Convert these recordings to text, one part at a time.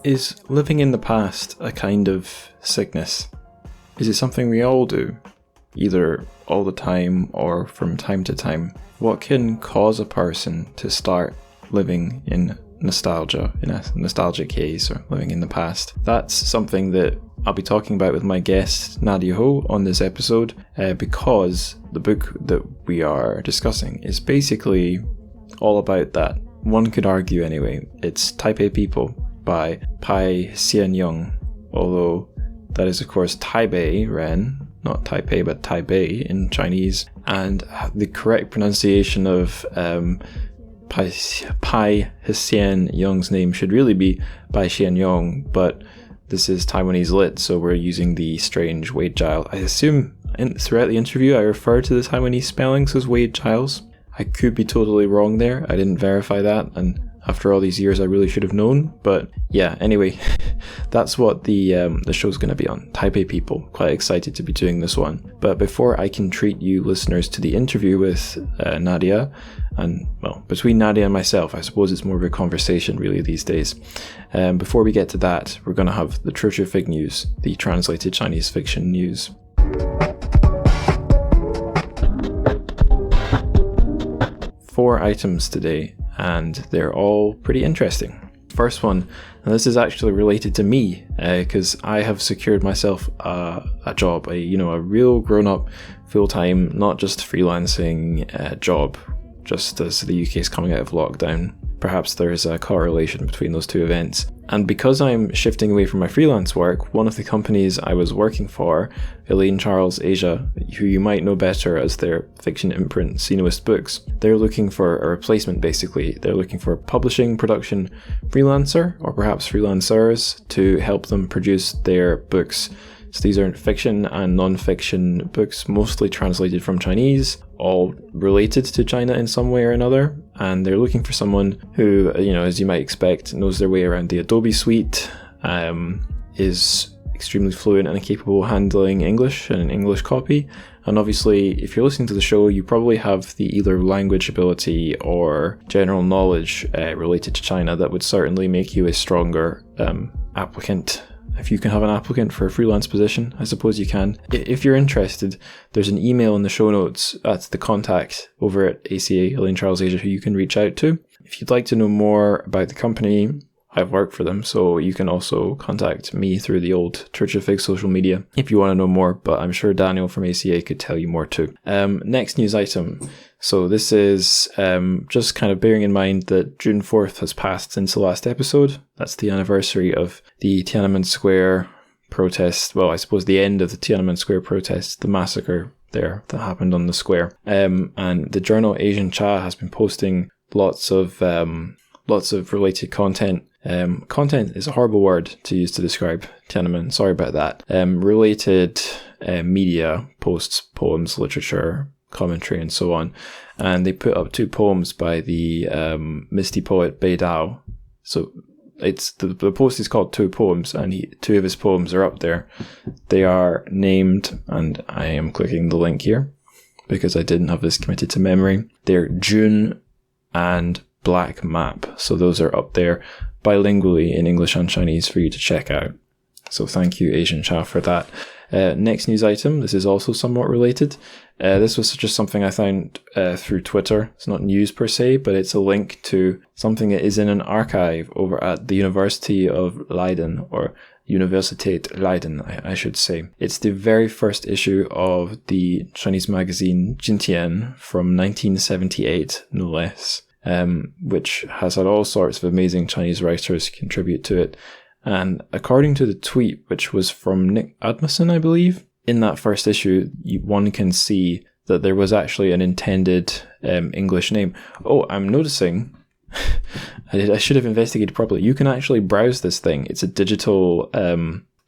Is living in the past a kind of sickness? Is it something we all do, either all the time or from time to time? What can cause a person to start living in nostalgia, in a nostalgic haze, or living in the past? That's something that I'll be talking about with my guest Nadia Ho on this episode, because the book that we are discussing is basically all about that. One could argue anyway. It's Taipei People by Pai Hsien-yung, although that is of course Táiběi Rén, not Taipei but Taibei in Chinese, and the correct pronunciation of Pai Hsien-yung's name should really be Pai Hsien-yung, but this is Taiwanese lit, so we're using the strange Wade Giles. I assume throughout the interview I refer to the Taiwanese spellings as Wade Giles. I could be totally wrong there. I didn't verify that, and after all these years I really should have known. But yeah, anyway, that's what the show's going to be on. Taipei People. Quite excited to be doing this one. But before I can treat you listeners to the interview with Nadia, and well, between Nadia and myself, I suppose it's more of a conversation really these days. Before we get to that, we're going to have the Church of Fig News, the translated Chinese fiction news. 4 items today, and they're all pretty interesting. First one, and this is actually related to me, because I have secured myself a job, a real grown-up, full-time, not just freelancing job, just as the UK is coming out of lockdown. Perhaps there is a correlation between those two events. And because I'm shifting away from my freelance work, one of the companies I was working for, Elaine Charles Asia, who you might know better as their fiction imprint Sinuist Books, they're looking for a replacement basically. They're looking for a publishing production freelancer, or perhaps freelancers, to help them produce their books. So these are fiction and non-fiction books, mostly translated from Chinese, all related to China in some way or another. And they're looking for someone who, as you might expect, knows their way around the Adobe suite, is extremely fluent and capable of handling English and an English copy. And obviously, if you're listening to the show, you probably have the either language ability or general knowledge related to China that would certainly make you a stronger applicant. If you can have an applicant for a freelance position, I suppose you can. If you're interested, there's an email in the show notes at the contact over at ACA, Elaine Charles Asia, who you can reach out to. If you'd like to know more about the company, I've worked for them, so you can also contact me through the old Church of Fig social media if you want to know more, but I'm sure Daniel from ACA could tell you more too. Next news item. So this is just kind of bearing in mind that June 4th has passed since the last episode. That's the anniversary of the Tiananmen Square protest. Well, I suppose the end of the Tiananmen Square protest, the massacre there that happened on the square. And the journal Asian Cha has been posting lots of related content. Content is a horrible word to use to describe Tiananmen. Sorry about that. Related media, posts, poems, literature, commentary, and so on. And they put up 2 poems by the Misty poet Bei Dao. So it's the post is called 2 poems, and 2 of his poems are up there. They are named, and I am clicking the link here because I didn't have this committed to memory. They're June and Black Map. So those are up there bilingually in English and Chinese for you to check out. So thank you, Asian Cha, for that. Next news item. This is also somewhat related. This was just something I found through Twitter. It's not news per se, but it's a link to something that is in an archive over at the University of Leiden, or Universität Leiden, I should say. It's the very first issue of the Chinese magazine Jintian from 1978, no less. Which has had all sorts of amazing Chinese writers contribute to it. And according to the tweet, which was from Nick Admeson, I believe, in that first issue, one can see that there was actually an intended English name. Oh, I'm noticing, I should have investigated properly. You can actually browse this thing. It's a digital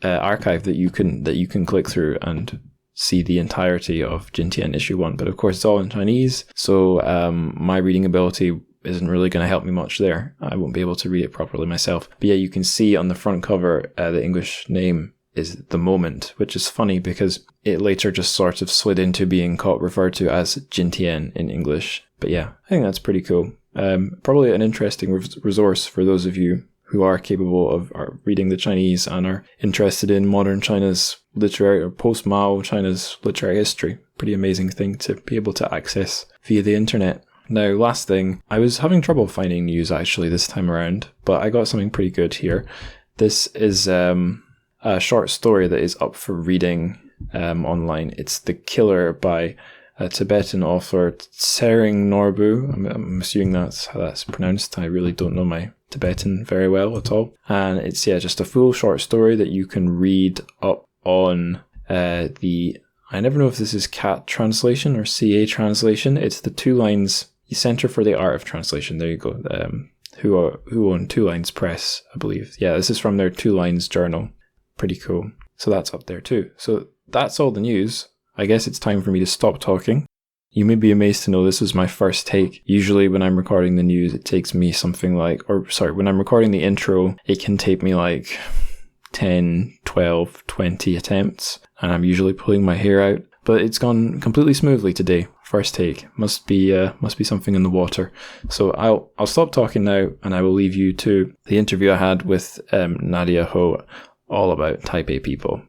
archive that you can click through and see the entirety of Jintian issue 1, but of course it's all in Chinese, so my reading ability isn't really going to help me much there. I won't be able to read it properly myself. But yeah, you can see on the front cover the English name is The Moment, which is funny because it later just sort of slid into being referred to as Jintian in English. But yeah, I think that's pretty cool. Probably an interesting resource for those of you who are capable of reading the Chinese and are interested in modern China's literary or post-Mao China's literary history. Pretty amazing thing to be able to access via the internet. Now, last thing, I was having trouble finding news actually this time around, but I got something pretty good here. This is a short story that is up for reading online. It's The Killer by a Tibetan author, Tsering Norbu. I'm assuming that's how that's pronounced. I really don't know my Tibetan very well at all. And it's just a full short story that you can read up on the, I never know if this is CAT translation or CA translation. It's the Two Lines, the Center for the Art of Translation. There you go. Who own Two Lines Press, I believe. Yeah, this is from their Two Lines journal. Pretty cool. So that's up there too. So that's all the news. I guess it's time for me to stop talking. You may be amazed to know this is my first take. Usually when I'm recording the news, it takes me something like, when I'm recording the intro, it can take me like 10, 12, 20 attempts. And I'm usually pulling my hair out. But it's gone completely smoothly today. First take. Must be something in the water. So I'll stop talking now, and I will leave you to the interview I had with Nadia Ho, all about Taipei People.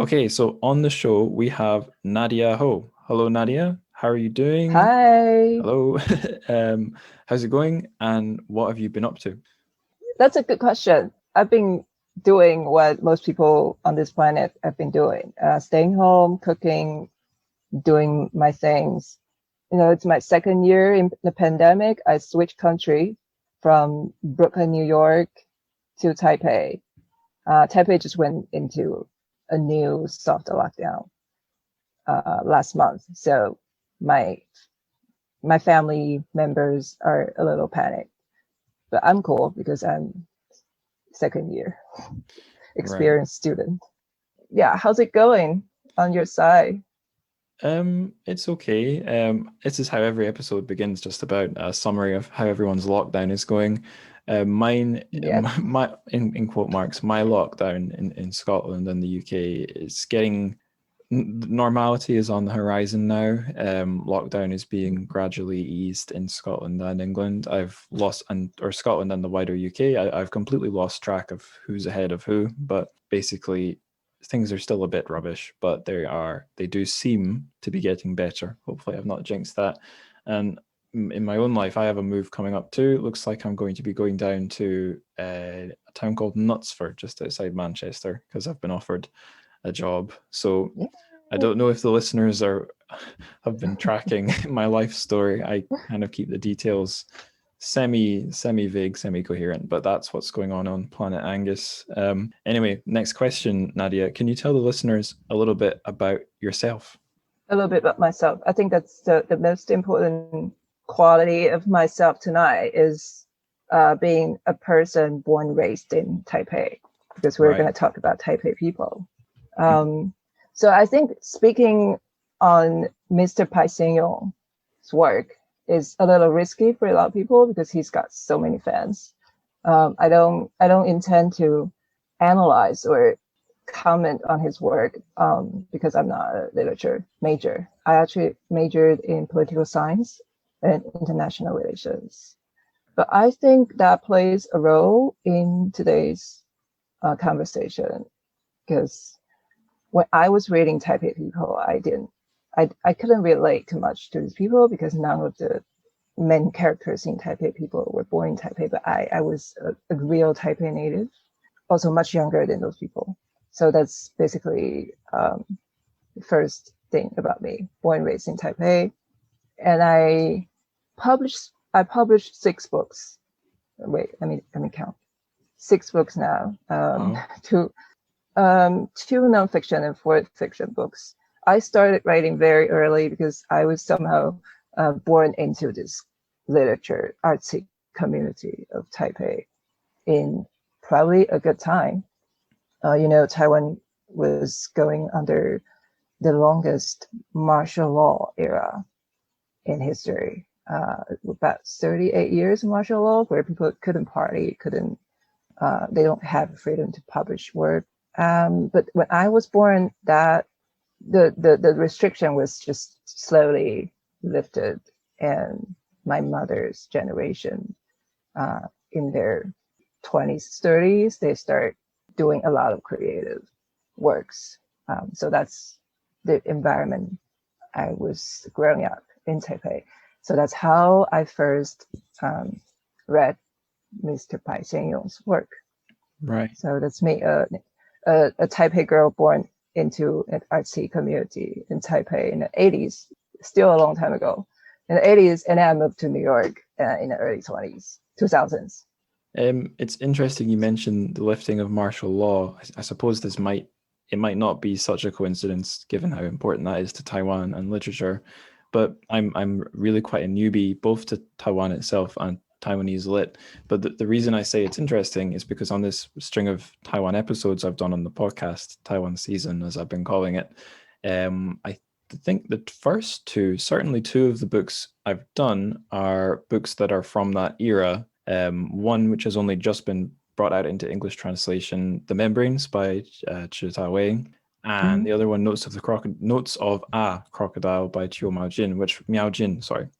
Okay, so on the show we have Nadia Ho. Hello, Nadia. How are you doing? Hi. Hello. How's it going? And what have you been up to? That's a good question. I've been doing what most people on this planet have been doing, staying home, cooking, doing my things. It's my second year in the pandemic. I switched country from Brooklyn, New York to Taipei. Taipei just went into a new soft lockdown last month. So my family members are a little panicked, but I'm cool because I'm second year experienced student. Yeah, how's it going on your side? It's okay. This is how every episode begins, just about a summary of how everyone's lockdown is going. Mine, my in quote marks, my lockdown in Scotland and the UK is getting, normality is on the horizon now. Lockdown is being gradually eased in Scotland and England. Scotland and the wider UK. I've completely lost track of who's ahead of who, but basically things are still a bit rubbish, but they do seem to be getting better. Hopefully I've not jinxed that. And in my own life, I have a move coming up too. It looks like I'm going to be going down to a town called Knutsford, just outside Manchester, because I've been offered a job. So I don't know if the listeners have been tracking my life story. I kind of keep the details semi-vague, semi-coherent, but that's what's going on Planet Angus. Anyway, next question, Nadia. Can you tell the listeners a little bit about yourself? A little bit about myself. I think that's the most important quality of myself tonight is being a person born and raised in Taipei, because we're going to talk about Taipei people. So I think speaking on Mr. Pai Hsien-yung's work is a little risky for a lot of people because he's got so many fans. I don't intend to analyze or comment on his work because I'm not a literature major. I actually majored in political science and international relations. But I think that plays a role in today's conversation, because when I was reading Taipei People, I couldn't relate too much to these people because none of the main characters in Taipei People were born in Taipei, but I was a real Taipei native, also much younger than those people. So that's basically the first thing about me, born and raised in Taipei. And I published 6 books. Wait, let me count. 6 books now. Two nonfiction and 4 fiction books. I started writing very early because I was somehow born into this literature artsy community of Taipei in probably a good time. Taiwan was going under the longest martial law era in history, about 38 years of martial law, where people couldn't party, they don't have freedom to publish work. But when I was born, that the restriction was just slowly lifted and my mother's generation, in their 20s, 30s, they start doing a lot of creative works. So that's the environment I was growing up in Taipei. So that's how I first read Mr. Pai Hsien-yung's work. Right. So that's me, a Taipei girl born into an artsy community in Taipei in the 80s, still a long time ago, in the 80s, and then I moved to New York in the early 2000s. It's interesting you mentioned the lifting of martial law. I suppose it might not be such a coincidence given how important that is to Taiwan and literature, but I'm really quite a newbie both to Taiwan itself and Taiwanese lit. But the reason I say it's interesting is because on this string of Taiwan episodes I've done on the podcast, Taiwan season as I've been calling it, I think the first two, certainly two of the books I've done are books that are from that era. One which has only just been brought out into English translation, The Membranes by Taibei, and the other one, Notes of a Crocodile by Chiu Miao Jin,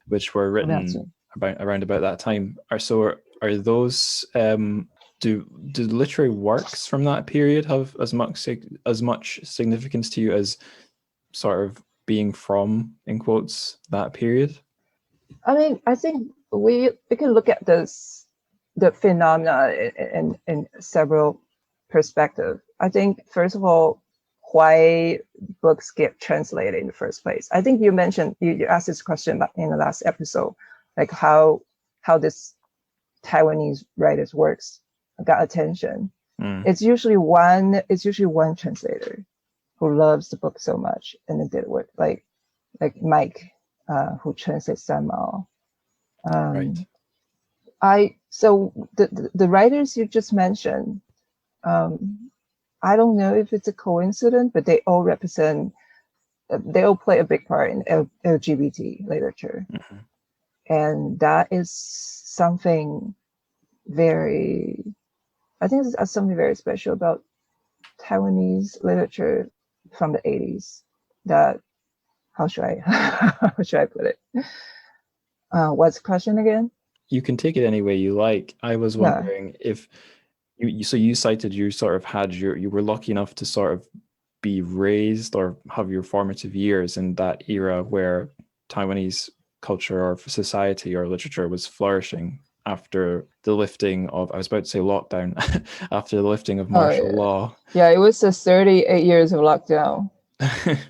which were written around about that time. Are those do literary works from that period have as much significance to you as sort of being from, in quotes, that period? I mean, I think we can look at the phenomena in several perspectives. I think, first of all, why books get translated in the first place. I think you mentioned, you asked this question in the last episode, like how this Taiwanese writer's works got attention. It's usually one translator who loves the book so much and then did it with like Mike, who translates San Mao. Right. So the writers you just mentioned, I don't know if it's a coincidence, but they all play a big part in LGBT literature. And that is something I think it's something very special about Taiwanese literature from the 80s. That, how should I put it? What's the question again? You can take it any way you like. I was wondering if you cited you sort of had you were lucky enough to sort of be raised or have your formative years in that era where Taiwanese culture or society or literature was flourishing after the lifting of, I was about to say lockdown, after the lifting of martial law. Yeah, it was the 38 years of lockdown.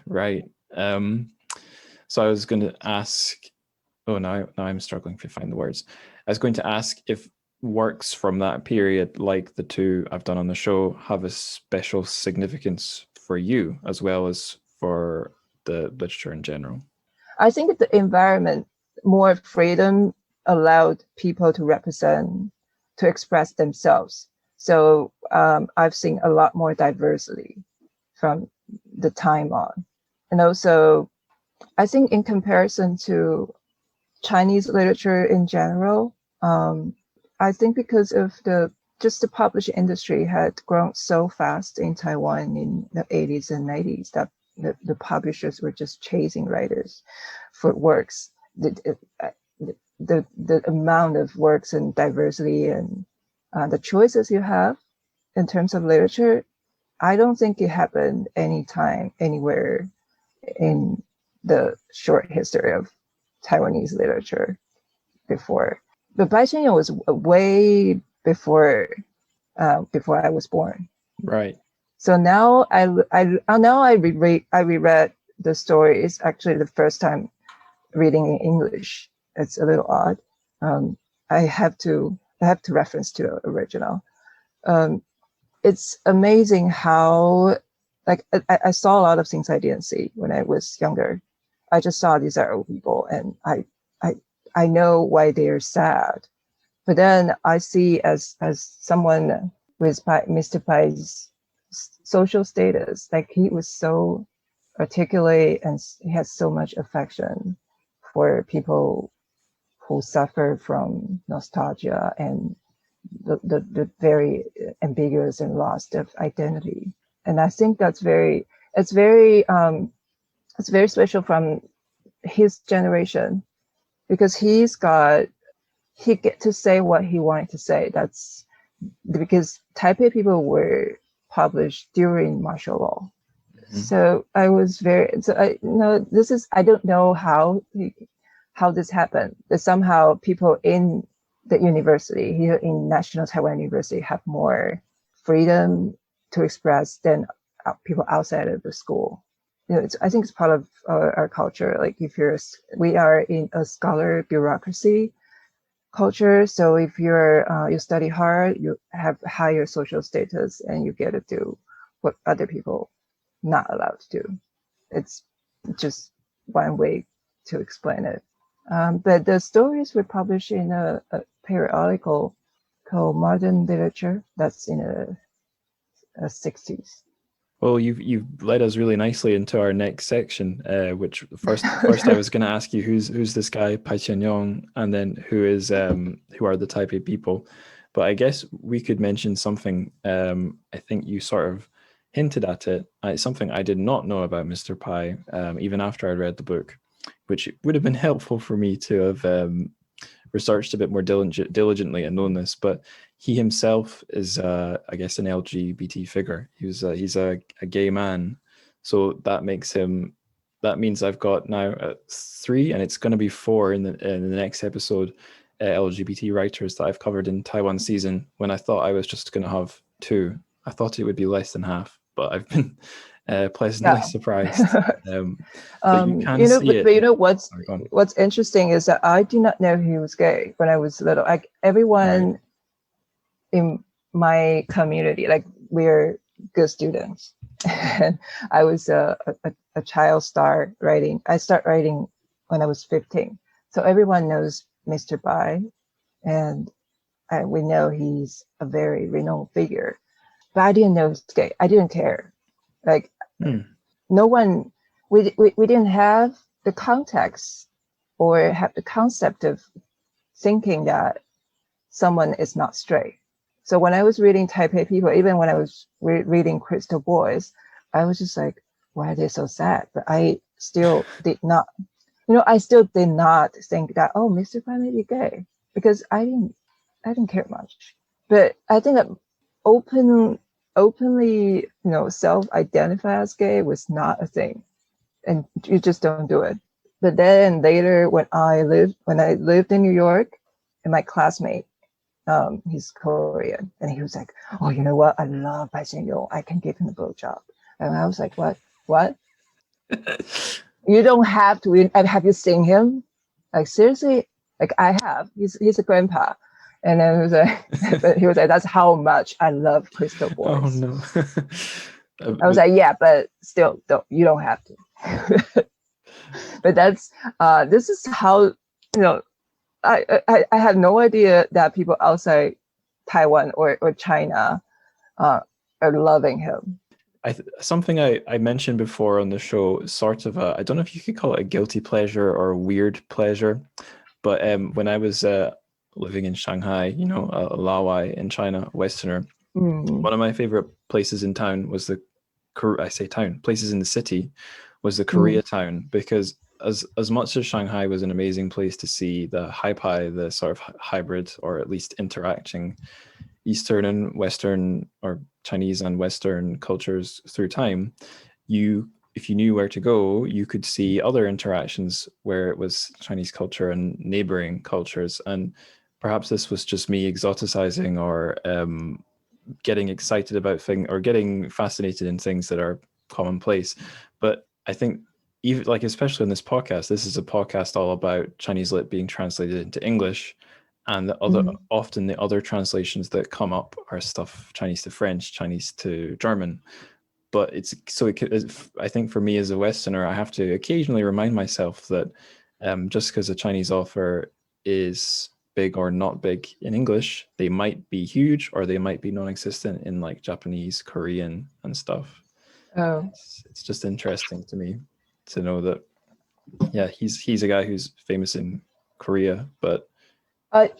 Right. So I was going to ask, now I'm struggling to find the words. I was going to ask if works from that period, like the two I've done on the show, have a special significance for you as well as for the literature in general. I think the environment, more freedom allowed people to express themselves. So I've seen a lot more diversity from the time on. And also, I think in comparison to Chinese literature in general, I think because of the publishing industry had grown so fast in Taiwan in the 80s and 90s that the publishers were just chasing writers for works. The amount of works and diversity and the choices you have in terms of literature, I don't think it happened anytime, anywhere in the short history of Taiwanese literature before. But Pai Hsien-yung was way before I was born. Right. So now I reread the story. It's actually the first time reading in English. It's a little odd. I have to reference to the original. It's amazing how, like, I saw a lot of things I didn't see when I was younger. I just saw these are old people, and I know why they're sad. But then I see as someone with Mr. Pai's social status, like he was so articulate and he has so much affection for people who suffer from nostalgia and the very ambiguous and lost of identity. And I think it's very special from his generation. because he get to say what he wanted to say. That's because Taipei People were published during martial law. So I was I don't know how this happened, but somehow people in the university here in National Taiwan University have more freedom to express than people outside of the school. I think it's part of our culture. Like we are in a scholar bureaucracy culture. So if you study hard, you have higher social status, and you get to do what other people not allowed to do. It's just one way to explain it. But the stories were published in a periodical called Modern Literature. That's in the 60s. Well, you've led us really nicely into our next section, which first I was going to ask you who's this guy Pai Hsien-yung, and then who are the Taipei people. But I guess we could mention something. I think you sort of hinted at it. It's something I did not know about Mr. Pai, even after I read the book, which would have been helpful for me to have researched a bit more diligently and known this. But he himself is, I guess, an LGBT figure. He's a gay man, so that means I've got now 3, and it's going to be 4 in the next episode. LGBT writers that I've covered in Taiwan season, when I thought I was just going to have 2. I thought it would be less than half, but I've been pleasantly surprised. But you can see it. But you know what's interesting is that I did not know he was gay when I was little. Like everyone in my community, like we're good students, and I was a child star writing. I started writing when I was 15, so everyone knows Mr. Pai, and we know he's a very renowned figure. But I didn't know he was gay. I didn't care. Like no one, we didn't have the context or have the concept of thinking that someone is not straight. So when I was reading Taipei People, even when I was reading Crystal Boys, I was just like, why are they so sad? But I still did not, think that, oh, Mr. Pai may be gay, because I didn't care much. But I think that openly, self-identify as gay was not a thing, and you just don't do it. But then later, when I lived in New York, and my classmate, he's Korean, and he was like, "Oh, you know what? I love Pai Hsien-yung. I can give him a blowjob." And I was like, "What? You don't have to. Have you seen him? Like seriously? Like I have. He's a grandpa." And then he was like, "That's how much I love Crystal Boys." Oh no! I was like, "Yeah, but still, you don't have to." But that's this is how I had no idea that people outside Taiwan or China are loving him. Something I mentioned before on the show, sort of I don't know if you could call it a guilty pleasure or a weird pleasure, but when I was living in Shanghai, a Laowai in China, Westerner, one of my favorite places in town was places in the city was the Koreatown, because as much as Shanghai was an amazing place to see the Haipai, the sort of hybrid or at least interacting Eastern and Western, or Chinese and Western cultures through time, if you knew where to go, you could see other interactions where it was Chinese culture and neighboring cultures. And perhaps this was just me exoticizing or getting excited about things, or getting fascinated in things that are commonplace. But I think even especially in this podcast, this is a podcast all about Chinese lit being translated into English, and often the other translations that come up are stuff Chinese to French, Chinese to German. But I think for me as a Westerner, I have to occasionally remind myself that just because a Chinese author is big or not big in English, they might be huge or they might be non-existent in Japanese, Korean and stuff. Oh, it's just interesting to me to know that, yeah, he's a guy who's famous in Korea, but I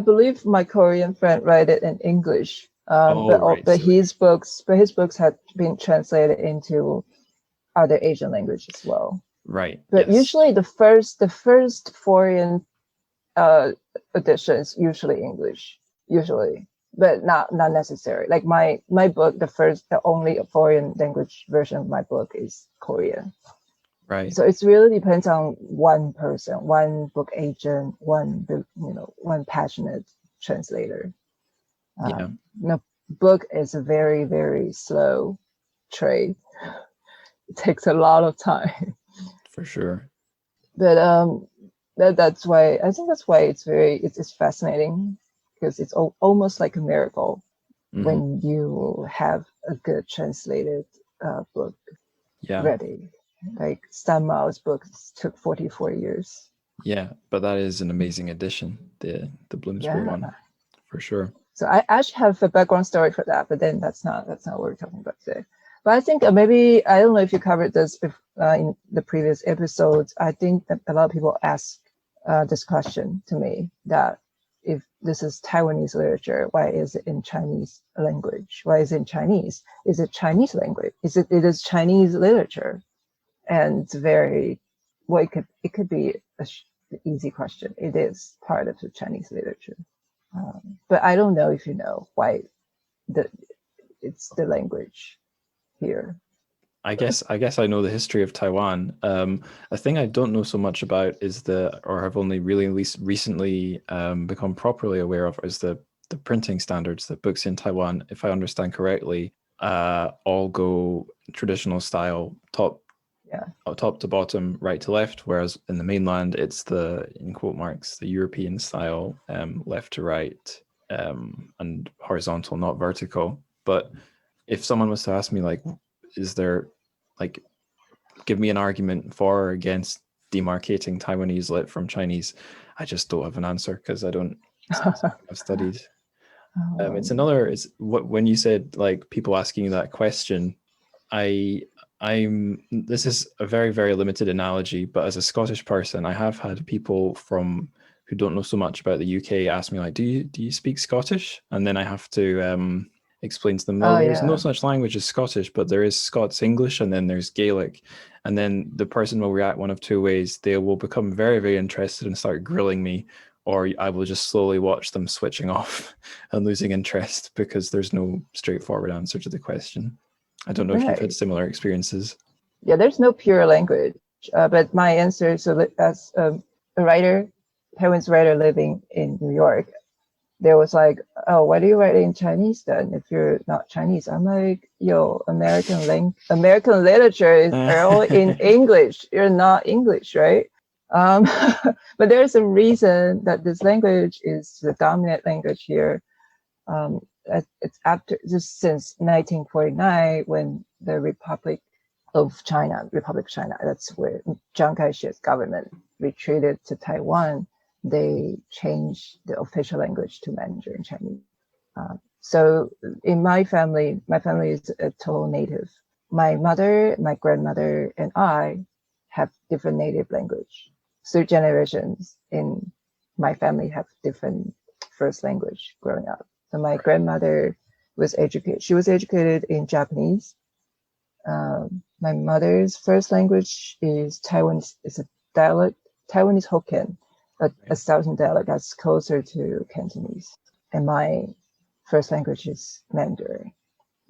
believe my Korean friend read it in English. But his books had been translated into other Asian languages as well. Right. But yes. Usually the first foreign editions usually English, but not necessary. Like my book, the only foreign language version of my book is Korean. Right. So it really depends on one person, one book agent, one passionate translator. Yeah. The book is a very, very slow trade. It takes a lot of time. For sure. But that's why it's fascinating, because it's almost like a miracle when you have a good translated book ready. Like Stan Mao's book took 44 years. Yeah, but that is an amazing addition, the Bloomsbury one, for sure. So I actually have a background story for that, but then that's not what we're talking about today. But I think maybe, I don't know if you covered this in the previous episodes. I think that a lot of people ask this question to me, that if this is Taiwanese literature, why is it in Chinese language? Why is it in Chinese? Is it Chinese language? It is Chinese literature? And it's very, well, it could be an easy question. It is part of the Chinese literature. But I don't know if you know why it's the language here. I guess I know the history of Taiwan. A thing I don't know so much about is or have only really recently become properly aware of, is the printing standards. That books in Taiwan, if I understand correctly, all go traditional style, top to bottom, right to left, whereas in the mainland it's the, in quote marks, the European style, left to right, and horizontal, not vertical. But if someone was to ask me, like, is there, like, give me an argument for or against demarcating Taiwanese lit from Chinese, I just don't have an answer, because I don't I've studied. It's when you said, like, people asking you that question, this is a very, very limited analogy, but as a Scottish person, I have had people who don't know so much about the UK ask me, like, do you speak Scottish? And then I have to explain to them, well, there's no such language as Scottish, but there is Scots English, and then there's Gaelic. And then the person will react one of two ways. They will become very, very interested and start grilling me, or I will just slowly watch them switching off and losing interest, because there's no straightforward answer to the question. I don't know if you've had similar experiences. Yeah, there's no pure language, but my answer, so as a Taiwanese writer living in New York, there was like, oh, why do you write in Chinese then if you're not Chinese? I'm like, yo, American literature is all in English. You're not English, right? But there's a reason that this language is the dominant language here. It's just since 1949, when the Republic of China, that's where Chiang Kai-shek's government retreated to Taiwan, they changed the official language to Mandarin Chinese. So in my family is a total native. My mother, my grandmother, and I have different native language. 3 generations in my family have different first language growing up. So my grandmother was educated in Japanese. My mother's first language is Taiwanese, it's a dialect, Taiwanese Hokkien, a southern dialect that's closer to Cantonese. And my first language is Mandarin.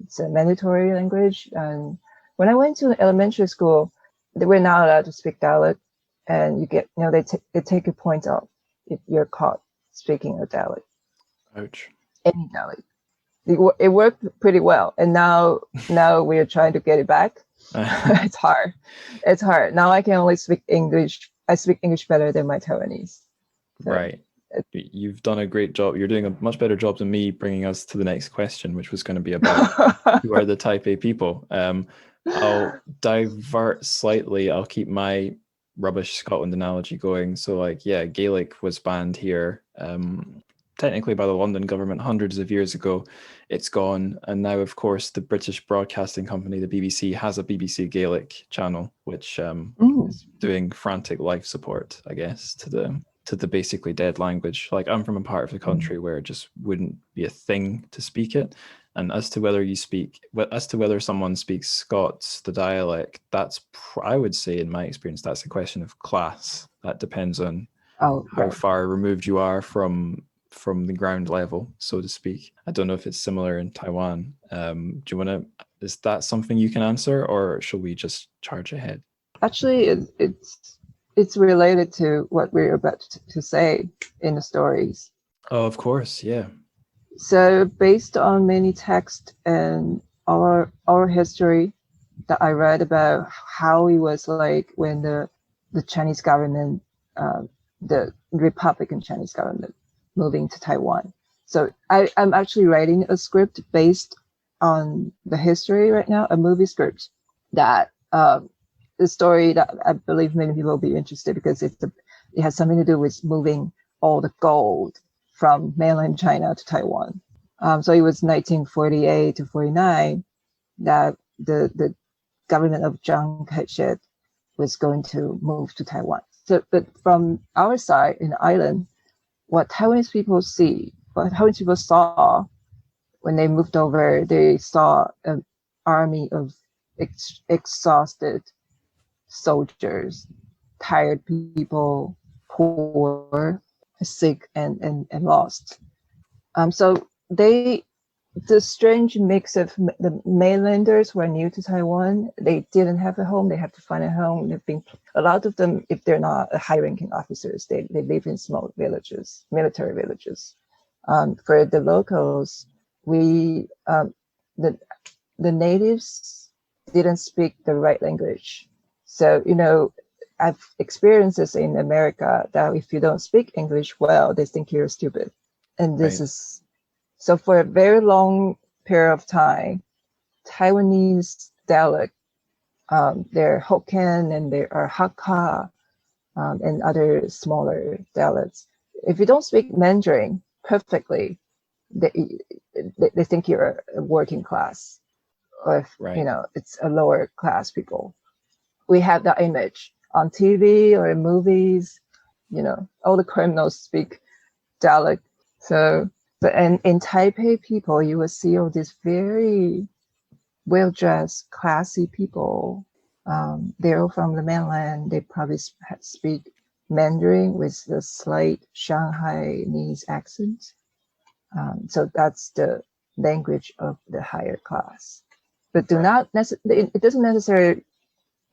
It's a mandatory language. And when I went to elementary school, they were not allowed to speak dialect, and they take your points off if you're caught speaking a dialect. Ouch. Any dialect. It worked pretty well, and now we are trying to get it back. It's hard. Now I can only speak English. I speak English better than my Taiwanese. So right. You've done a great job. You're doing a much better job than me bringing us to the next question, which was going to be about who are the Taipei people. I'll divert slightly. I'll keep my rubbish Scotland analogy going. So, like, yeah, Gaelic was banned here, technically by the London government hundreds of years ago. It's gone, and now, of course, the British Broadcasting Company, the BBC, has a BBC Gaelic channel, which is doing frantic life support, I guess, to the basically dead language. Like, I'm from a part of the country where it just wouldn't be a thing to speak it. And as to whether someone speaks Scots, the dialect, I would say, in my experience, that's a question of class. That depends on Oh, how right. far removed you are from the ground level, so to speak. I don't know if it's similar in Taiwan. Do you want to? Is that something you can answer, or shall we just charge ahead? Actually, it's related to what we're about to say in the stories. Oh, of course, yeah. So based on many texts and our history that I read about how it was like when the Chinese government, the Republican Chinese government, moving to Taiwan. So I'm actually writing a script based on the history right now, a movie script that the story that I believe many people will be interested because it has something to do with moving all the gold from mainland China to Taiwan. So it was 1948 to 49 that the government of Chiang Kai-shek was going to move to Taiwan. So, but from our side in the island, what Taiwanese people saw when they moved over, they saw an army of exhausted soldiers, tired people, poor, sick, and lost. So the strange mix of the mainlanders who are new to Taiwan, they didn't have a home, they have to find a home. A lot of them, if they're not high-ranking officers, they live in small villages, military villages. For the locals, the natives didn't speak the right language. So, I've experienced this in America that if you don't speak English well, they think you're stupid. And this is so for a very long period of time, Taiwanese dialect, they're Hokkien and there are Hakka and other smaller dialects. If you don't speak Mandarin perfectly, they think you're a working class, or if, it's a lower class people. We have that image on TV or in movies. All the criminals speak dialect. So, but in Taipei people, you will see all these very well-dressed, classy people. They're all from the mainland. They probably speak Mandarin with a slight Shanghainese accent. So that's the language of the higher class. But it doesn't necessarily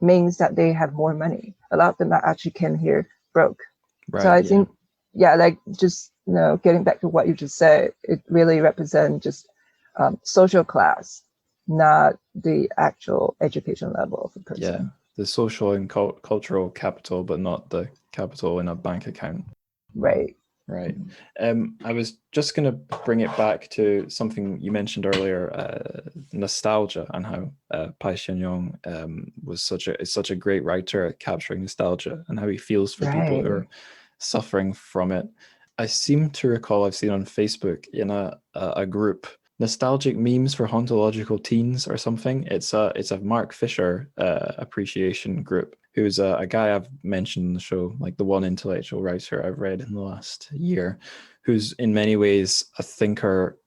means that they have more money. A lot of them actually came here broke. Right, so I think, like just getting back to what you just said, it really represents just social class, not the actual education level of a person. Yeah, the social and cultural capital, but not the capital in a bank account. Right. Right. I was just going to bring it back to something you mentioned earlier, nostalgia, and how Pai Hsien-yung is such a great writer at capturing nostalgia and how he feels for people who are suffering from it. I seem to recall I've seen on Facebook in a group, nostalgic memes for hauntological teens or something. It's a Mark Fisher appreciation group, who's a guy I've mentioned in the show, like the one intellectual writer I've read in the last year, who's in many ways a thinker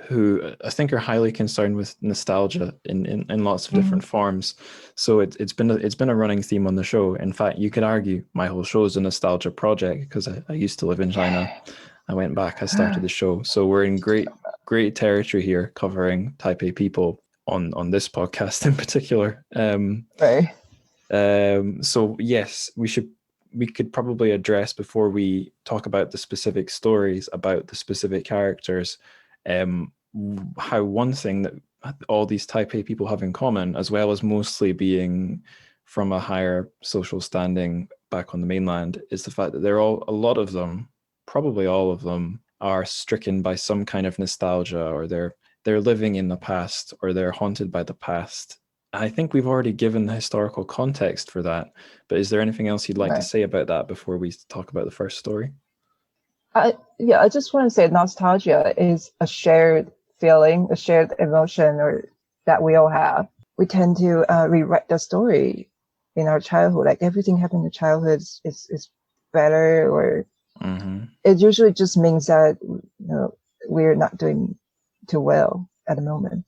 highly concerned with nostalgia in lots of different forms. So it's been a running theme on the show. In fact, you could argue my whole show is a nostalgia project because I used to live in China. I went back, I started the show. So we're in great territory here covering Taipei People on this podcast in particular. Right. So yes, we could probably address, before we talk about the specific stories about the specific characters, how one thing that all these Taipei people have in common, as well as mostly being from a higher social standing back on the mainland, is the fact that probably all of them are stricken by some kind of nostalgia, or they're living in the past, or they're haunted by the past. I think we've already given the historical context for that, but is there anything else you'd like to say about that before we talk about the first story? I just want to say nostalgia is a shared feeling, a shared emotion, or that we all have. We tend to rewrite the story in our childhood. Like everything happened in childhood is better, or it usually just means that we're not doing too well at the moment.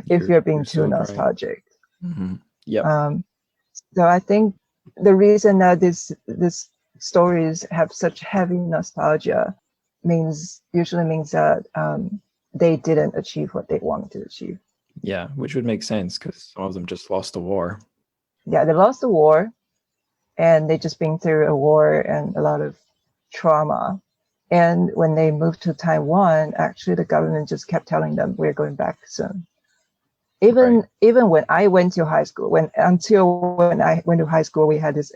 If you're being too nostalgic. Right. So I think the reason that this stories have such heavy nostalgia usually means that they didn't achieve what they wanted to achieve. Yeah, which would make sense because some of them just lost a war. Yeah, they lost the war, and they just been through a war and a lot of trauma. And when they moved to Taiwan, actually the government just kept telling them, we're going back soon. Even when I went to high school, until when I went to high school, we had this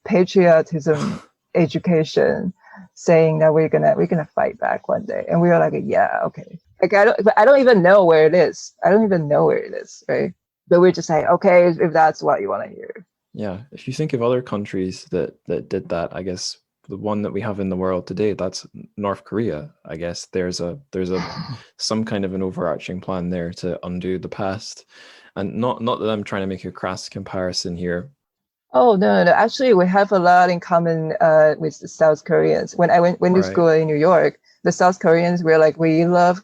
patriotism education saying that we're gonna fight back one day, and we were like, yeah, okay. Like I don't even know where it is. I don't even know where it is, right? But we're just like, okay, if that's what you want to hear. Yeah, if you think of other countries that did that, I guess the one that we have in the world today, that's North Korea. I guess there's some kind of an overarching plan there to undo the past, and not that I'm trying to make a crass comparison here. Oh no. Actually, we have a lot in common with the South Koreans. When I went to school in New York, the South Koreans were like, we love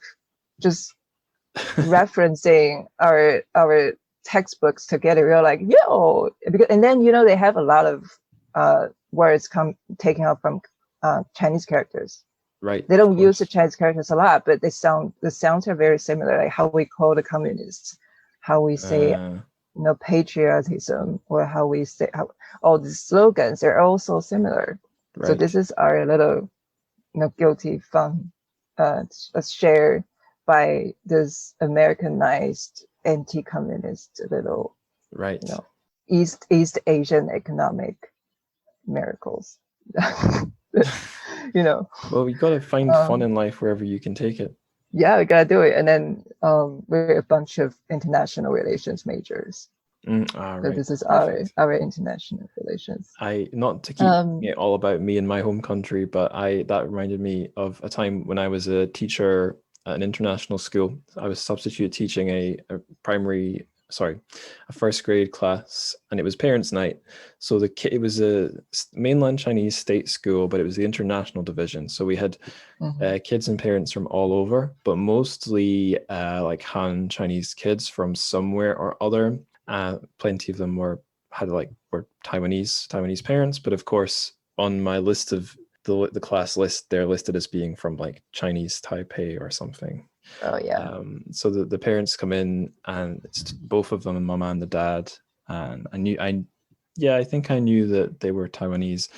just referencing our textbooks together. We were like, yo, and then they have a lot of words taken out from Chinese characters. Right. They don't use the Chinese characters a lot, but the sounds are very similar. Like how we call the communists, how we say patriotism, or how we say all the slogans are all so similar. Right. So this is our little guilty fun shared by this Americanized anti-communist little East Asian economic miracles. Well, we gotta find fun in life wherever you can take it. Yeah, we gotta do it. And then we're a bunch of international relations majors. Right. So this is our international relations. Not to keep it all about me and my home country, but that reminded me of a time when I was a teacher at an international school. I was substitute teaching a first grade class, and it was parents' night. So it was a mainland Chinese state school, but it was the international division. So we had kids and parents from all over, but mostly like Han Chinese kids from somewhere or other. Plenty of them were Taiwanese parents, but of course on my list of the class list, they're listed as being from like Chinese Taipei or something. Oh yeah. So the parents come in, and it's both of them, mama and the dad, and I think I knew that they were Taiwanese.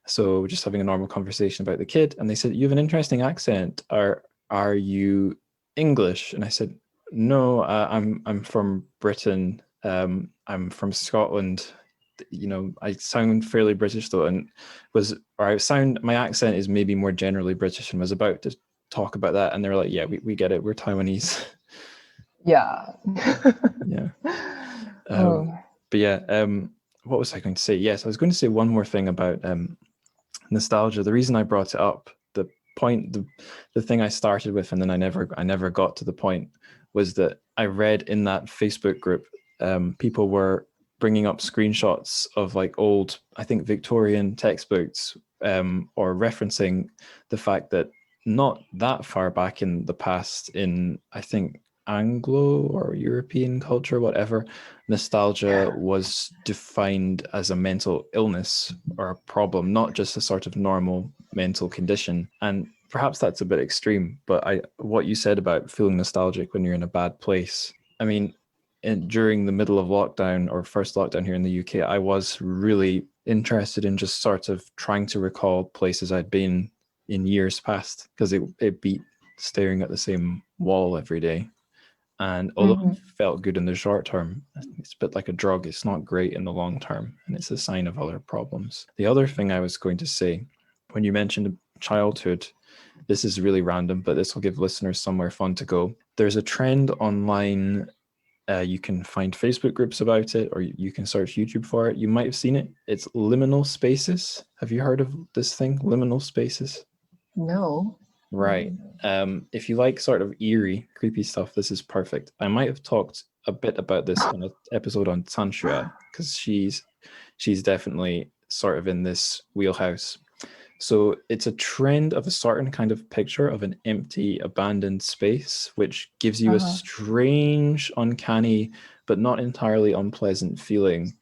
So we're just having a normal conversation about the kid, and they said, "You have an interesting accent. Are you English?" And I said, "No, I'm from Britain. I'm from Scotland. I sound fairly British though, and my accent is maybe more generally British, and was about to talk about that, and they were like, yeah, we get it, we're Taiwanese." Yeah. Yeah. But yeah, what was I going to say? Yes, I was going to say one more thing about nostalgia. The reason I brought it up, the thing I started with, and then I never got to the point, was that I read in that Facebook group, people were bringing up screenshots of like old, I think, Victorian textbooks, or referencing the fact that not that far back in the past, in I think Anglo or European culture, whatever, nostalgia was defined as a mental illness or a problem, not just a sort of normal mental condition. And perhaps that's a bit extreme, but what you said about feeling nostalgic when you're in a bad place, I mean, during the middle of lockdown, or first lockdown here in the UK, I was really interested in just sort of trying to recall places I'd been in years past, because it beat staring at the same wall every day. And although it felt good in the short term, it's a bit like a drug. It's not great in the long term, and it's a sign of other problems. The other thing I was going to say, when you mentioned childhood, this is really random, but this will give listeners somewhere fun to go. There's a trend online. You can find Facebook groups about it, or you can search YouTube for it. You might have seen it. It's liminal spaces. Have you heard of this thing, liminal spaces? No. Right. If you like sort of eerie, creepy stuff, this is perfect. I might have talked a bit about this on an episode on Sanxue, because she's definitely sort of in this wheelhouse. So it's a trend of a certain kind of picture of an empty, abandoned space, which gives you a strange, uncanny, but not entirely unpleasant feeling.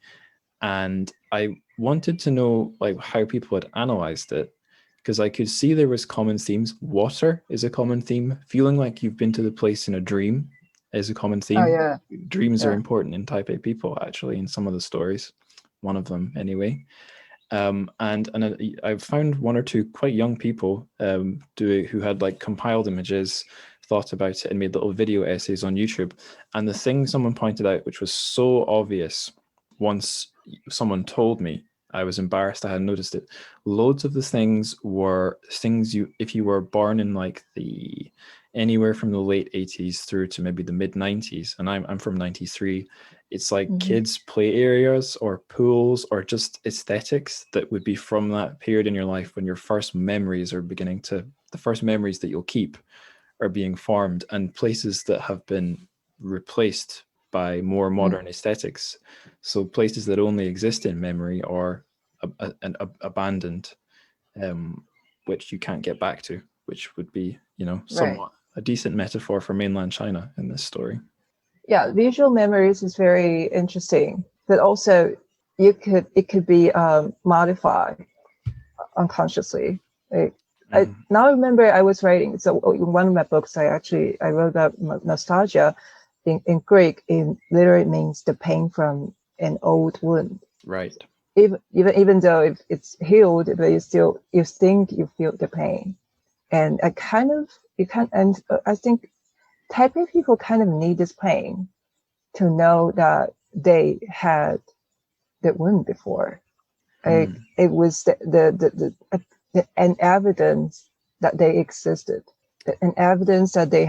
And I wanted to know like how people had analyzed it, because I could see there was common themes. Water is a common theme. Feeling like you've been to the place in a dream is a common theme. Oh yeah. Dreams are Yeah. important in Taipei people, actually, in some of the stories. One of them, anyway. And I found one or two quite young people who had like compiled images, thought about it, and made little video essays on YouTube. And the thing someone pointed out, which was so obvious, once someone told me, I was embarrassed I hadn't noticed it. Loads of the things were things if you were born in like the anywhere from the late 80s through to maybe the mid 90s, and I'm from 93. It's like kids' play areas or pools or just aesthetics that would be from that period in your life when your first memories are the first memories that you'll keep are being formed, and places that have been replaced by more modern aesthetics. So places that only exist in memory or abandoned, which you can't get back to, which would be, somewhat a decent metaphor for mainland China in this story. Yeah, visual memories is very interesting, but also it could be modified unconsciously. I now remember I was writing, so in one of my books I wrote about nostalgia. In Greek, it literally means the pain from an old wound. Right. Even though it's healed, but you think you feel the pain, and I think Taipei people kind of need this pain to know that they had the wound before. It was an evidence that they existed, an evidence that they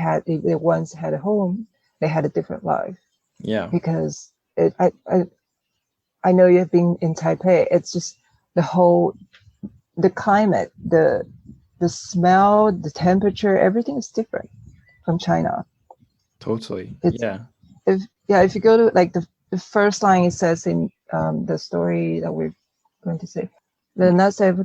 once had a home, they had a different life. Yeah. Because I know you've been in Taipei. It's just the climate, the smell, the temperature, everything is different from China. Totally. If you go to like the first line, it says in the story that we're going to say, the Nadia Ho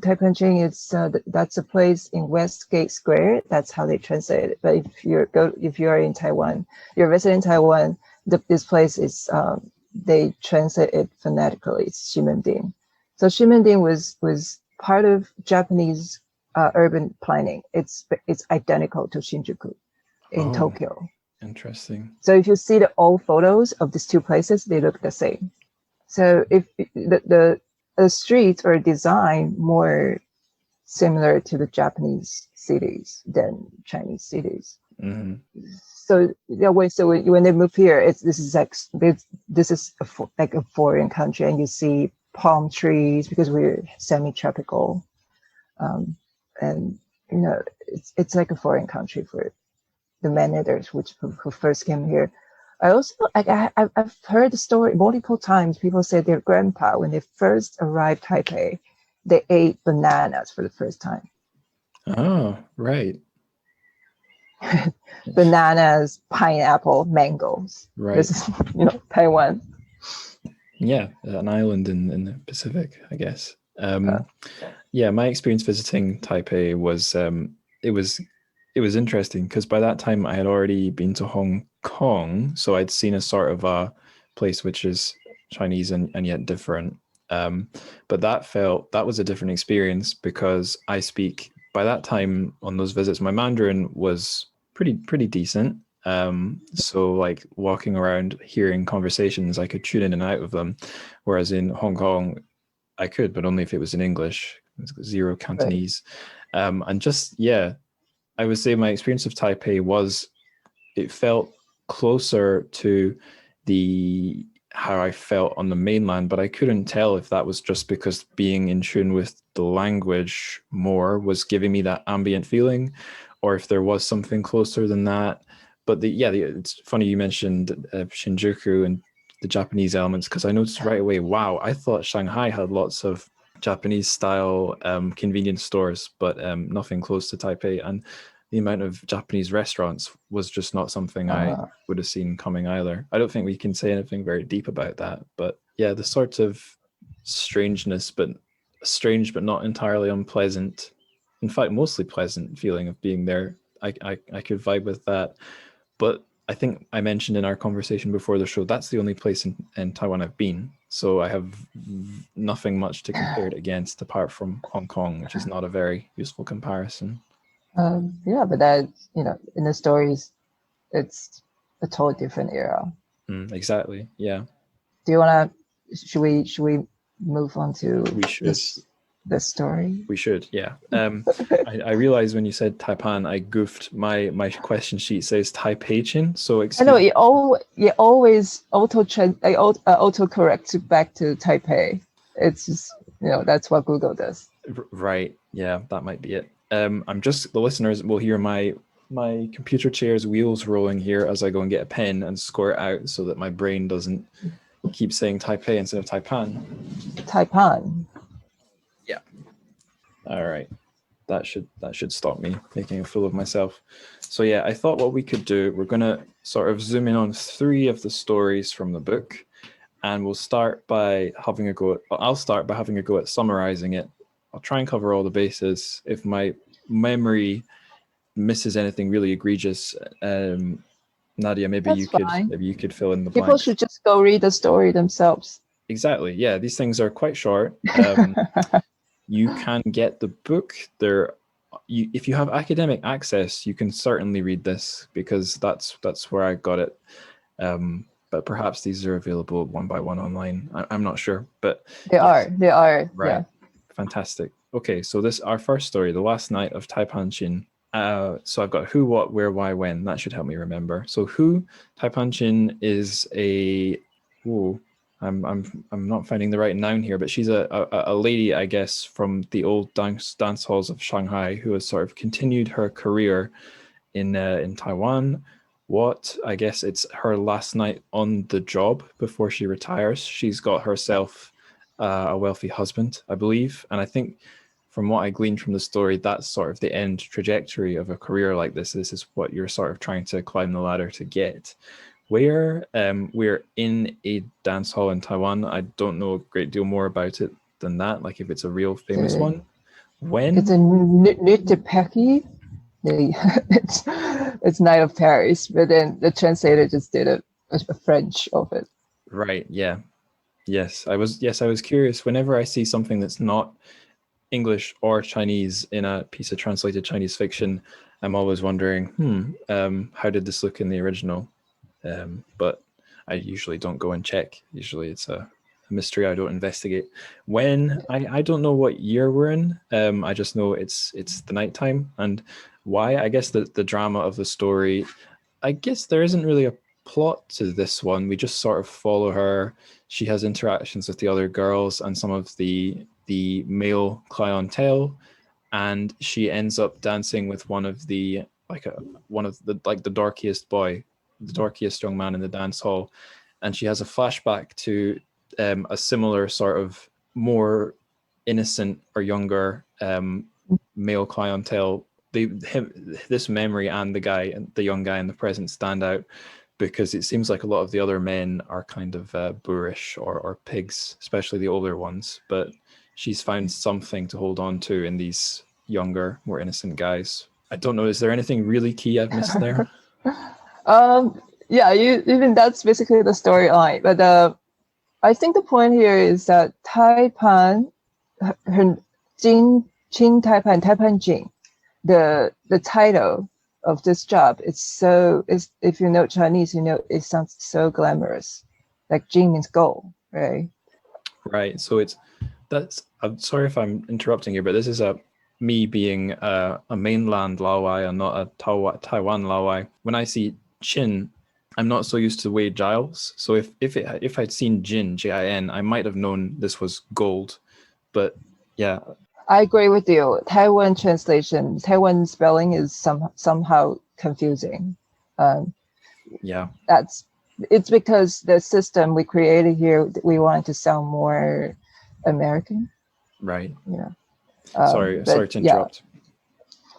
it's that's a place in Westgate Square. That's how they translate it. But if you're in Taiwan, you're visiting Taiwan, this place is they translate it phonetically. It's Ximending. So Ximending was part of Japanese urban planning. It's identical to Shinjuku in Tokyo. Interesting. So if you see the old photos of these two places, they look the same. So if the streets are designed more similar to the Japanese cities than Chinese cities. So when they move here, this is like a foreign country, and you see palm trees because we're semi-tropical, and it's like a foreign country for the man-eaters who first came here. I also I've heard the story multiple times. People say their grandpa, when they first arrived Taipei, they ate bananas for the first time. Oh, right. Bananas, pineapple, mangoes. Right. This is Taiwan. Yeah, an island in the Pacific, I guess. Yeah, my experience visiting Taipei was it was interesting because by that time I had already been to Hong Kong, so I'd seen a sort of a place which is Chinese and yet different. But that was a different experience because I speak by that time on those visits, my Mandarin was pretty decent. So like walking around, hearing conversations, I could tune in and out of them. Whereas in Hong Kong, I could, but only if it was in English. Zero Cantonese. Right. And just, yeah, I would say my experience of Taipei it felt closer to how I felt on the mainland, but I couldn't tell if that was just because being in tune with the language more was giving me that ambient feeling, or if there was something closer than that. But it's funny you mentioned Shinjuku and the Japanese elements, because I noticed right away, wow, I thought Shanghai had lots of Japanese style convenience stores, but nothing close to Taipei. And the amount of Japanese restaurants was just not something I would have seen coming either. I don't think we can say anything very deep about that, but yeah, the sort of strange but not entirely unpleasant, in fact, mostly pleasant feeling of being there. I could vibe with that. But I think I mentioned in our conversation before the show, that's the only place in Taiwan I've been. So I have nothing much to compare it against apart from Hong Kong, which is not a very useful comparison. Yeah, but that, in the stories, it's a totally different era. Exactly. Yeah. Do you wanna? Should we move on to We should. the story? We should. Yeah. I realized when you said Taipan, I goofed. My question sheet says Taipei. So I know it always auto correct back to Taipei. It's just that's what Google does. Right. Yeah, that might be it. I'm just, the listeners will hear my computer chair's wheels rolling here as I go and get a pen and score it out so that my brain doesn't keep saying Taipei instead of Taipan. Taipan. Yeah. All right. That should stop me making a fool of myself. So yeah, I thought what we could do, we're gonna sort of zoom in on 3 of the stories from the book, and we'll start by having a go. I'll start by having a go at summarizing it. I'll try and cover all the bases. If my memory misses anything really egregious, Nadia, maybe you could fill in the blanks. People should just go read the story themselves. Exactly. Yeah, these things are quite short. You can get the book there. If you have academic access, you can certainly read this because that's where I got it. But perhaps these are available one by one online. I'm not sure, but they are. Right. Yeah. Fantastic. Okay, so this our first story, the last night of Taipan. So I've got who, what, where, why, when. That should help me remember. So who, Taipan is a. Ooh, I'm not finding the right noun here, but she's a lady, I guess, from the old dance halls of Shanghai who has sort of continued her career in Taiwan. What, I guess it's her last night on the job before she retires. She's got herself a wealthy husband, I believe, and I think from what I gleaned from the story, that's sort of the end trajectory of a career like this. This is what you're sort of trying to climb the ladder to get. We're in a dance hall in Taiwan. I don't know a great deal more about it than that, like if it's a real famous one. When? It's a Nuit de Paris. It's Night of Paris, but then the translator just did a French of it. Right, yeah. Yes, I was curious. Whenever I see something that's not English or Chinese in a piece of translated Chinese fiction, I'm always wondering, how did this look in the original? But I usually don't go and check. Usually it's a mystery I don't investigate. When I don't know what year we're in. I just know it's the nighttime, and why. I guess the drama of the story. I guess there isn't really a plot to this one. We just sort of follow her. She has interactions with the other girls and some of the male clientele, and she ends up dancing with one of the dorkiest boy, the dorkiest young man in the dance hall, and she has a flashback to a similar sort of more innocent or younger male clientele. This memory and the young guy in the present stand out because it seems like a lot of the other men are kind of boorish or pigs, especially the older ones. But she's found something to hold on to in these younger, more innocent guys. I don't know. Is there anything really key I've missed there? Yeah, even that's basically the storyline. But I think the point here is that Taipan, her Jing Taipan, Taipan Jing, the title of this job is if you know Chinese, it sounds so glamorous. Like Jing means gold, right? Right. So I'm sorry if I'm interrupting you, but this is me being a mainland Laowai and not a Taiwan Laowai. When I see Chin, I'm not so used to Wade Giles. So if I'd seen Jin, Jin, I might have known this was gold. But yeah. I agree with you. Taiwan spelling is somehow confusing. Yeah. It's because the system we created here, we wanted to sound more American. Right. Yeah. Sorry to interrupt.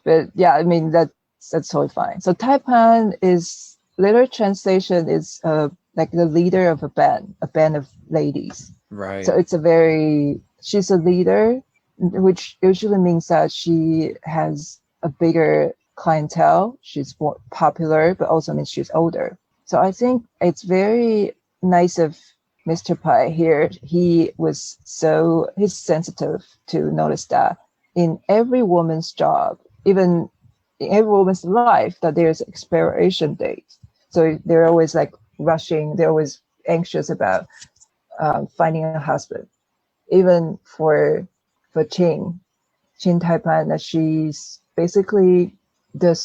But yeah, I mean that's totally fine. So Taipan is literal translation is like the leader of a band of ladies. Right. So she's a leader, which usually means that she has a bigger clientele. She's more popular, but also means she's older. So I think it's very nice of Mr. Pai here, he's sensitive to notice that in every woman's job, even in every woman's life, that there's expiration date. So they're always like rushing. They're always anxious about finding a husband. Even for Qing Taipan, that she's basically the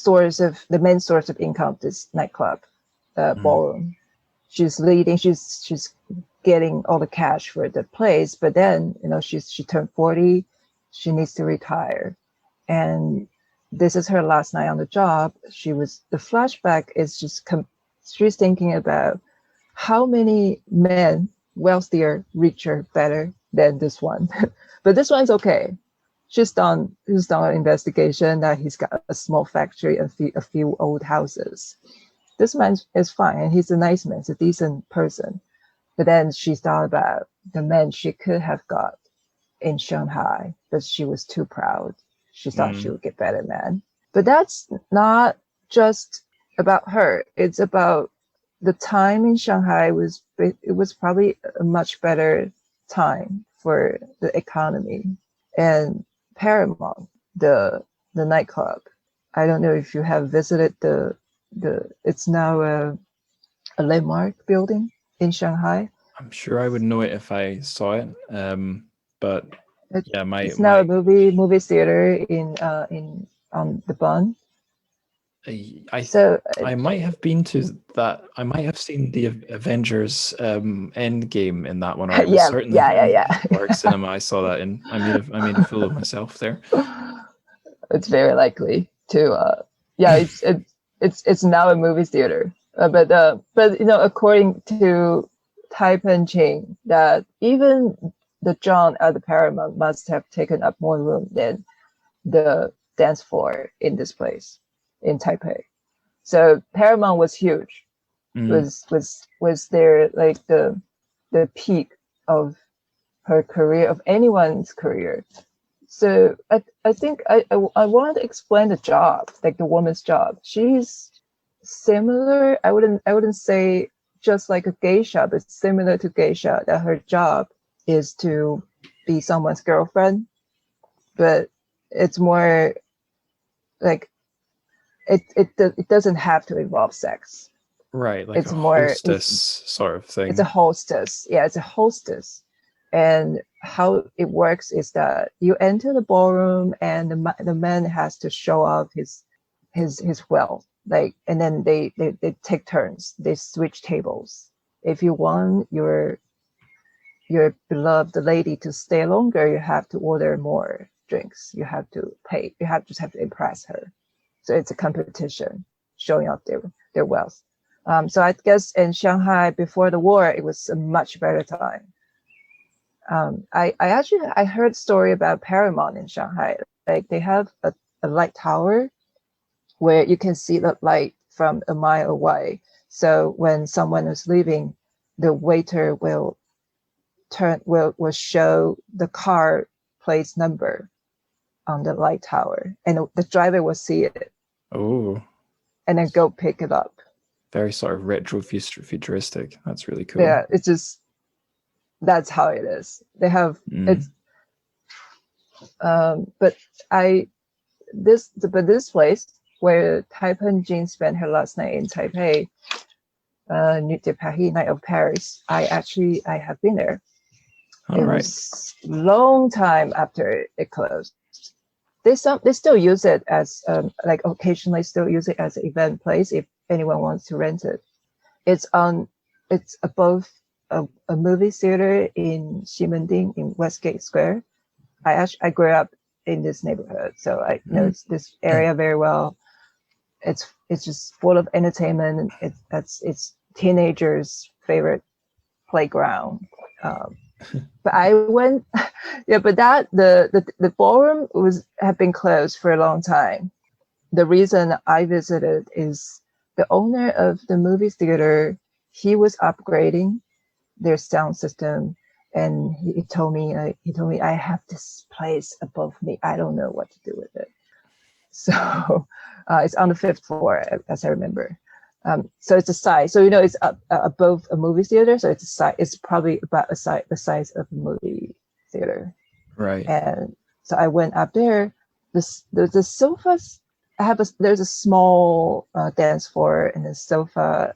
main source of income, this nightclub, ballroom. She's leading. She's getting all the cash for the place, but then she turned 40. She needs to retire, and this is her last night on the job. The flashback is just she's thinking about how many men, wealthier, richer, better than this one. But this one's okay. She's done an investigation that he's got a small factory and a few old houses. This man is fine, and he's a nice man. He's a decent person. But then she thought about the men she could have got in Shanghai, but she was too proud. She thought she would get better men. But that's not just about her. It's about the time in Shanghai it was probably a much better time for the economy. And Paramount, the nightclub, I don't know if you have visited it's now a landmark building in Shanghai. I'm sure I would know it if I saw it. But it's now a movie theater in on the Bund. I might have been to that. I might have seen the Avengers Endgame in that one. Or it was certainly Park Cinema. I saw that in. I made a fool of myself there. It's very likely to. It's now a movie theater. But according to Taipei Ching, that even the John at the Paramount must have taken up more room than the dance floor in this place in Taipei. So Paramount was huge. Was there like the peak of her career, of anyone's career. So I think I wanted to explain the job, like the woman's job. She's similar. I wouldn't say just like a geisha, but similar to geisha, that her job is to be someone's girlfriend, but it's more like it doesn't have to involve sex. Right, like it's a hostess sort of thing. It's a hostess. Yeah, it's a hostess. And how it works is that you enter the ballroom, and the man has to show off his wealth. Like, and then they take turns. They switch tables. If you want your beloved lady to stay longer, you have to order more drinks. You have to pay. You have to impress her. So it's a competition, showing off their wealth. So I guess in Shanghai before the war, it was a much better time. I heard a story about Paramount in Shanghai. Like, they have a light tower where you can see the light from a mile away. So when someone is leaving, the waiter will show the car plate number on the light tower, and the driver will see it. Oh. And then go pick it up. Very sort of retro futuristic. That's really cool. Yeah, it's just, that's how it is. They have it's but this place where Taipei Jean spent her last night in Taipei, Nuit de Paris, Night of Paris, I have been there. It was long time after it closed. They still use it as like occasionally still use it as an event place if anyone wants to rent it. It's above a movie theater in Ximending in Westgate Square. I grew up in this neighborhood, so I know this area very well. It's just full of entertainment. It's teenagers' favorite playground. But I went, but the ballroom had been closed for a long time. The reason I visited is the owner of the movie theater. He was upgrading their sound system, and he told me I have this place above me. I don't know what to do with it. So it's on the 5th floor, as I remember. So it's a size. So it's up above a movie theater. So it's a size. It's probably about the size of a movie theater. Right. And so I went up there. The sofas. There's a small dance floor and a sofa.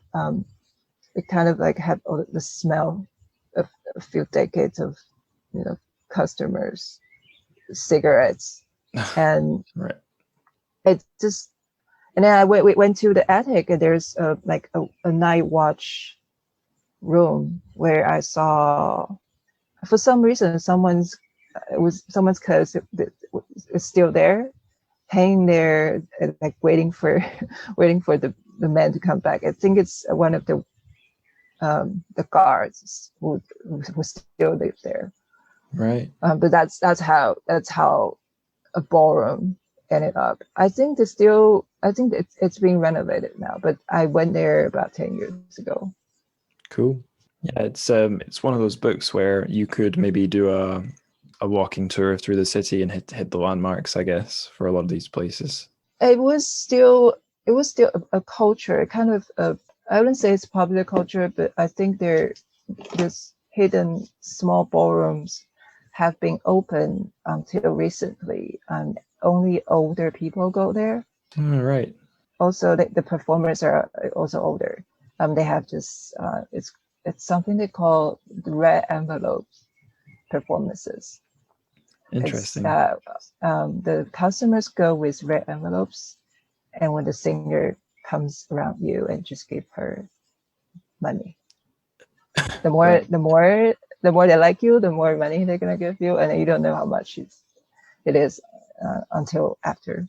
It kind of like had all the smell of a few decades of customers' cigarettes, and Right. it just. And then we went to the attic, and there's like a night watch room where I saw, for some reason, someone's clothes is still there, hanging there, like waiting for the man to come back. I think it's one of the guards who still live there. Right. But that's how a ballroom ended up. I think it's being renovated now, but I went there about 10 years ago. Cool. Yeah, it's one of those books where you could maybe do a walking tour through the city and hit the landmarks, I guess, for a lot of these places. It was still a culture, kind of I wouldn't say it's popular culture, but I think this hidden small ballrooms have been open until recently, and only older people go there. All right. Also, the performers are also older. They have just it's something they call the red envelopes performances. Interesting. The customers go with red envelopes, and when the singer comes around you and just give her money, the more Right. the more they like you, the more money they're gonna give you, and you don't know how much it is until after.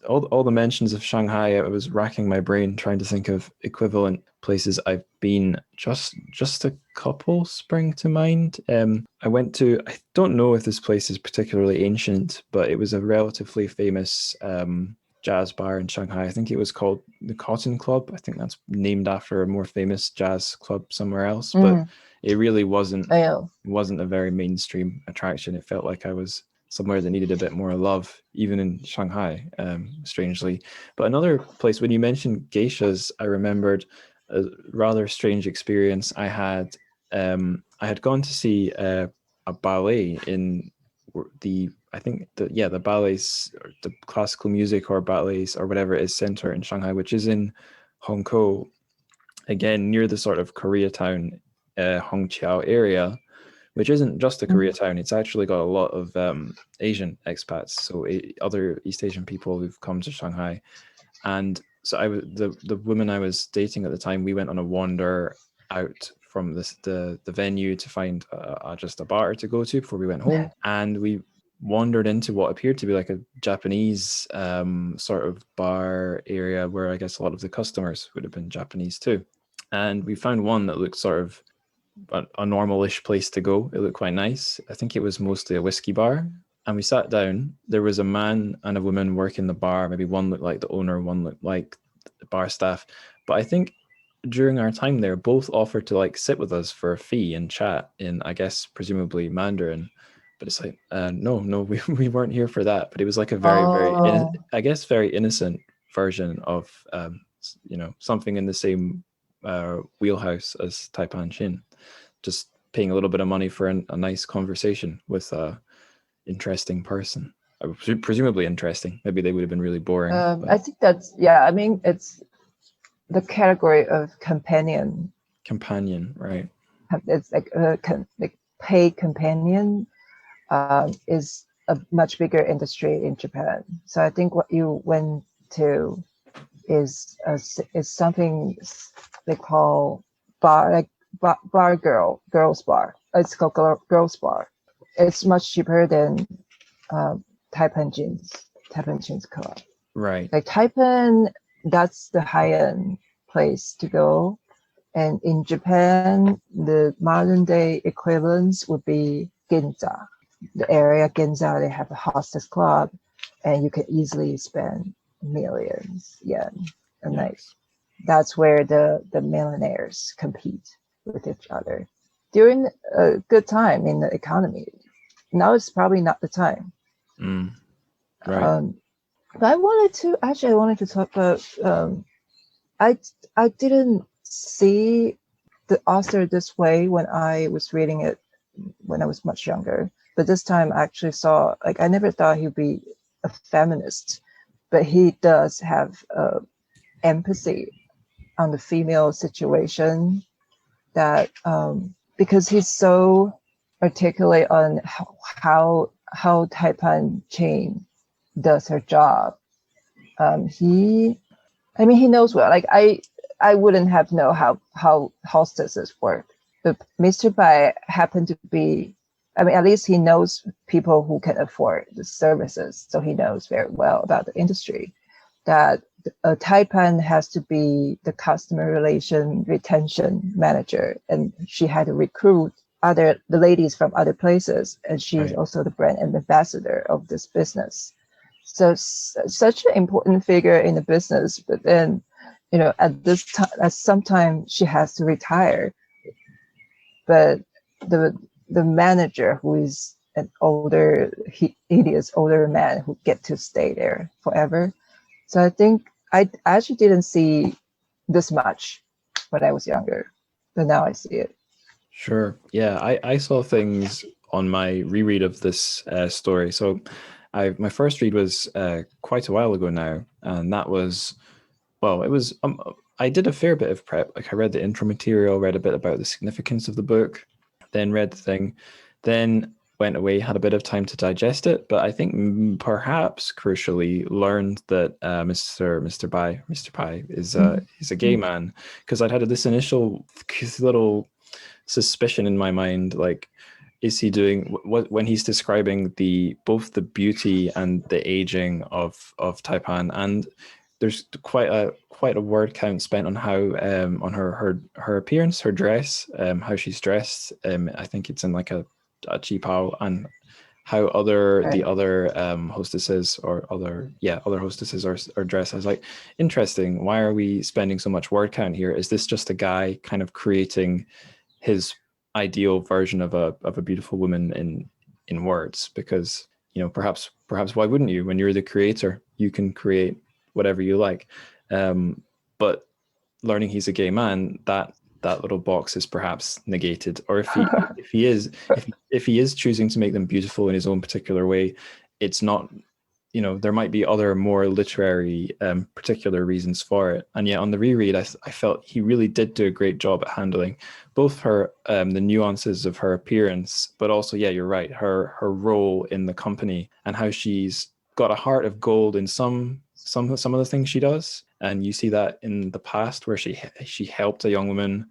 All the mentions of Shanghai, I was racking my brain trying to think of equivalent places I've been. Just a couple spring to mind. I went to, I don't know if this place is particularly ancient, but it was a relatively famous jazz bar in Shanghai. I think it was called the Cotton Club. I think that's named after a more famous jazz club somewhere else, but it really wasn't a very mainstream attraction. It felt like I was somewhere that needed a bit more love, even in Shanghai, strangely. But another place, when you mentioned geishas, I remembered a rather strange experience I had. I had gone to see a ballet in the ballets, or the classical music or ballets or whatever it is center in Shanghai, which is in Hongkou, again near the sort of Koreatown, Hongqiao area, which isn't just a Koreatown. It's actually got a lot of Asian expats, so other East Asian people who've come to Shanghai. And so the woman I was dating at the time, we went on a wander out from the venue to find just a bar to go to before we went home, and we wandered into what appeared to be like a Japanese sort of bar area where I guess a lot of the customers would have been Japanese too. And we found one that looked sort of a normal-ish place to go. It looked quite nice. I think it was mostly a whiskey bar. And we sat down. There was a man and a woman working the bar. Maybe one looked like the owner, one looked like the bar staff. But I think during our time there, both offered to like sit with us for a fee and chat in, I guess, presumably Mandarin. But it's like, no, we weren't here for that. But it was like a very innocent version of, something in the same wheelhouse as Taipan Shin. Just paying a little bit of money for a nice conversation with a interesting person. Presumably interesting. Maybe they would have been really boring. I think that's, I mean, it's the category of companion. Companion, right? It's like paid companion is a much bigger industry in Japan. So I think what you went to is something they call bar, like girls bar. It's called girls bar. It's much cheaper than Taipan Jeans Club. Right. Like Taipan, that's the high-end place to go. And in Japan, the modern day equivalents would be Ginza. The area Ginza, they have a hostess club, and you can easily spend millions yen a night. That's where the millionaires compete with each other during a good time in the economy. Now it's probably not the time. Right. But I wanted to talk about I didn't see the author this way when I was reading it when I was much younger. But this time I actually saw, like, I never thought he'd be a feminist, but he does have empathy on the female situation, that because he's so articulate on how Taipan Chain does her job. He knows well. Like, I wouldn't have know how hostesses work, but Mr. Bai happened to be. At least he knows people who can afford the services, so he knows very well about the industry. That Taipan has to be the customer relation retention manager, and she had to recruit the ladies from other places, and she's also the brand ambassador of this business. So such an important figure in the business, but then, at this time, at some time she has to retire. But the manager, who is an older, hideous older man who get to stay there forever. So I think I actually didn't see this much when I was younger, but now I see it. Sure. Yeah, I saw things on my reread of this story. So my first read was quite a while ago now, and that was, well, it was, I did a fair bit of prep. Like, I read the intro material, read a bit about the significance of the book, then read the thing, then went away, had a bit of time to digest it. But I think perhaps crucially learned that Mr. Pai is a gay man, because I'd had this initial little suspicion in my mind, like, is he doing what when he's describing both the beauty and the aging of Taipan, and there's quite a word count spent on how on her appearance, her dress, how she's dressed. I think it's in like a qipao, and how the other hostesses or other hostesses are dressed. I was like, interesting. Why are we spending so much word count here? Is this just a guy kind of creating his ideal version of a beautiful woman in words? Because, perhaps why wouldn't you? When you're the creator, you can create whatever you like. But learning he's a gay man, that little box is perhaps negated. Or if he is choosing to make them beautiful in his own particular way, it's not, there might be other more literary particular reasons for it. And yet on the reread, I felt he really did do a great job at handling both her the nuances of her appearance, but also, yeah, you're right, her role in the company, and how she's got a heart of gold in some of the things she does. And you see that in the past, where she helped a young woman,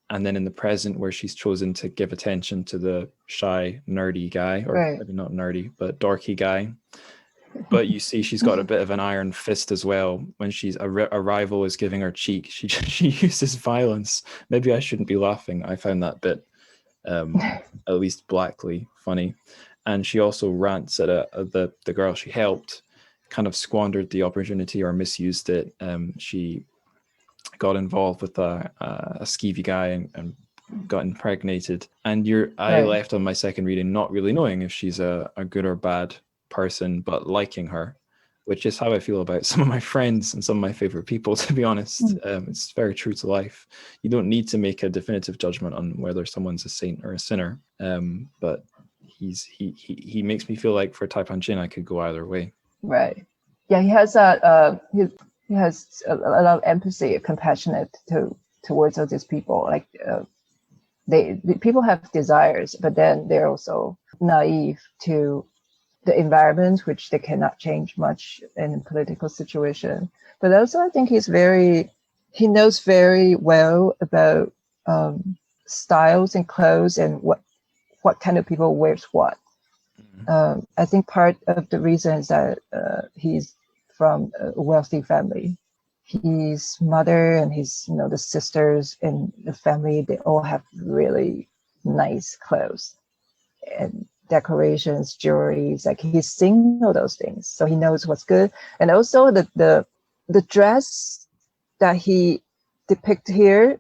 and then in the present, where she's chosen to give attention to the shy, nerdy guy, or maybe not nerdy, but dorky guy. But you see she's got a bit of an iron fist as well. When a rival is giving her cheek, she uses violence. Maybe I shouldn't be laughing. I found that bit at least blackly funny. And she also rants at the girl she helped, kind of squandered the opportunity or misused it. She got involved with a skeevy guy and got impregnated. And I left on my second reading not really knowing if she's a good or bad person, but liking her, which is how I feel about some of my friends and some of my favorite people, to be honest. It's very true to life. You don't need to make a definitive judgment on whether someone's a saint or a sinner. But he makes me feel like for Taipan Jin, I could go either way. Right. Yeah, he has a he has a lot of empathy, compassionate towards all these people. Like, the people have desires, but then they're also naive to the environment, which they cannot change much in a political situation. But also, I think he knows very well about styles and clothes, and what kind of people wears what. I think part of the reason is that he's from a wealthy family. His mother and his, the sisters in the family, they all have really nice clothes and decorations, jewelry. Like, he's seen all those things, so he knows what's good. And also the dress that he depicts here,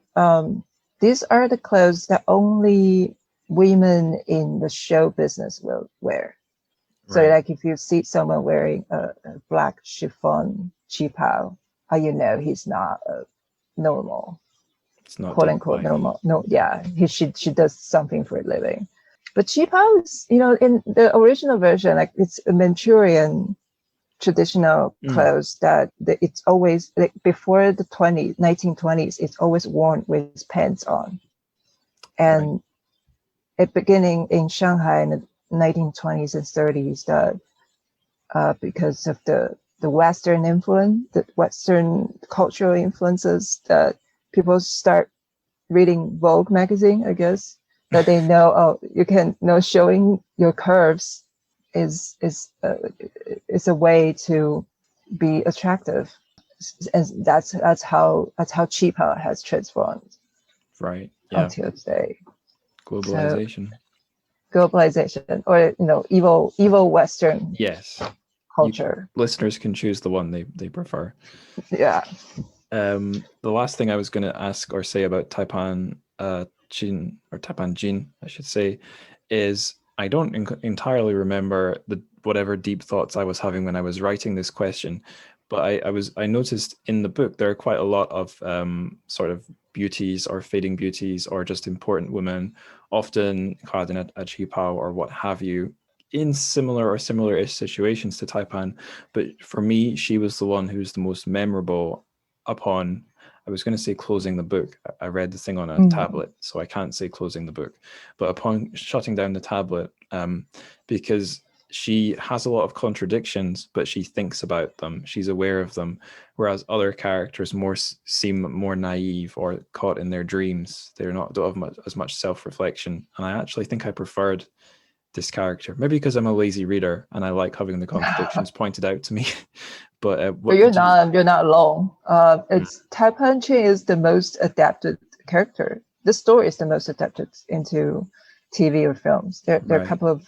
these are the clothes that only women in the show business will wear. So, like, if you see someone wearing a black chiffon qipao, how you know he's not normal, It's not quote daily unquote life. normal. No, yeah, she does something for a living. But Chi Pao is, in the original version, like it's a Manchurian traditional clothes that it's always like before the 1920s, it's always worn with pants on. And at beginning in Shanghai in the 1920s and 30s, that because of the Western influence, the Western cultural influences, that people start reading Vogue magazine, I guess, that they know, you can showing your curves is a way to be attractive, and that's how Chi Pao has transformed. Right. Yeah. Until today. Globalization. So, globalization, or evil Western. Yes. Culture. Listeners can choose the one they prefer. Yeah. The last thing I was going to ask or say about Taipan Jin, or Taipan Jin, I should say, is I don't entirely remember whatever deep thoughts I was having when I was writing this question, but I noticed in the book there are quite a lot of sort of beauties or fading beauties or just important women, often clad in a qipao or what have you, in similar or similar-ish situations to Taipan. But for me, she was the one who's the most memorable upon, I was going to say closing the book. I read the thing on a tablet, so I can't say closing the book. But upon shutting down the tablet, because she has a lot of contradictions, but she thinks about them. She's aware of them, whereas other characters seem more naive or caught in their dreams. Don't have as much self-reflection. And I actually think I preferred this character, maybe because I'm a lazy reader and I like having the contradictions pointed out to me. But you're not alone. It's Taipan Jin is the most adapted character. The story is the most adapted into TV or films. There are a couple of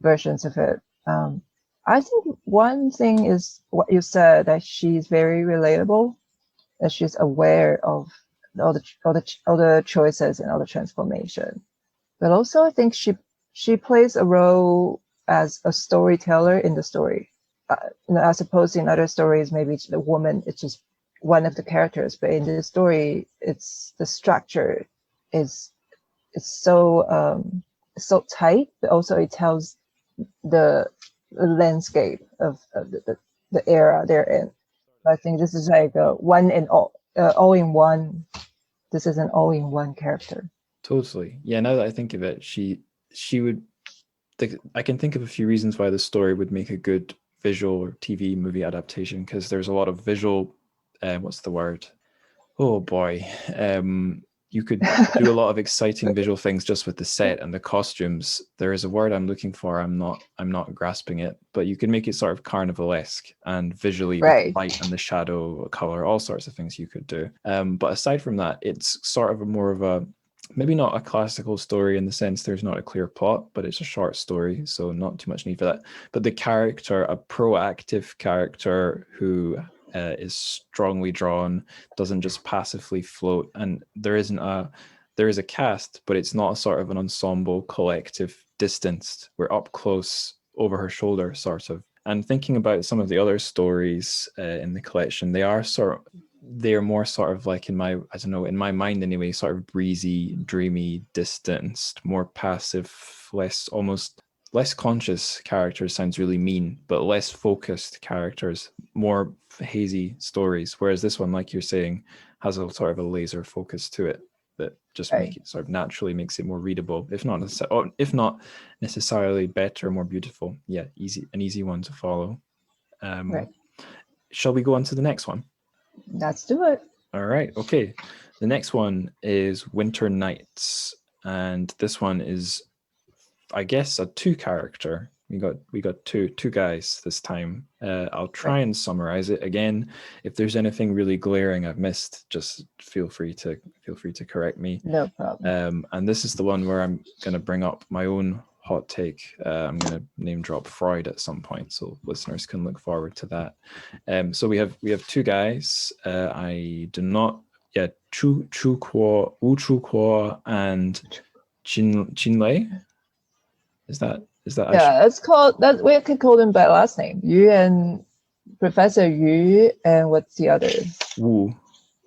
versions of it. I think one thing is what you said, that she's very relatable, that she's aware of all the choices and all the transformation. But also, I think she plays a role as a storyteller in the story. As opposed to in other stories, maybe the woman is just one of the characters, but in this story, it's the structure is so tight, but also it tells the landscape of the era they're in. I think this is like a one in all in one. This is an all-in-one character. Totally. Yeah, now that I think of it, she would. I can think of a few reasons why the story would make a good visual or TV movie adaptation, because there's a lot of visual. What's the word? Oh boy. You could do a lot of exciting visual things just with the set and the costumes. There is a word I'm looking for. I'm not grasping it, but you can make it sort of carnivalesque and visually with the light and the shadow, color, all sorts of things you could do. But aside from that, it's sort of more of a, maybe not a classical story in the sense there's not a clear plot, but it's a short story, so not too much need for that. But the character, a proactive character who is strongly drawn, doesn't just passively float, and there is a cast, but it's not a sort of an ensemble collective distanced. We're up close over her shoulder, sort of. And thinking about some of the other stories in the collection, they are more sort of like, in my mind anyway, sort of breezy, dreamy, distanced, more passive, less conscious characters sounds really mean, but less focused characters, more hazy stories. Whereas this one, like you're saying, has a sort of a laser focus to it that just make it sort of naturally makes it more readable, if not necessarily better, more beautiful. Yeah, an easy one to follow. Shall we go on to the next one? Let's do it. All right. Okay. The next one is Winter Nights, and this one is, I guess, a two character. We got two guys this time. I'll try and summarize it again. If there's anything really glaring I've missed, just feel free to correct me. No problem. And this is the one where I'm going to bring up my own hot take. I'm going to name drop Freud at some point, so listeners can look forward to that. So we have two guys. I do not. Yeah, Wu Chu Kuo and Jin Lei. Is that? Yeah, it's called that. We can call them by last name. Yu and Professor Yu, and what's the other? Wu.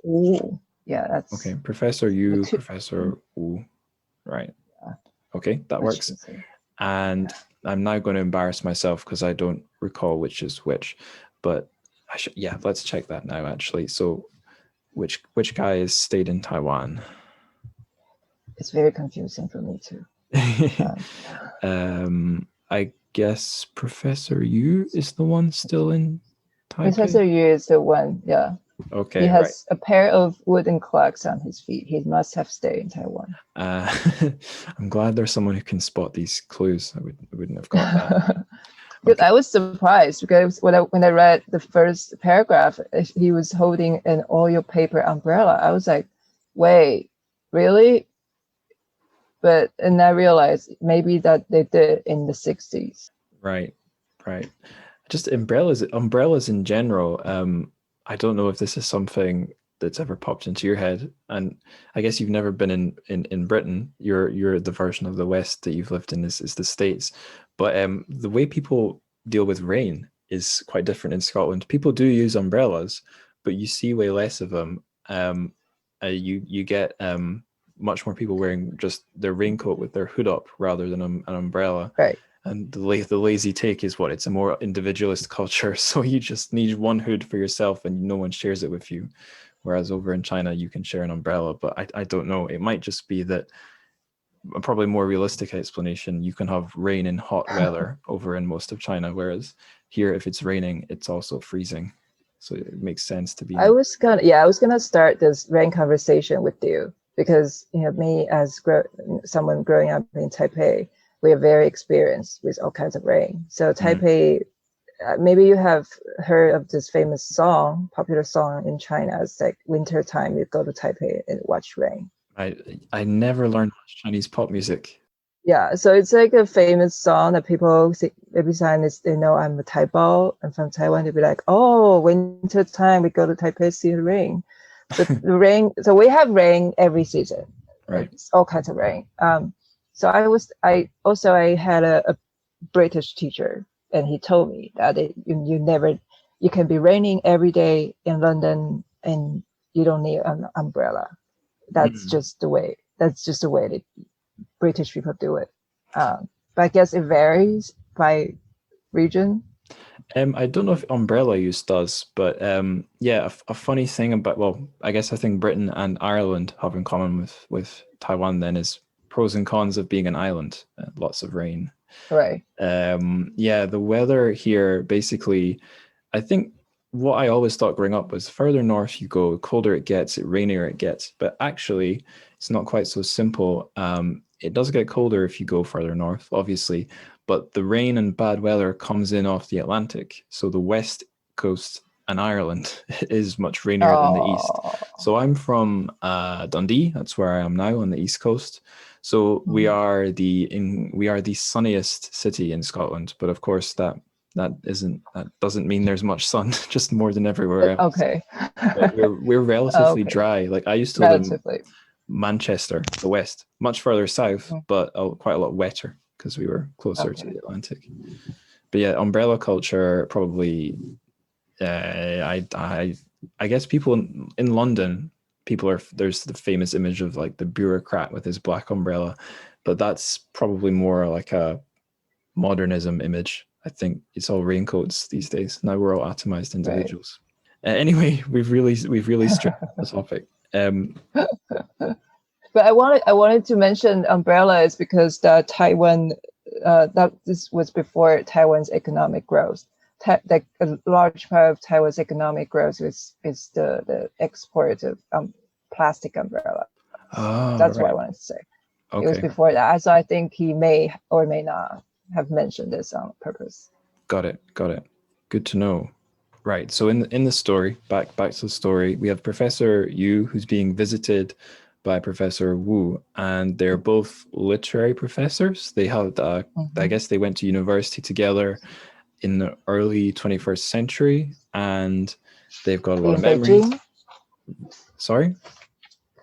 Ooh, yeah, that's Okay, Professor Yu, two. Professor Wu. Right. Yeah. Okay, that Much works. easier. And I'm now going to embarrass myself because I don't recall which is which. But I should, yeah, let's check that now actually. So which guy has stayed in Taiwan? It's very confusing for me too. I guess Professor Yu is the one still in Taipei. Professor Yu is the one, yeah. Okay, he right. has a pair of wooden clocks on his feet. He must have stayed in Taiwan. I'm glad there's someone who can spot these clues. I wouldn't have got that. Okay. I was surprised because when I read the first paragraph, he was holding an oil paper umbrella. I was like, wait, really? And I realized maybe that they did in the 60s. Right. Just umbrellas in general. I don't know if this is something that's ever popped into your head, and I guess you've never been in Britain. You're the version of the West that you've lived in is the States, but the way people deal with rain is quite different in Scotland. People do use umbrellas, but you see way less of them. You get much more people wearing just their raincoat with their hood up rather than an umbrella. Right. And the lazy take is what? It's a more individualist culture. So you just need one hood for yourself and no one shares it with you. Whereas over in China, you can share an umbrella. But I don't know. It might just be that a probably more realistic explanation. You can have rain in hot weather over in most of China. Whereas here, if it's raining, it's also freezing. So it makes sense to be. I was gonna start this rain conversation with you because me as someone growing up in Taipei, we are very experienced with all kinds of rain. So Taipei, maybe you have heard of this famous popular song in China. It's like winter time, you go to Taipei and watch rain. I never learned much Chinese pop music. Yeah, so it's like a famous song that people sing every time they know I'm a Taibao. I'm from Taiwan. They'll be like, "Oh, winter time, we go to Taipei see the rain." So the rain. So we have rain every season. Right. It's all kinds of rain. So I had a British teacher, and he told me that you can be raining every day in London, and you don't need an umbrella. That's just the way. That's just the way British people do it. But I guess it varies by region. I don't know if umbrella use does, but yeah, a funny thing about, I think Britain and Ireland have in common with Taiwan then is pros and cons of being an island. Lots of rain. Right. Yeah, the weather here basically, I think what I always thought growing up was further north you go, colder it gets, rainier it gets. But actually, it's not quite so simple. It does get colder if you go further north, obviously, but the rain and bad weather comes in off the Atlantic. So the west coast and Ireland is much rainier than the east. So I'm from Dundee. That's where I am now on the east coast. So we are the sunniest city in Scotland. But of course, that doesn't mean there's much sun, just more than everywhere else. Okay. But we're relatively dry. Like I used to live in Manchester, the west, much further south, but quite a lot wetter because we were closer to the Atlantic. But yeah, umbrella culture probably. I guess people in London, there's the famous image of like the bureaucrat with his black umbrella, but that's probably more like a modernism image. I think it's all raincoats these days. Now we're all atomized individuals. Right. Anyway, we've really strayed off the topic. But I wanted to mention umbrellas because the Taiwan this was before Taiwan's economic growth. A large part of Taiwan's economic growth is the export of plastic umbrella. That's what I wanted to say. Okay. It was before that, so I think he may or may not have mentioned this on purpose. Got it. Good to know. Right. So in the story, back to the story, we have Professor Yu who's being visited by Professor Wu, and they're both literary professors. They had, I guess, they went to university together in the early 21st century, and they've got a lot of memories. Beijing? Sorry?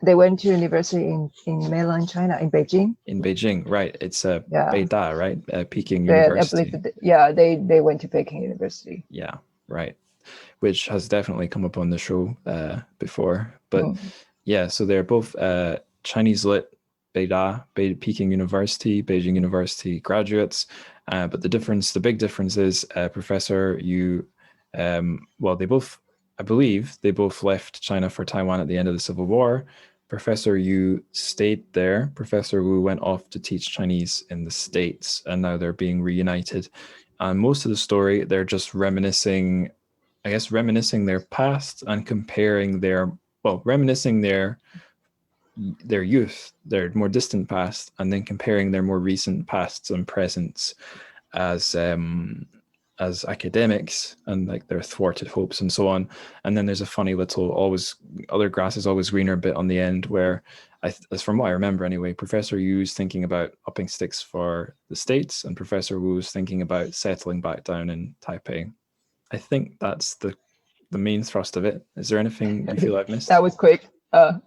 They went to university in mainland China, in Beijing. In Beijing, right. It's Beida, right? Peking University. They went to Peking University. Yeah, right. which has definitely come up on the show before. But yeah, so they're both Chinese Lit Peking University, Beijing University graduates. But the big difference is Professor Yu, I believe they both left China for Taiwan at the end of the Civil War. Professor Yu stayed there. Professor Wu went off to teach Chinese in the States, and now they're being reunited. And most of the story, they're just reminiscing their past and reminiscing their youth, their more distant past, and then comparing their more recent pasts and presents as academics and like their thwarted hopes and so on. And then there's a funny little other grass is always greener bit on the end where, as from what I remember anyway, Professor Yu's thinking about upping sticks for the States and Professor Wu's thinking about settling back down in Taipei. I think that's the main thrust of it. Is there anything you feel I've missed? That was quick. I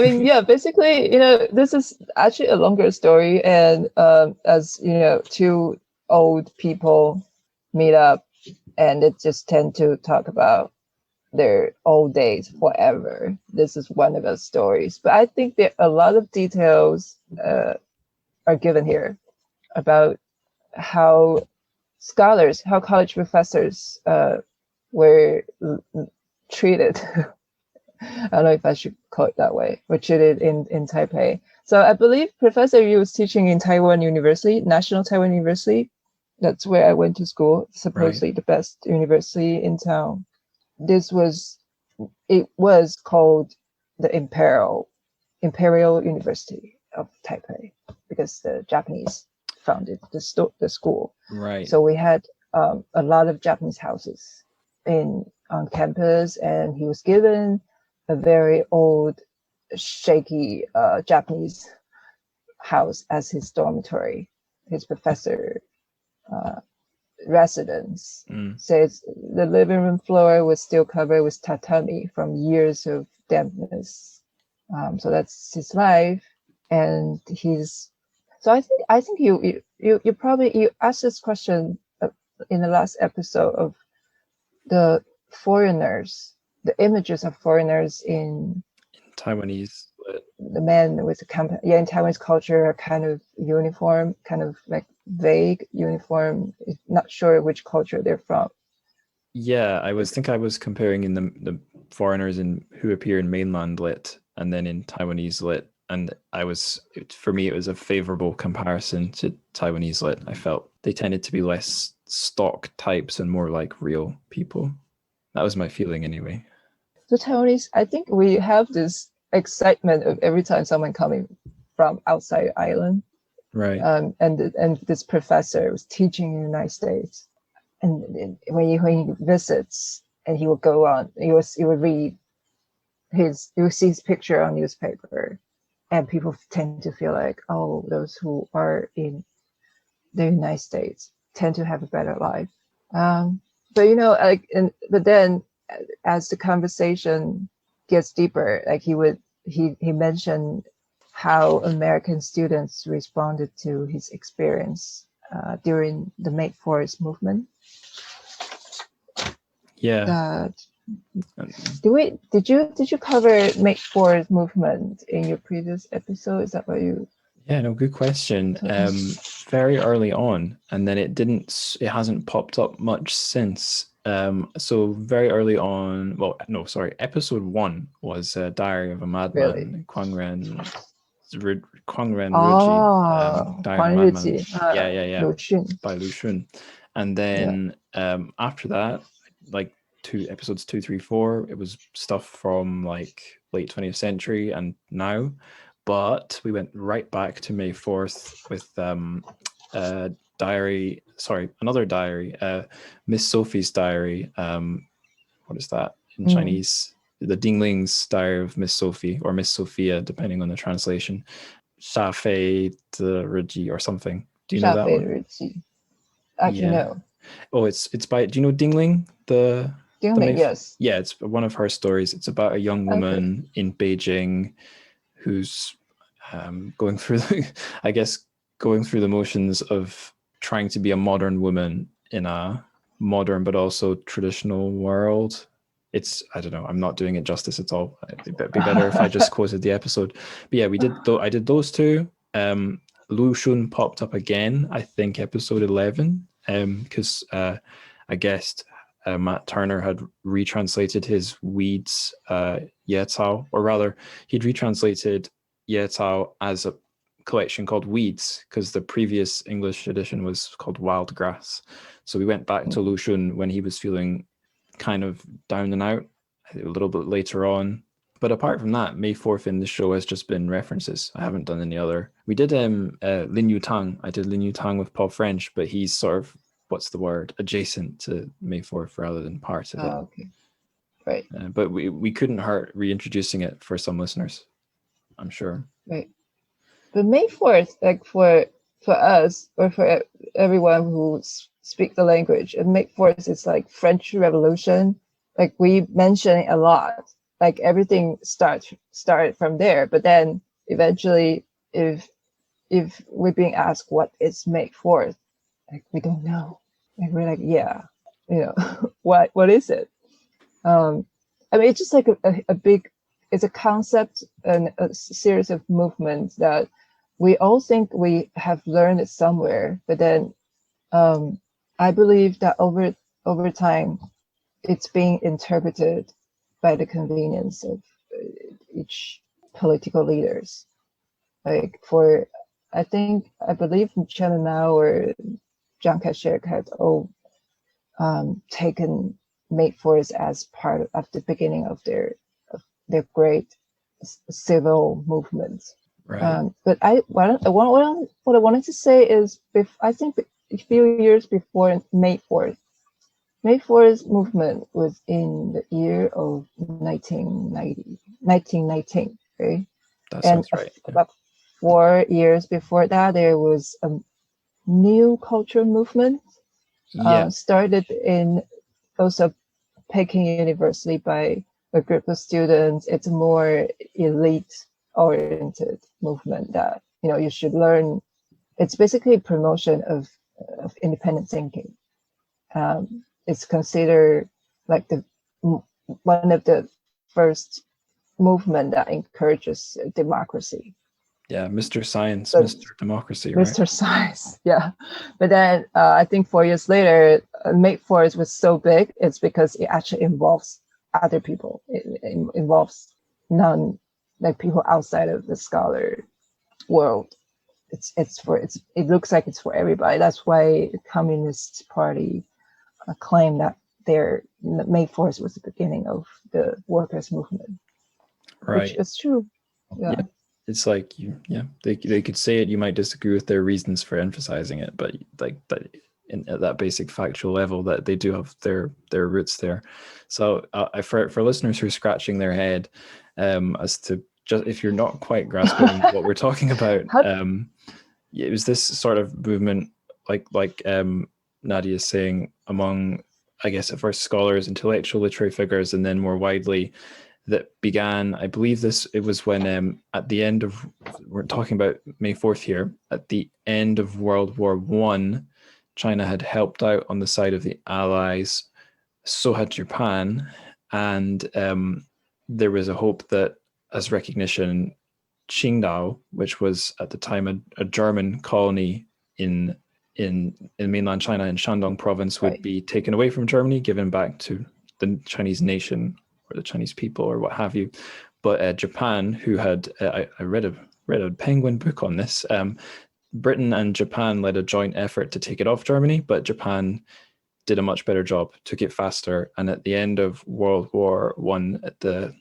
mean, yeah, basically, this is actually a longer story. And as you know, two old people meet up and it just tend to talk about their old days forever. This is one of those stories. But I think there a lot of details are given here about how college professors were treated. I don't know if I should call it that way, were treated in Taipei. So I believe Professor Yu was teaching in Taiwan University, National Taiwan University. That's where I went to school, supposedly the best university in town. It was called the Imperial University of Taipei because the Japanese founded the school. Right. So we had a lot of Japanese houses on campus, and he was given a very old, shaky Japanese house as his dormitory, his professor residence. Says the living room floor was still covered with tatami from years of dampness. So that's his life, and So I think you probably asked this question in the last episode of the foreigners, the images of foreigners in Taiwanese. The men with the in Taiwanese culture are kind of uniform, kind of like vague uniform. Not sure which culture they're from. Yeah, I was comparing in the foreigners who appear in mainland lit and then in Taiwanese lit, and for me it was a favorable comparison to Taiwanese lit. I felt they tended to be less stock types and more like real people. That was my feeling anyway. So Taiwanese, I think we have this excitement of every time someone coming from outside island, right? And this professor was teaching in the United States, and when he visits, and he will go on, he will read you will see his picture on newspaper, and people tend to feel like, oh, those who are in the United States tend to have a better life. But but then as the conversation gets deeper, like he mentioned how American students responded to his experience during the Make Forest movement. Yeah. Did you cover Make Forest movement in your previous episode? Is that what you? Yeah, no, good question. Very early on, and then it hasn't popped up much since. So very early on, episode 1 was Diary of a Madman, Really? Kwangren Ruji, Diary of a Madman. Yeah. Lu Xun. By Lu Xun. And then after that, like episodes 2, 3, 4, it was stuff from like late 20th century and now. But we went right back to May 4th with another diary, Miss Sophie's diary. What is that in Chinese? The Dingling's diary of Miss Sophie, or Miss Sophia, depending on the translation. Sha Fei de Riji or something. Do you know that one? Actually, no. Oh, it's by. Do you know Dingling? Dingling, yes. Yeah, it's one of her stories. It's about a young woman in Beijing who's going through the motions of trying to be a modern woman in a modern but also traditional world. I don't know, I'm not doing it justice at all. It'd be better if I just quoted the episode. But yeah, I did those two. Lu Shun popped up again, I think episode 11, because a guest, Matt Turner, had retranslated his Weeds Ye Cao, or rather, he'd retranslated Ye Cao as a collection called Weeds, because the previous English edition was called Wild Grass. So we went back to Lu Shun when he was feeling kind of down and out a little bit later on. But apart from that, May 4th in the show has just been references. I haven't done any other. We did Lin Yu Tang. I did Lin Yu Tang with Paul French, but he's sort of, what's the word, adjacent to May 4th rather than part of it. Okay. Right. But we couldn't hurt reintroducing it for some listeners, I'm sure. Right. But May 4th, like for us or for everyone who speak the language, and May 4th is like French Revolution. Like we mention it a lot. Like everything started from there. But then eventually, if we're being asked what is May 4th, like we don't know. Like we're like, yeah, what is it? I mean, it's just like a big, it's a concept and a series of movements that we all think we have learned it somewhere, but then I believe that over time, it's being interpreted by the convenience of each political leaders. Like I believe Chairman Mao or Chiang Kai-shek had all taken May 4th as part of the beginning of their great civil movement. Right. But what I wanted to say is, I think a few years before May 4th, May 4th movement was in the year of 1919, okay? That sounds right. About 4 years before that, there was a new cultural movement started in also Peking University by a group of students. It's a more elite-oriented movement that you should learn. It's basically a promotion of independent thinking. It's considered like one of the first movement that encourages democracy. Yeah, Mr. Science, Mr. Democracy, right? Mr. Science, yeah. But then I think 4 years later, May 4th was so big, it's because it actually involves other people. It involves people outside of the scholar world. It looks like it's for everybody. That's why the Communist Party claimed that May 4th was the beginning of the workers' movement. Right. Which is true. Yeah. It's like they could say it. You might disagree with their reasons for emphasizing it, but like that at that basic factual level, that they do have their roots there. So for listeners who are scratching their head as to just if you're not quite grasping what we're talking about, it was this sort of movement, like Nadia is saying, among, I guess, at first scholars, intellectual literary figures, and then more widely, that began, I believe it was when at the end of, we're talking about May 4th here, at the end of World War I, China had helped out on the side of the Allies, so had Japan, and there was a hope that as recognition, Qingdao, which was at the time a German colony in mainland China in Shandong province, would be taken away from Germany, given back to the Chinese nation or the Chinese people or what have you. But Japan, who had I read a Penguin book on this, Britain and Japan led a joint effort to take it off Germany, but Japan did a much better job, took it faster, and at the end of World War I, at the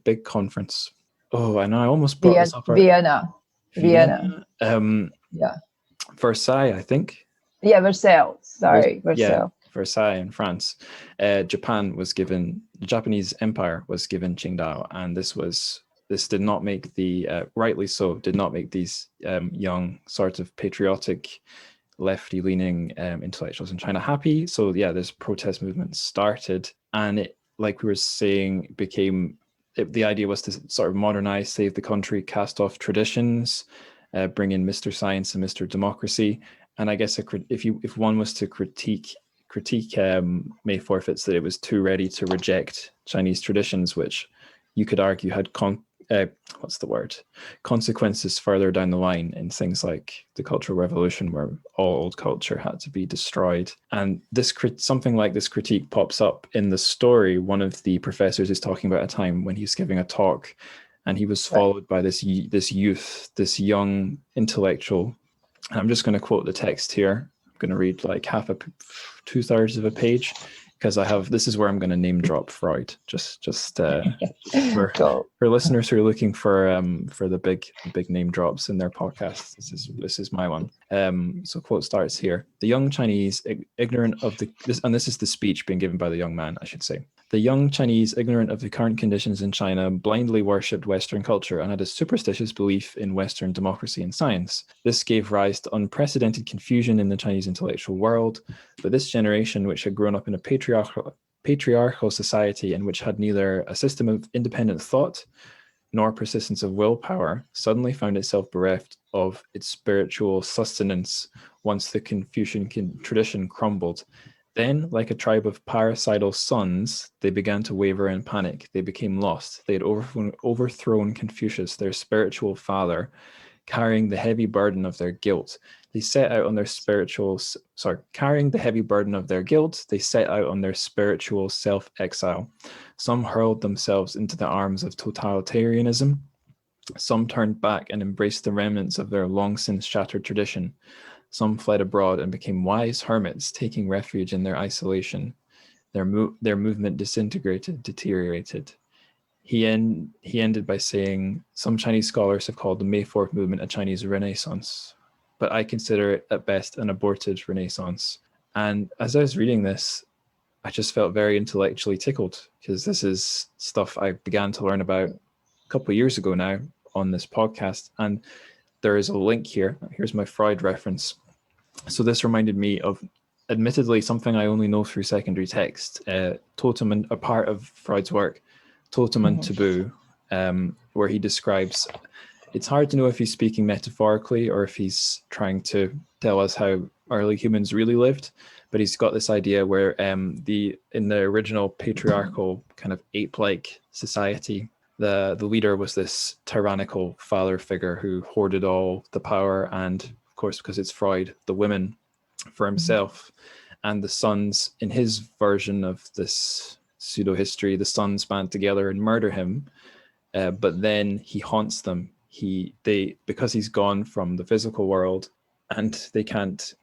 big conference. Oh, and I almost brought this up. Vienna. Versailles, I think. Yeah, Versailles. Sorry, Versailles. Yeah, Versailles in France. The Japanese Empire was given Qingdao, and this did not make rightly so, did not make these young sort of patriotic, lefty-leaning intellectuals in China happy. So yeah, this protest movement started, and it, like we were saying, the idea was to sort of modernize, save the country, cast off traditions, bring in Mr. Science and Mr. Democracy. And I guess if one was to critique critique May forfeits that it was too ready to reject Chinese traditions, which you could argue had consequences further down the line in things like the Cultural Revolution, where all old culture had to be destroyed. And this something like this critique pops up in the story. One of the professors is talking about a time when he's giving a talk, and he was followed by this young intellectual. And I'm just going to quote the text here. I'm going to read like 2/3 of a page, because this is where I'm going to name drop Freud, just for listeners who are looking for the big name drops in their podcasts. This is my one. So quote starts here. The young Chinese, ignorant of this is the speech being given by the young man, I should say. The young Chinese, ignorant of the current conditions in China, blindly worshipped Western culture and had a superstitious belief in Western democracy and science. This gave rise to unprecedented confusion in the Chinese intellectual world. But this generation, which had grown up in a patriarchal society and which had neither a system of independent thought nor persistence of willpower, suddenly found itself bereft of its spiritual sustenance once the Confucian tradition crumbled. Then, like a tribe of parricidal sons, they began to waver and panic. They became lost. They had overthrown Confucius, their spiritual father, carrying the heavy burden of their guilt. They set out on their carrying the heavy burden of their guilt, they set out on their spiritual self-exile. Some hurled themselves into the arms of totalitarianism. Some turned back and embraced the remnants of their long since shattered tradition. Some fled abroad and became wise hermits, taking refuge in their isolation. Their movement deteriorated. He ended by saying, some Chinese scholars have called the May 4th movement a Chinese Renaissance, but I consider it at best an aborted Renaissance. And as I was reading this, I just felt very intellectually tickled, because this is stuff I began to learn about a couple of years ago now on this podcast. And there is a link here. Here's my Freud reference. So this reminded me of, admittedly, something I only know through secondary text, Totem and a part of Freud's work, Totem and Taboo, where he describes, it's hard to know if he's speaking metaphorically or if he's trying to tell us how early humans really lived, but he's got this idea where in the original patriarchal kind of ape-like society, the leader was this tyrannical father figure who hoarded all the power, and of course, because it's Freud, the women for himself. And the sons, in his version of this pseudo history, the sons band together and murder him, but then he haunts them. Because he's gone from the physical world, and they can't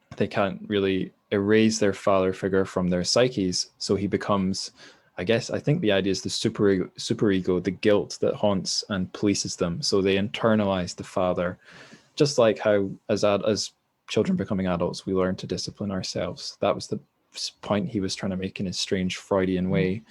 really erase their father figure from their psyches, so he becomes, I think the idea is the superego, the guilt that haunts and polices them. So they internalize the father, just like how as children becoming adults, we learn to discipline ourselves. That was the point he was trying to make in his strange Freudian way.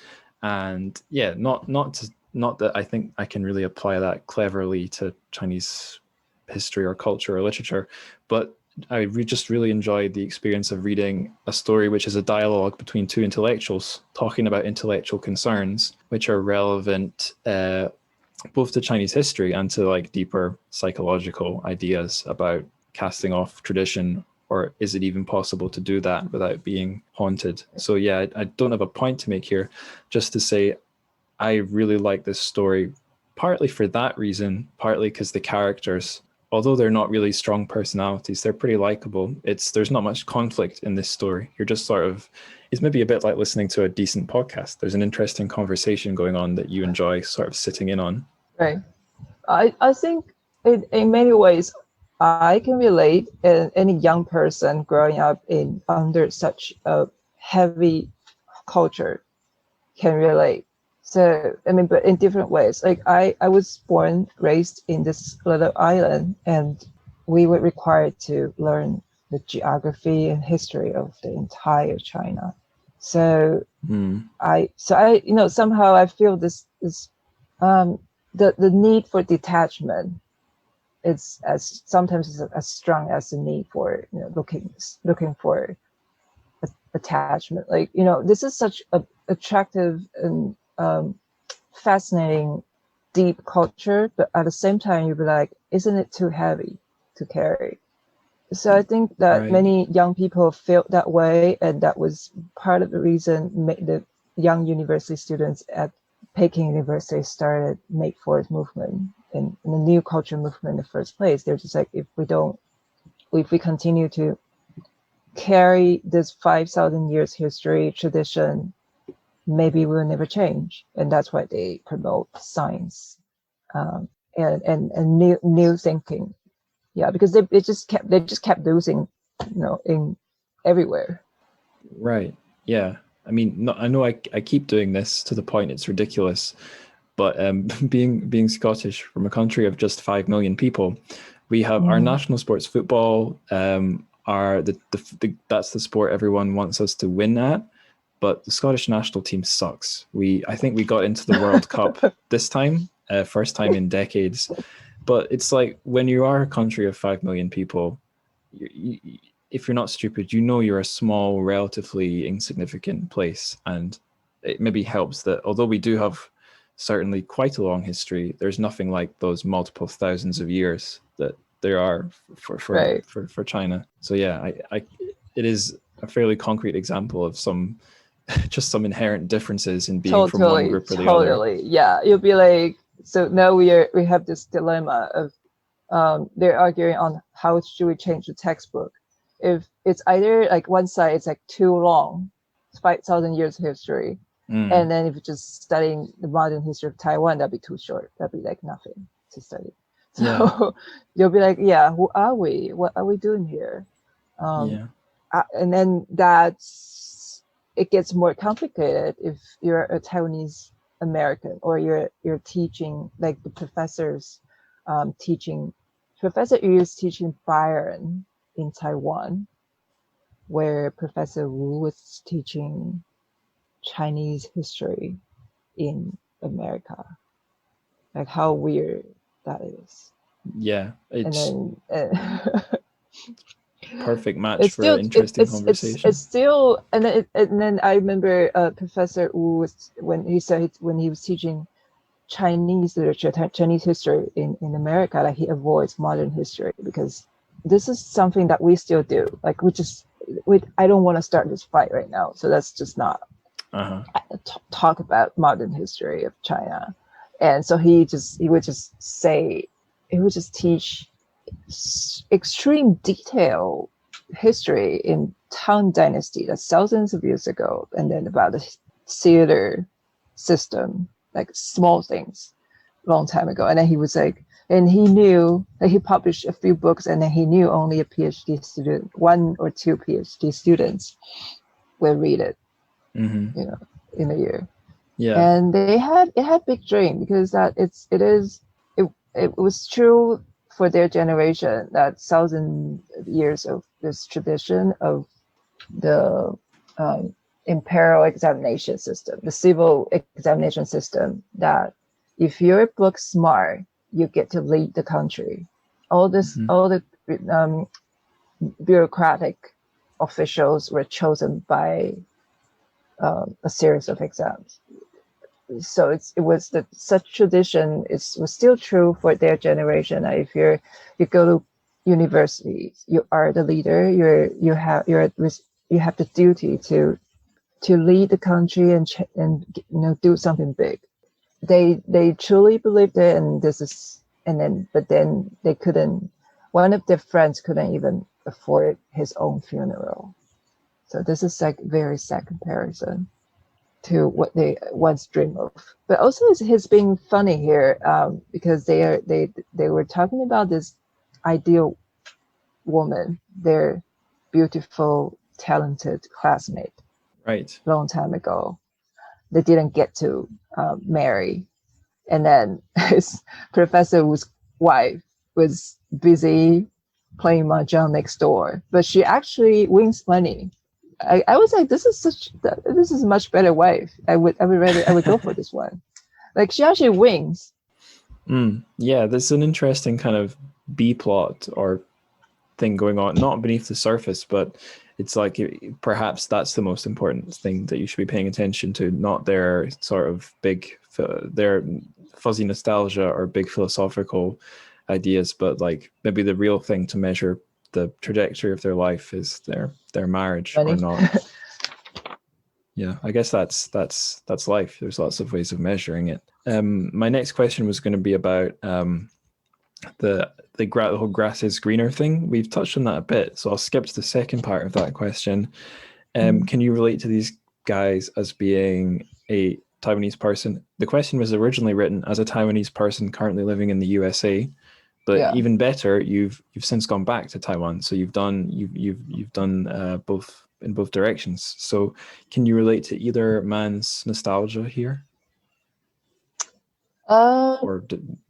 And yeah, not that I think I can really apply that cleverly to Chinese history or culture or literature, but I just really enjoyed the experience of reading a story which is a dialogue between two intellectuals talking about intellectual concerns which are relevant both to Chinese history and to like deeper psychological ideas about casting off tradition, or is it even possible to do that without being haunted? So yeah, I don't have a point to make here, just to say I really like this story, partly for that reason, partly because the characters, although they're not really strong personalities, they're pretty likable. There's not much conflict in this story. You're just it's maybe a bit like listening to a decent podcast. There's an interesting conversation going on that you enjoy sort of sitting in on. Right. I think in many ways, I can relate, any young person growing up under such a heavy culture can relate. So, I mean, but in different ways. Like I was raised in this little island, and we were required to learn the geography and history of the entire China. So somehow I feel this the need for detachment is sometimes as strong as the need for looking for attachment. Like, this is such a attractive and fascinating deep culture, but at the same time you'd be like, isn't it too heavy to carry? So I think that Right. many young people felt that way, and that was part of the reason the young university students at Peking University started Make Forest movement and the new culture movement in the first place. They're just like, if we continue to carry this 5,000 years history tradition, maybe we'll never change. And that's why they promote science and new thinking. Yeah, because they just kept losing, in everywhere. Right. Yeah. I mean, no, I know I keep doing this to the point it's ridiculous, but being Scottish from a country of just 5 million people, we have our national sports football. Are that's the sport everyone wants us to win at, but the Scottish national team sucks. I think we got into the World Cup this time, first time in decades. But it's like when you are a country of 5 million people, if you're not stupid, you're a small, relatively insignificant place, and it maybe helps that although we do have certainly quite a long history, there's nothing like those multiple thousands of years that there are Right. for China. So yeah, it is a fairly concrete example of some just some inherent differences in being from one group or the other. Totally. Yeah, you'll be like, so now we have this dilemma of they're arguing on how should we change the textbook. If it's either like one side, it's like too long, it's 5,000 years of history, and then if you're just studying the modern history of Taiwan, that'd be too short. That'd be like nothing to study. So Yeah. you'll be like, yeah, who are we? What are we doing here? Yeah. And then it gets more complicated if you're a Taiwanese American or you're teaching, like the professors teaching. Professor Yu is teaching Byron in Taiwan, where Professor Wu was teaching Chinese history in America. Like how weird that is. Yeah. It's And then perfect match it's for still an interesting conversation. it's still, and then I remember Professor Wu was, when he was teaching Chinese literature, Chinese history in America, like he avoids modern history because this is something that we still do. Like I don't want to start this fight right now, so let's just not talk about modern history of China. And so he would just teach extreme detail history in Tang Dynasty, that's thousands of years ago, and then about the theater system, like small things, long time ago. And then he was like, and he knew that he published a few books, and then he knew only a PhD student, 1 or 2 PhD students will read it, in a year. Yeah. And it had big dream because that it was true for their generation, that 1,000 years of this tradition of the imperial examination system, the civil examination system, that if you're book smart, you get to lead the country. All the bureaucratic officials were chosen by a series of exams. So such tradition was still true for their generation. If you go to university, you are the leader. You have the duty to lead the country and do something big. They truly believed it, but then they couldn't. One of their friends couldn't even afford his own funeral. So this is like very sad comparison to what they once dreamed of. But also his being funny here, because they were talking about this ideal woman, their beautiful, talented classmate, Right. long time ago. They didn't get to marry, and then his Professor Wu's wife was busy playing mahjong next door, but she actually wins money. I was like, this is a much better wife. I would go for this one. Like she actually wins. Yeah, there's an interesting kind of B plot or thing going on, not beneath the surface, but it's like perhaps that's the most important thing that you should be paying attention to, not their sort of their fuzzy nostalgia or big philosophical ideas, but like maybe the real thing to measure the trajectory of their life is their marriage Money. or not. Yeah, I guess that's life. There's lots of ways of measuring it. My next question was going to be about the whole grass is greener thing. We've touched on that a bit, so I'll skip to the second part of that question. Can you relate to these guys as being a Taiwanese person? The question was originally written as a Taiwanese person currently living in the USA, but even better, you've since gone back to Taiwan, so you've done both in both directions. So can you relate to either man's nostalgia here? Or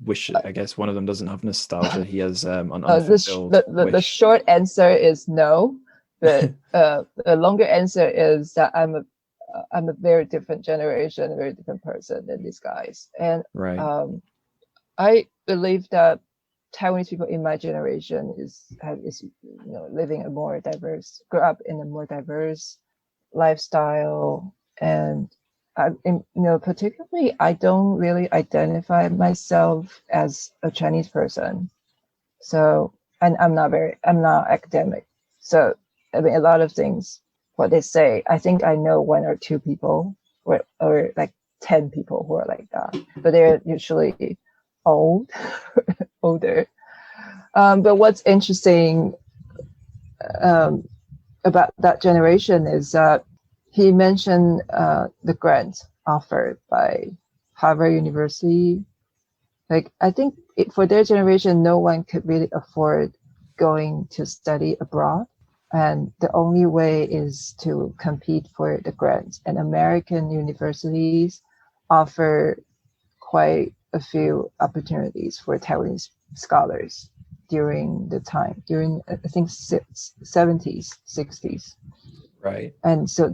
wish, I guess one of them doesn't have nostalgia. He has an unfulfilled wish. The short answer is no, but the longer answer is that I'm a very different generation, a very different person than these guys. And I believe that Taiwanese people in my generation is living a more diverse, grew up in a more diverse lifestyle, and particularly I don't really identify myself as a Chinese person. So, and I'm not academic. So, I mean, a lot of things, what they say, I think I know one or two people or like 10 people who are like that, but they're usually older. But what's interesting about that generation is that he mentioned the grant offered by Harvard University. Like, I think for their generation, no one could really afford going to study abroad. And the only way is to compete for the grants. And American universities offer quite a few opportunities for Taiwanese scholars during I think 70s, 60s. Right. And so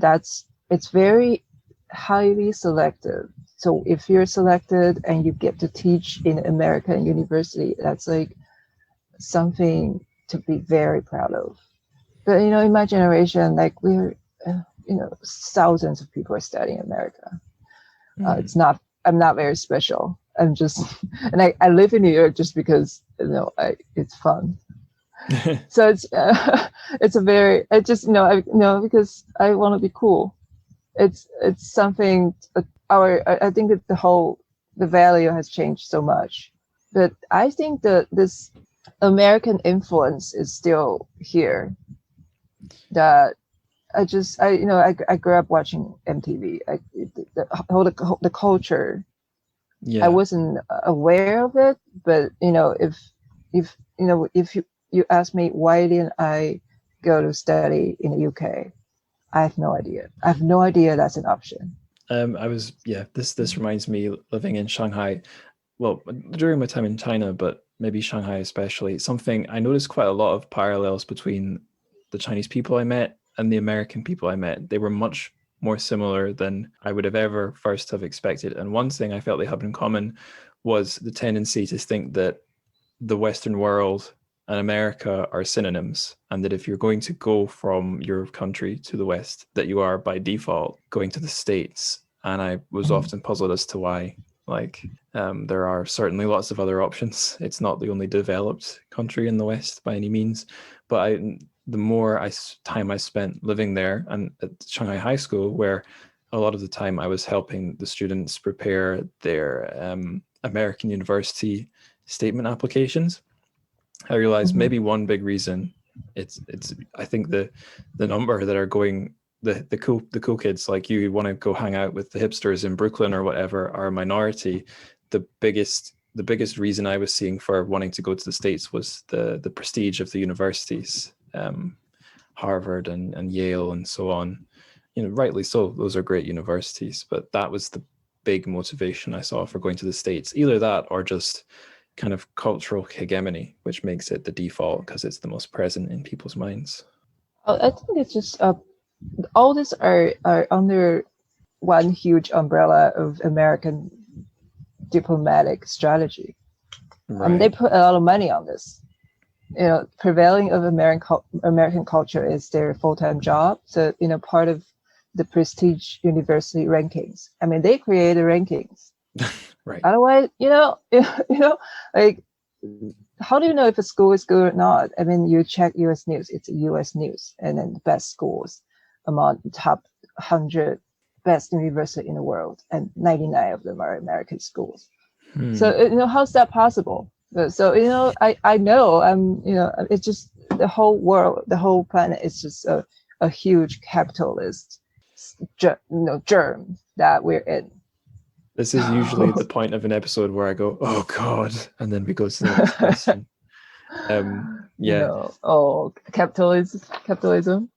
it's very highly selective. So if you're selected and you get to teach in American university, that's like something to be very proud of. But in my generation, like we're thousands of people are studying America. I'm not very special. I'm just, and I live in New York just because it's fun. So it's a very, I just because I want to be cool. It's something. I think that the value has changed so much, but I think that this American influence is still here. That I grew up watching MTV. The culture. Yeah. I wasn't aware of it, but if you ask me why didn't I go to study in the UK, I have no idea. I have no idea that's an option. This reminds me living in Shanghai. Well, during my time in China, but maybe Shanghai especially, something I noticed quite a lot of parallels between the Chinese people I met and the American people I met. They were much more similar than I would have ever first have expected. And one thing I felt they had in common was the tendency to think that the Western world and America are synonyms, and that if you're going to go from your country to the West, that you are by default going to the States. And I was often puzzled as to why. Like, there are certainly lots of other options. It's not the only developed country in the West by any means. But the more time I spent living there and at Shanghai High School, where a lot of the time I was helping the students prepare their American university statement applications, I realized maybe one big reason it's I think the number that are going the cool kids like you who want to go hang out with the hipsters in Brooklyn or whatever are a minority. The biggest reason I was seeing for wanting to go to the States was the prestige of the universities, Harvard and Yale and so on. Rightly so, those are great universities, but that was the big motivation I saw for going to the States. Either that or just kind of cultural hegemony, which makes it the default because it's the most present in people's minds. I think it's just all these are under one huge umbrella of American diplomatic strategy. Right. They put a lot of money on this. Prevailing of American culture is their full-time job. So part of the prestige university rankings. I mean, they create the rankings. Right. Otherwise, like how do you know if a school is good or not? I mean, you check US news, it's US news, and then the best schools among the top 100 best university in the world, and 99 of them are American schools. So, how's that possible? So, I know, it's just the whole world, the whole planet is just a huge capitalist germ that we're in. This is usually the point of an episode where I go, "Oh God," and then we go to the next question. Capitalism.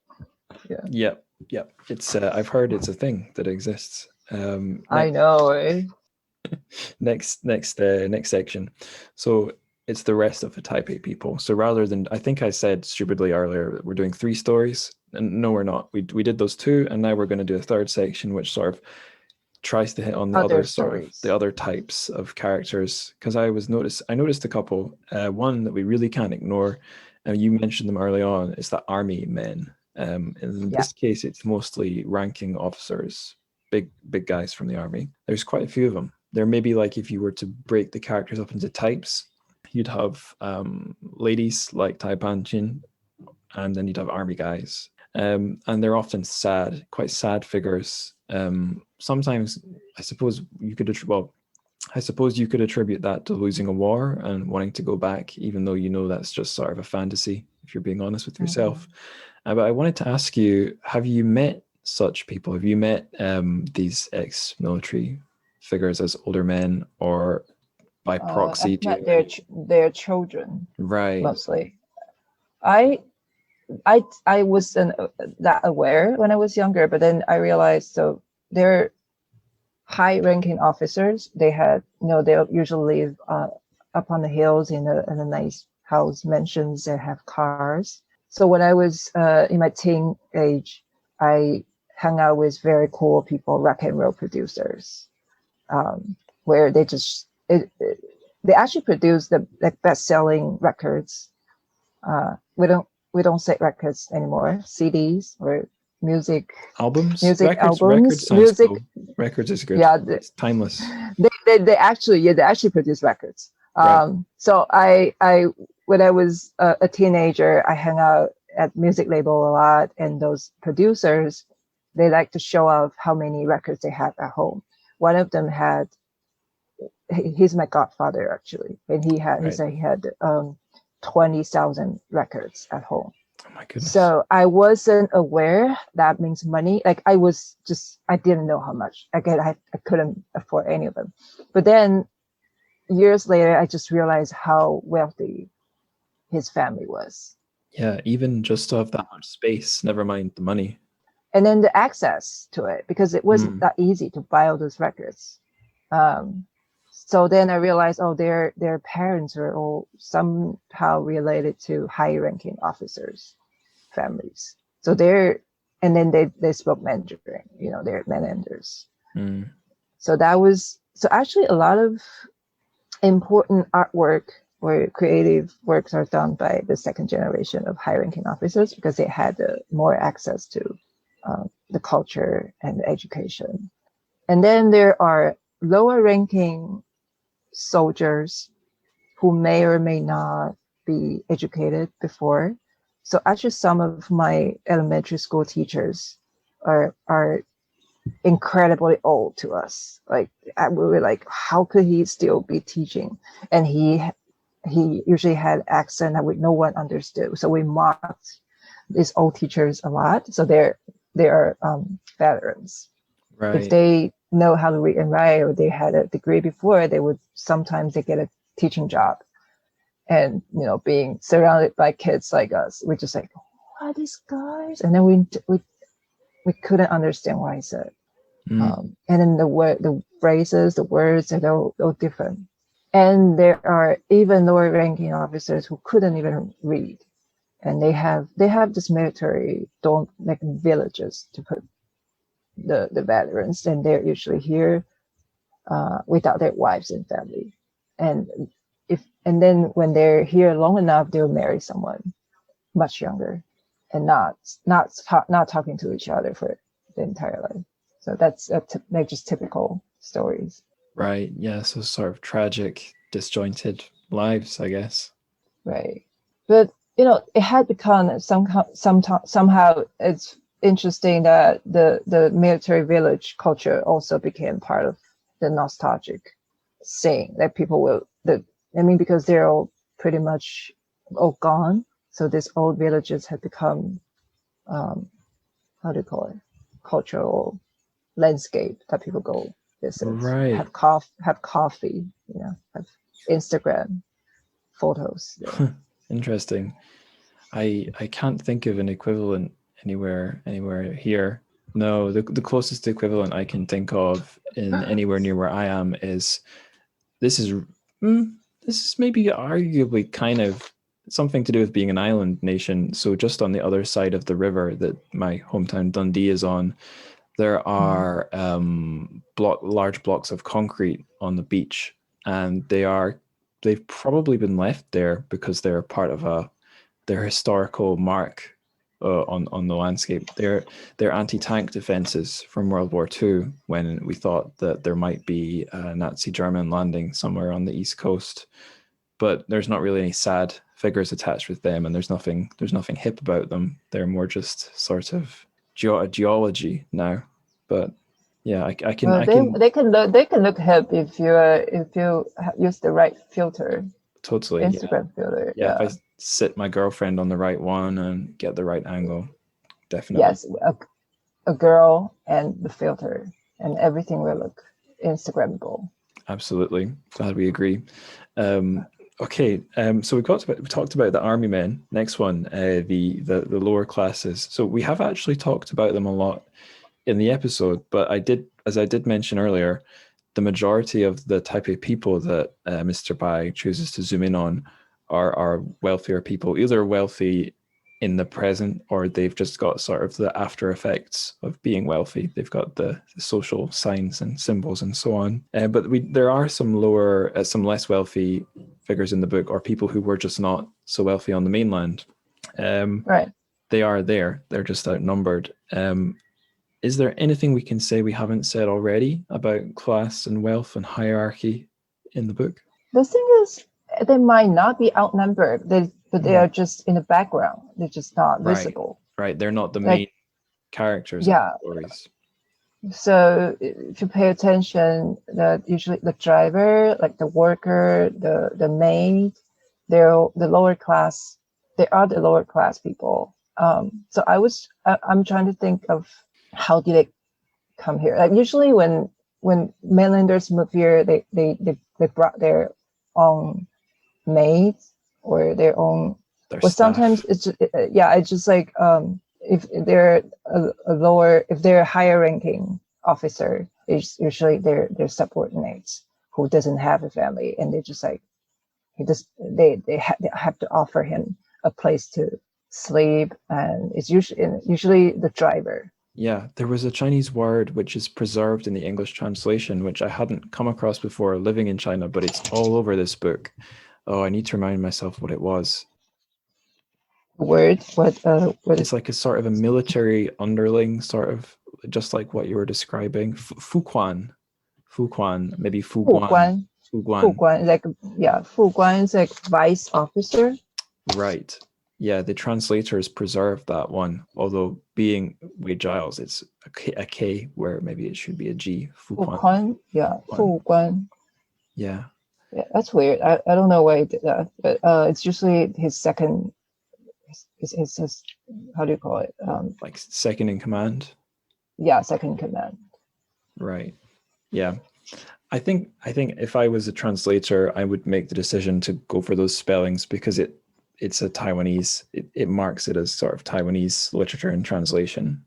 Yeah. It's I've heard it's a thing that exists. I know. Eh? Next section. So it's the rest of the Taipei people. So rather than, I think I said stupidly earlier, we're doing 3 stories, and no, we're not. We did those 2, and now we're going to do a third section, which sort of tries to hit on the other sort of the other types of characters. Because I noticed a couple. One that we really can't ignore, and you mentioned them early on, is the army men. In this case, it's mostly ranking officers, big guys from the army. There's quite a few of them. There may be, like, if you were to break the characters up into types, you'd have ladies like Pai Hsien-yung, and then you'd have army guys. And they're often quite sad figures. Sometimes I suppose you could attribute that to losing a war and wanting to go back, even though that's just sort of a fantasy, if you're being honest with yourself. But I wanted to ask you, have you met such people? Have you met these ex-military figures as older men, or by proxy? I've met their children, right? Mostly. I wasn't that aware when I was younger, but then I realized, so they're high-ranking officers. They they'll usually live up on the hills in a nice house, mansions, and have cars. So when I was in my teen age, I hung out with very cool people, rock and roll producers, where they actually produce the best-selling records. We don't say records anymore, CDs or music albums. Records is good. Yeah, it's timeless. They actually produce records. Right. So I when I was a teenager, I hung out at music label a lot, and those producers, they like to show off how many records they have at home. One of them he's my godfather actually, and he said he had 20,000 records at home. Oh my goodness. So I wasn't aware that means money. Like I didn't know how much. Again, I couldn't afford any of them. But then years later, I just realized how wealthy his family was. Yeah, even just to have that much space, never mind the money. And then the access to it, because it wasn't that easy to buy all those records. So then I realized, their parents are all somehow related to high-ranking officers' families. So and then they spoke Mandarin, they're Mandarins. So actually a lot of important artwork or creative works are done by the second generation of high-ranking officers, because they had more access to the culture and the education. And then there are lower-ranking soldiers who may or may not be educated before. So actually some of my elementary school teachers are incredibly old to us. Like we were like, how could he still be teaching? And he usually had accent that no one understood. So we mocked these old teachers a lot. So they are veterans. Right. If they know how to read and write, or they had a degree before, they get a teaching job. And being surrounded by kids like us, we're just like, what are these guys? And then we couldn't understand what he said. And then the phrases, the words, they're all different. And there are even lower ranking officers who couldn't even read, and they have this military like villages to put the veterans, and they're usually here without their wives and family. And then when they're here long enough, they'll marry someone much younger, and not talking to each other for the entire life. So that's like just typical stories. Right. Yeah. So sort of tragic, disjointed lives, I guess. Right. But it had become somehow it's interesting that the military village culture also became part of the nostalgic scene that people because they're all pretty much all gone. So these old villages have become how do you call it? Cultural landscape that people go visit, Right. have coffee, have Instagram photos. Yeah. Interesting. I can't think of an equivalent anywhere here. No, the closest equivalent I can think of in anywhere near where I am is this is this is maybe arguably kind of something to do with being an island nation. So just on the other side of the river that my hometown Dundee is on, there are large blocks of concrete on the beach, and they've probably been left there because they're part of their historical mark on the landscape. They're anti-tank defenses from World War II, when we thought that there might be a Nazi German landing somewhere on the East Coast. But there's not really any sad figures attached with them, and there's nothing hip about them. They're more just sort of geology now. But yeah, I can. Well, they can look hip if you use the right filter. Totally. Instagram filter. Yeah, if I sit my girlfriend on the right one and get the right angle, definitely. Yes, a girl and the filter, and everything will look Instagrammable. Absolutely. Glad we agree. Okay, so we talked about the army men. Next one, the lower classes. So we have actually talked about them a lot in the episode, but as I did mention earlier, the majority of the Taipei people that Mr. Pai chooses to zoom in on are wealthier people, either wealthy in the present, or they've just got sort of the after effects of being wealthy. They've got the social signs and symbols and so on. But there are some some less wealthy figures in the book, or people who were just not so wealthy on the mainland. Right. They are there. They're just outnumbered. Is there anything we can say we haven't said already about class and wealth and hierarchy in the book? The thing is, they might not be outnumbered, but they are just in the background. They're just not visible. Right. They're not the main characters of the stories. So if you pay attention, that usually the driver, like the worker, the maid, they're the lower class. They are the lower class people. So I'm trying to think of how did they come here. Like usually when mainlanders move here, they brought their own maids or their own. Or sometimes it's just like if they're if they're a higher ranking officer, it's usually their subordinates who doesn't have a family, and they just like they have to offer him a place to sleep, and it's usually the driver. Yeah, there was a Chinese word which is preserved in the English translation, which I hadn't come across before living in China, but it's all over this book. Oh, I need to remind myself what it was. Word? What it's like a sort of a military underling, sort of just like what you were describing. Fuquan, maybe Fuguan. Fuguan, like Fuguan is like vice officer. Right. Yeah, the translators preserved that one, although being Wei Giles, it's a K where maybe it should be a G. Fuguan, yeah, Fuguan. Yeah. Yeah, that's weird. I don't know why he did that, but it's usually his second. His how do you call it? Like second in command. Yeah, second in command. Right. Yeah. I think if I was a translator, I would make the decision to go for those spellings because it's a Taiwanese. It marks it as sort of Taiwanese literature and translation.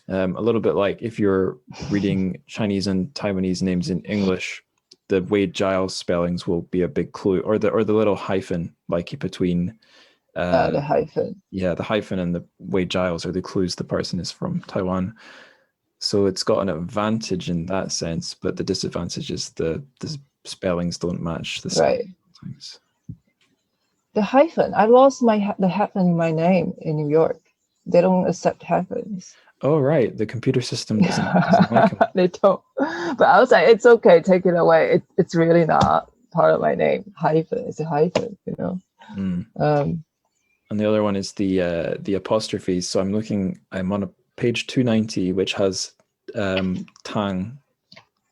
A little bit like if you're reading Chinese and Taiwanese names in English, the Wade Giles spellings will be a big clue, or the little hyphen like between. The hyphen. Yeah, the hyphen and the Wade Giles are the clues the person is from Taiwan. So it's got an advantage in that sense, but the disadvantage is the spellings don't match the right. Sometimes. The hyphen. I lost the hyphen in my name in New York. They don't accept hyphens. Oh, right. The computer system doesn't like them. They don't. But I was like, it's okay, take it away. It's really not part of my name. Hyphen. It's a hyphen, Mm. Um, And the other one is the apostrophes. So I'm on a page 290, which has Tang.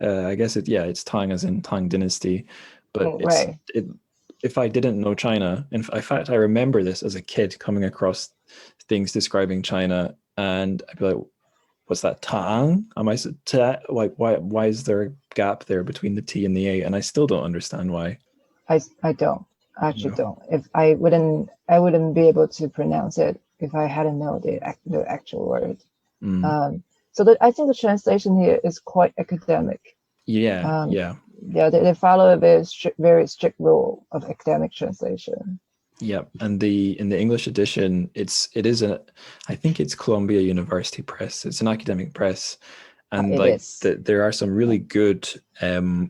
I guess it's Tang as in Tang Dynasty, but right. if I didn't know China, in fact, I remember this as a kid coming across things describing China, and I'd be like, "What's that Tang? Am I like why is there a gap there between the T and the A?" And I still don't understand why. I don't actually No. don't. If I wouldn't be able to pronounce it if I hadn't known the actual word. Mm. So I think the translation here is quite academic. Yeah, Um, yeah. yeah, they follow a very strict rule of academic translation. Yeah, and in the English edition, I think it's Columbia University Press. It's an academic press, and It like is. there are some really good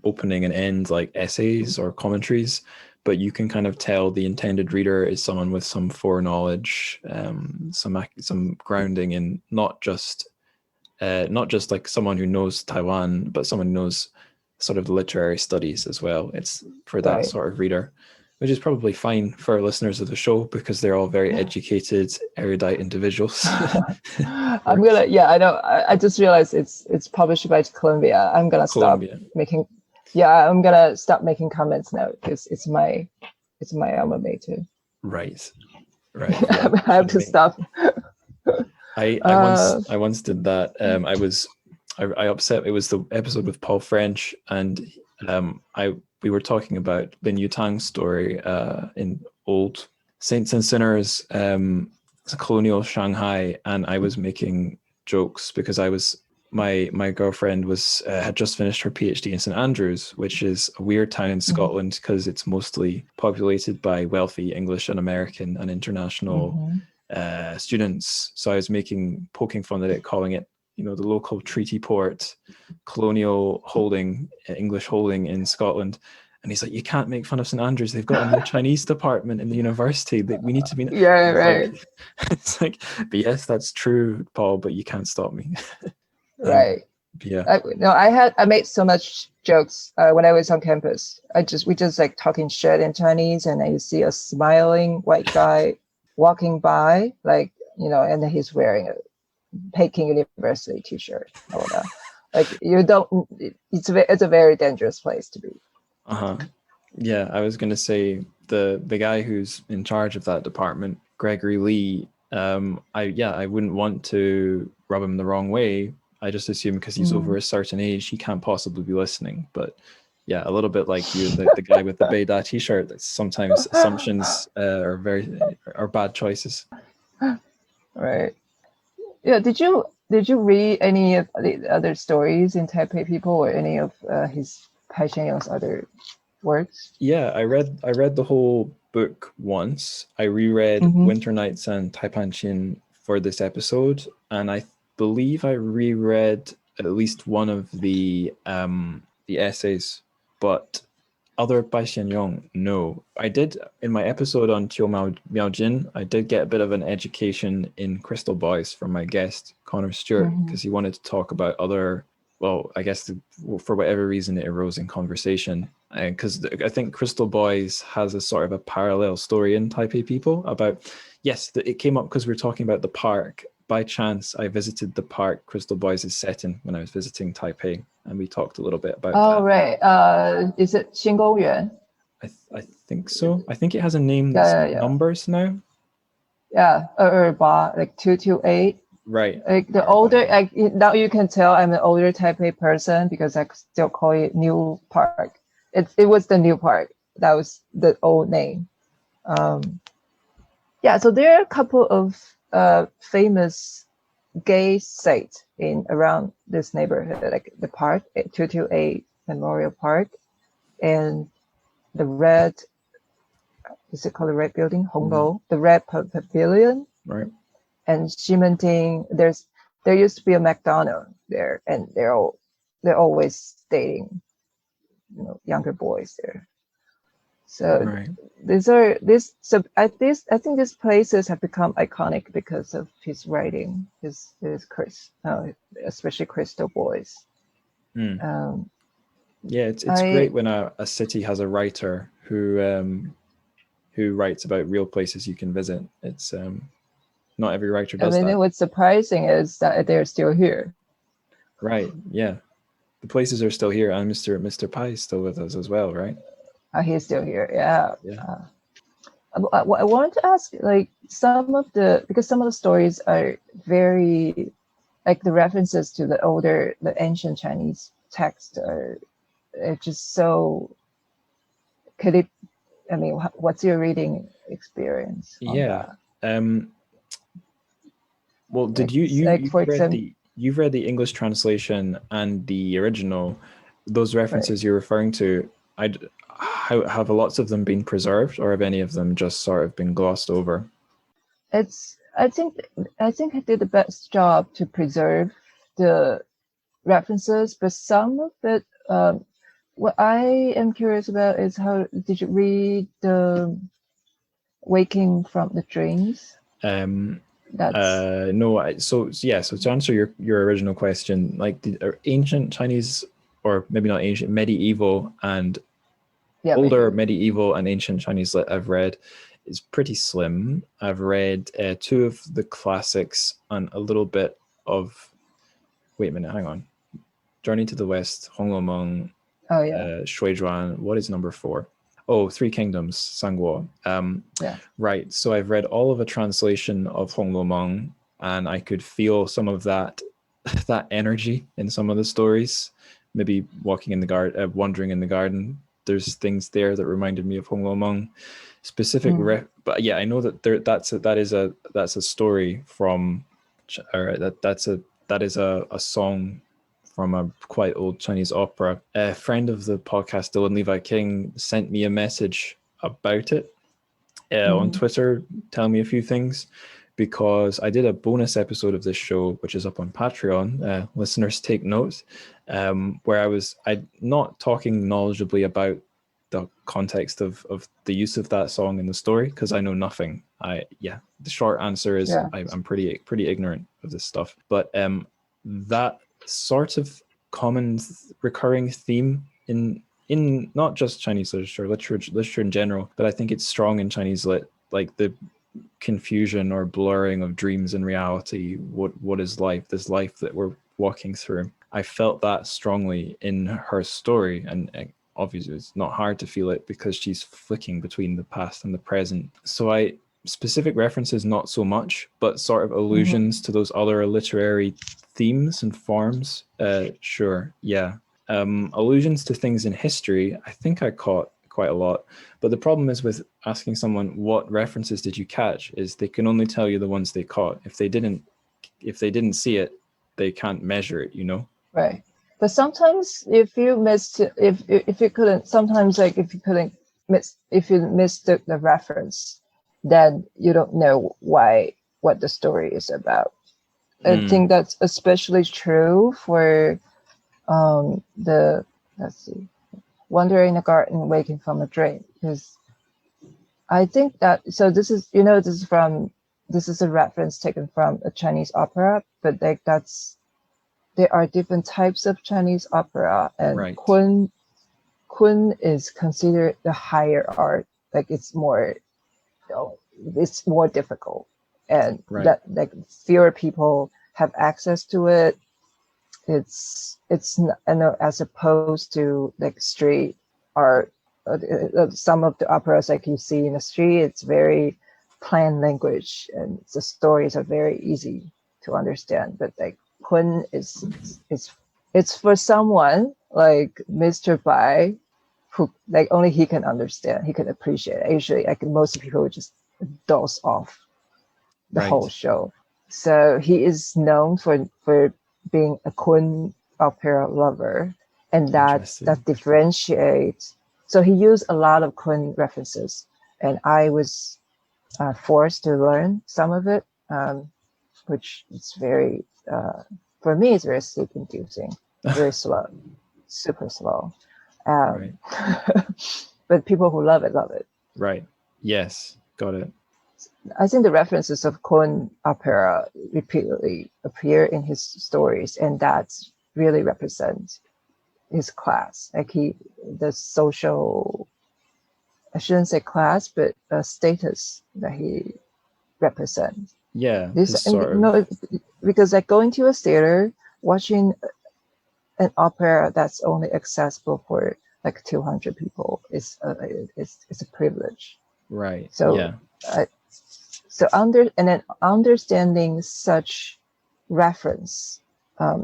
opening and end like essays or commentaries, but you can kind of tell the intended reader is someone with some foreknowledge, some grounding in not just like someone who knows Taiwan, but someone who knows sort of literary studies as well. It's for that Right. sort of reader, which is probably fine for listeners of the show because they're all very educated, erudite individuals. I know. I just realized it's published by Columbia. I'm gonna stop Columbia. making. Yeah, I'm gonna stop making comments now because it's my alma mater. Right. Right. Yeah. I have to stop. I once did that. I upset. It was the episode with Paul French, and I we were talking about the New Tang story in old Saints and Sinners, colonial Shanghai, and I was making jokes because my girlfriend was had just finished her PhD in St Andrews, which is a weird town in Scotland because it's mostly populated by wealthy English and American and international students. So I was poking fun at it, calling it, the local treaty port, colonial holding, English holding in Scotland. And he's like, you can't make fun of St Andrews. They've got a new Chinese department in the university that we need to be. Yeah, right. It's like, but yes, that's true, Paul, but you can't stop me. Right. Yeah. I made so much jokes when I was on campus. We just like talking shit in Chinese, and then you see a smiling white guy walking by, like, and then he's wearing a Peking University t-shirt. All that. Like, you don't. It's a very dangerous place to be. Yeah, I was gonna say the guy who's in charge of that department, Gregory Lee. I wouldn't want to rub him the wrong way. I just assume because he's over a certain age, he can't possibly be listening. But yeah, a little bit like you, the guy with the Beida t-shirt. That sometimes assumptions are bad choices. Right. Yeah. Did you read any of the other stories in Taipei People, or any of his Pai Hsien-yung's other works? Yeah, I read the whole book once. I reread Winter Nights and Taipan for this episode, and I believe I reread at least one of the essays, but other Pai Hsien-yung, no. I did in my episode on Qiu Miao Jin, I did get a bit of an education in Crystal Boys from my guest Connor Stewart because he wanted to talk about other. Well, I guess for whatever reason it arose in conversation, because I think Crystal Boys has a sort of a parallel story in Taipei People about. Yes, it came up because we were talking about the park. By chance, I visited the park Crystal Boys is set in when I was visiting Taipei, and we talked a little bit about that. Oh, right. Is it Xingongyuan? I think so. I think it has a name that's numbers now. Yeah, like 228. Right. Like the older, like now you can tell I'm an older Taipei person because I still call it New Park. It was the New Park. That was the old name. Yeah, so there are a couple of famous gay sites around this neighborhood, like the park, 228 Memorial Park, and the red, is it called the red building? Hongbo, the red pavilion. Right. And Ximending, there used to be a McDonald's there, and they're always dating, younger boys there. So I think these places have become iconic because of his writing, his especially Crystal Boys. Yeah, it's great when a city has a writer who who writes about real places you can visit. It's not every writer I does mean, that. what's surprising is that they're still here. Right. Yeah. The places are still here, and Mr. Pai is still with us as well, right? He's still here. Yeah. Yeah. I wanted to ask, like, because some of the stories are very, like, the references to the ancient Chinese text are just so. Could it? I mean, what's your reading experience on Yeah. that? Well, did Like, you've for read example, the English translation and the original? Those right? references you're referring to, have lots of them been preserved, or have any of them just sort of been glossed over? It's I think I did the best job to preserve the references, but some of it. What I am curious about is how did you read the Waking from the Dreams? That's No. So yeah. So to answer your original question, like the ancient Chinese, or maybe not ancient, medieval and yeah, older maybe. medieval and ancient Chinese lit I've read is pretty slim. I've read two of the classics and a little bit of. Wait a minute. Hang on. Journey to the West, Honglomeng, Oh yeah, Shuizhuan. What is number 4? Oh, Three Kingdoms, Sangguo. yeah. Right. So I've read all of a translation of Honglomeng, and I could feel some of that that energy in some of the stories. Maybe walking in the garden, wandering in the garden. There's things there that reminded me of Honglomeng. But yeah, I know that that's a story from, or that is a song from a quite old Chinese opera. A friend of the podcast, Dylan Levi King, sent me a message about it on Twitter, telling me a few things, because I did a bonus episode of this show, which is up on Patreon. Listeners take note, where I not talking knowledgeably about the context of the use of that song in the story, because I know nothing. The short answer is Yeah. I'm pretty ignorant of this stuff. But that sort of common recurring theme in not just Chinese literature in general, but I think it's strong in Chinese lit, like the confusion or blurring of dreams and reality. What is life? This life that we're walking through. I felt that strongly in her story, and obviously it's not hard to feel it because she's flicking between the past and the present. So specific references not so much, but sort of allusions to those other literary themes and forms. Sure, yeah. Allusions to things in history, I think I caught quite a lot. But the problem is with asking someone what references did you catch is they can only tell you the ones they caught. If they didn't see it, they can't measure it, you know? Right. But sometimes if you missed, if you couldn't, sometimes like if you missed the reference, then you don't know what the story is about. I think that's especially true for let's see, Wandering in the Garden, Waking from a Dream, because I think that, so this is a reference taken from a Chinese opera, but like there are different types of Chinese opera, and Right. Kun is considered the higher art. Like it's more difficult, and Right. that like fewer people have access to it. It's as opposed to like street art. Some of the operas like you see in the street, it's very plain language, and the stories are very easy to understand. But like Kun it's for someone like Mr. Bai, who like only he can understand, he can appreciate it. Usually, like most people would just doze off the whole show. So he is known for being a Kun opera lover, and that differentiates. So he used a lot of Kun references, and I was forced to learn some of it, which is very for me it's very sleep inducing, very slow, super slow. Right. But people who love it. Right. Yes. Got it. I think the references of Kun opera repeatedly appear in his stories, and that really represents his class. Like the social I shouldn't say class, but status that he represents. Yeah, This, his and, sort you know, of. because like going to a theater, watching an opera that's only accessible for like 200 people is it's a privilege. Right. So Yeah. and then understanding such reference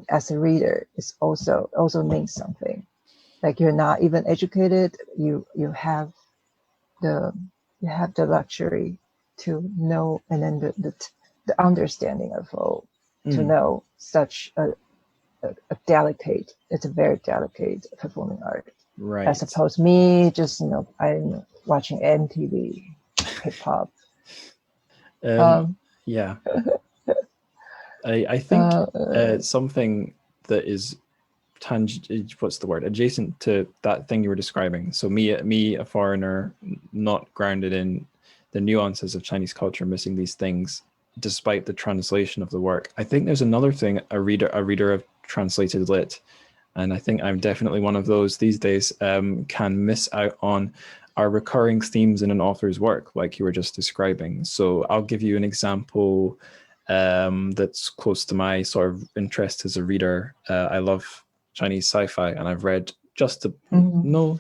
as a reader is also means something. Like you're not even educated, you have the luxury to know, and then the understanding of to know such a delicate, it's a very delicate performing art. Right. As opposed to me just, I'm watching MTV, hip hop. Yeah. I think something that is what's the word, adjacent to that thing you were describing. So me, a foreigner, not grounded in the nuances of Chinese culture, missing these things despite the translation of the work. I think there's another thing a reader of translated lit, and I think I'm definitely one of those these days, can miss out on are recurring themes in an author's work, like you were just describing. So I'll give you an example that's close to my sort of interest as a reader. I love Chinese sci-fi, and I've read just not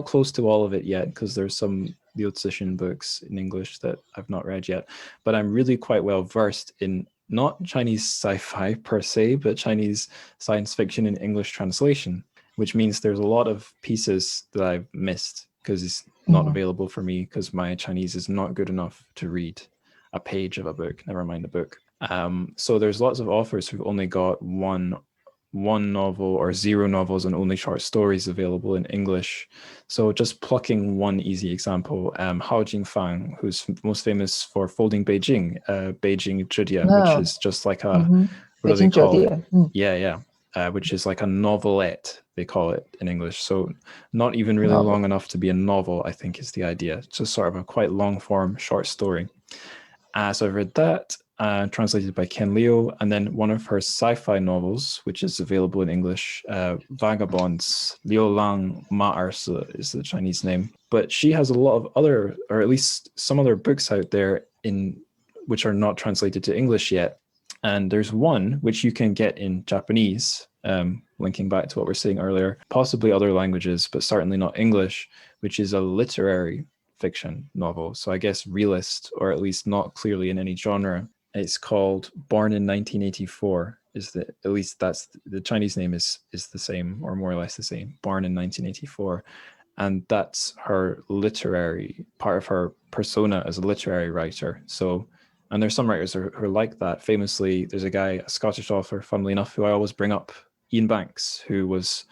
close to all of it yet, because there's some Liu Cixin books in English that I've not read yet. But I'm really quite well versed in not Chinese sci-fi per se, but Chinese science fiction in English translation, which means there's a lot of pieces that I've missed because it's not available for me, because my Chinese is not good enough to read a page of a book, never mind a book. So there's lots of authors who've only got one novel or zero novels and only short stories available in English. So just plucking one easy example, Hao Jingfang, who's most famous for Folding Beijing, Beijing Zhidia, which is just like a, what do they call it? Yeah. Which is like a novelette, they call it in English. So not even really long enough to be a novel, I think is the idea. It's just sort of a quite long form short story. So I've read that, translated by Ken Liu, and then one of her sci-fi novels, which is available in English, Vagabonds, Liu Lang Ma Ersi is the Chinese name. But she has a lot of other, or at least some other books out there which are not translated to English yet. And there's one which you can get in Japanese, linking back to what we were saying earlier, possibly other languages, but certainly not English, which is a literary fiction novel. So I guess realist, or at least not clearly in any genre. It's called Born in 1984. At least that's the Chinese name is the same, or more or less the same, Born in 1984. And that's her literary part of her persona as a literary writer. So, and there's some writers who are like that. Famously, there's a guy, a Scottish author, funnily enough, who I always bring up, Ian Banks, who was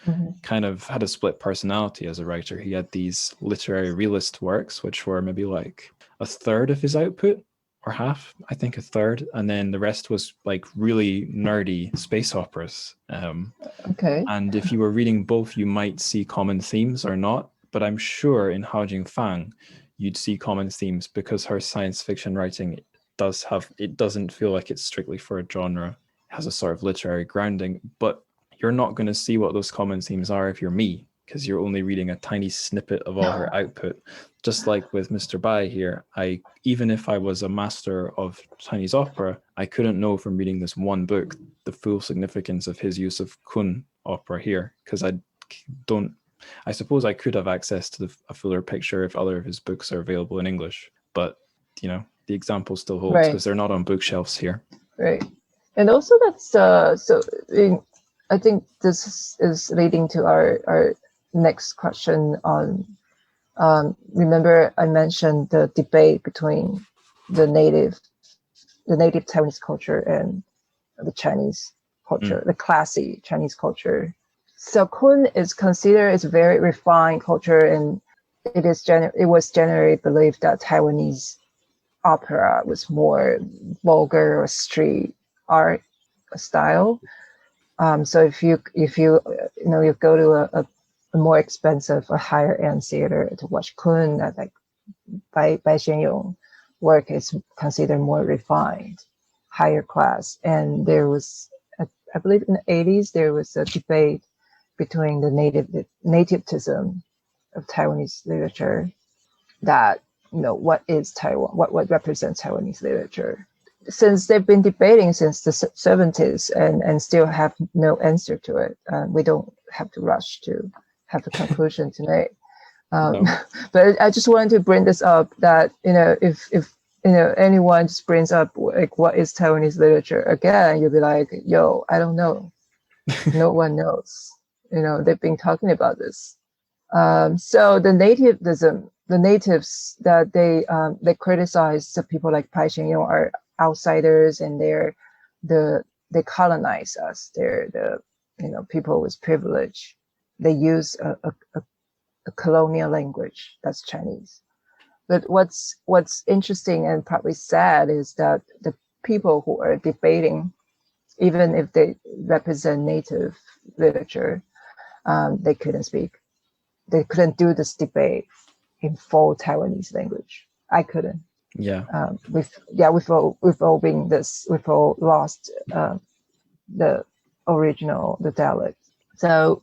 kind of had a split personality as a writer. He had these literary realist works, which were maybe like a third of his output, or half, I think a third. And then the rest was like really nerdy space operas. And if you were reading both, you might see common themes or not. But I'm sure in Hao Jingfang, you'd see common themes, because her science fiction writing doesn't feel like it's strictly for a genre. It has a sort of literary grounding, but you're not going to see what those common themes are if you're me, because you're only reading a tiny snippet of all her output. Just like with Mr. Bai here, even if I was a master of Chinese opera, I couldn't know from reading this one book the full significance of his use of Kun opera here, because I suppose I could have access to a fuller picture if other of his books are available in English, but the example still holds, because they're not on bookshelves here. Right. And also that's I think this is leading to our next question on, remember I mentioned the debate between the native Taiwanese culture and the Chinese culture, the classy Chinese culture. So Kun is considered as a very refined culture, and it was generally believed that Taiwanese opera was more vulgar or street art style. So if you go to a more expensive or higher end theater to watch Kun, like Pai Hsien-yung work is considered more refined, higher class. And there was, I believe in the 80s, there was a debate between the nativism of Taiwanese literature that, what is Taiwan, what represents Taiwanese literature. Since they've been debating since the 70s and still have no answer to it, we don't have to rush to have a conclusion tonight. No. But I just wanted to bring this up that, if anyone just brings up like what is Taiwanese literature again, you'll be like, yo, I don't know. No one knows. They've been talking about this. So the natives that they criticize the people like Pai Hsien-yung are outsiders, and they colonize us. They're the people with privilege. They use a colonial language that's Chinese. But what's interesting and probably sad is that the people who are debating, even if they represent native literature, they couldn't speak. They couldn't do this debate in full Taiwanese language. I couldn't. Yeah. We've all lost the original, the dialect. So,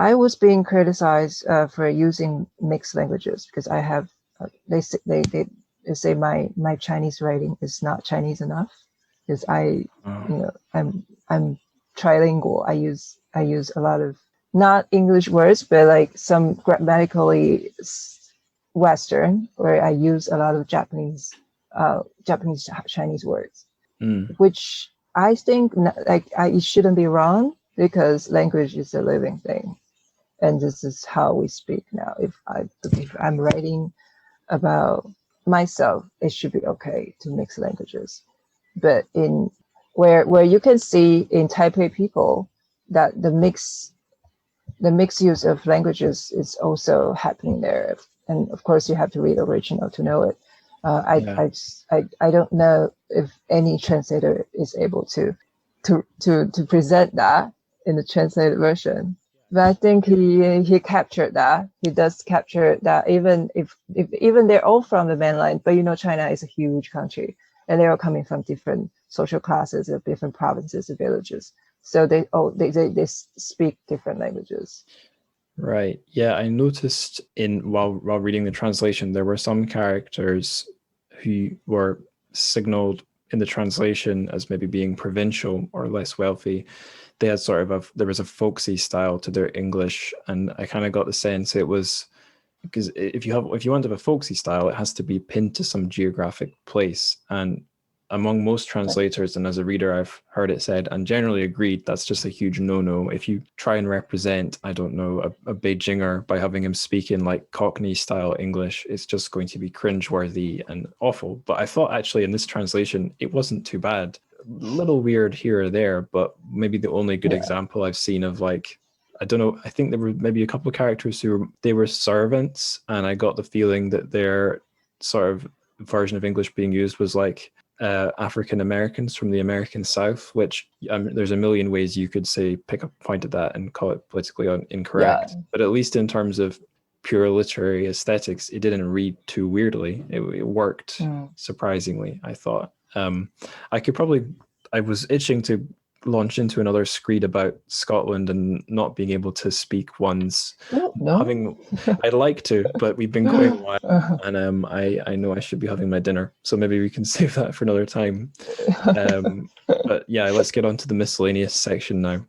I was being criticized for using mixed languages because I have. They say my Chinese writing is not Chinese enough because I'm trilingual. I use a lot of not English words, but like some grammatically Western, where I use a lot of Japanese Chinese words, which I think it shouldn't be wrong because language is a living thing. And this is how we speak now. If I'm writing about myself, it should be okay to mix languages. But in where you can see in Taipei People that the mixed use of languages is also happening there. And of course, you have to read original to know it. I don't know if any translator is able to present that in the translated version. But I think he captured that. He does capture that, even if they're all from the mainland. But China is a huge country, and they're all coming from different social classes of different provinces and villages. So they speak different languages. Right. Yeah, I noticed while reading the translation, there were some characters who were signaled in the translation as maybe being provincial or less wealthy. They had there was a folksy style to their English, and I kind of got the sense it was because if you want to have a folksy style, it has to be pinned to some geographic place. And among most translators and as a reader, I've heard it said and generally agreed that's just a huge no-no. If you try and represent, I don't know, a Beijinger by having him speak in like Cockney style English, it's just going to be cringeworthy and awful. But I thought actually in this translation, it wasn't too bad. A little weird here or there, but maybe the only good example I've seen of like, I don't know, I think there were maybe a couple of characters they were servants, and I got the feeling that their sort of version of English being used was like African Americans from the American South, which there's a million ways you could say pick a point at that and call it politically incorrect. Yeah. But at least in terms of pure literary aesthetics, it didn't read too weirdly. It worked surprisingly, I thought. I was itching to launch into another screed about Scotland and not being able to speak one's. I'd like to, but we've been going a while, and I know I should be having my dinner, so maybe we can save that for another time. But yeah, let's get on to the miscellaneous section now.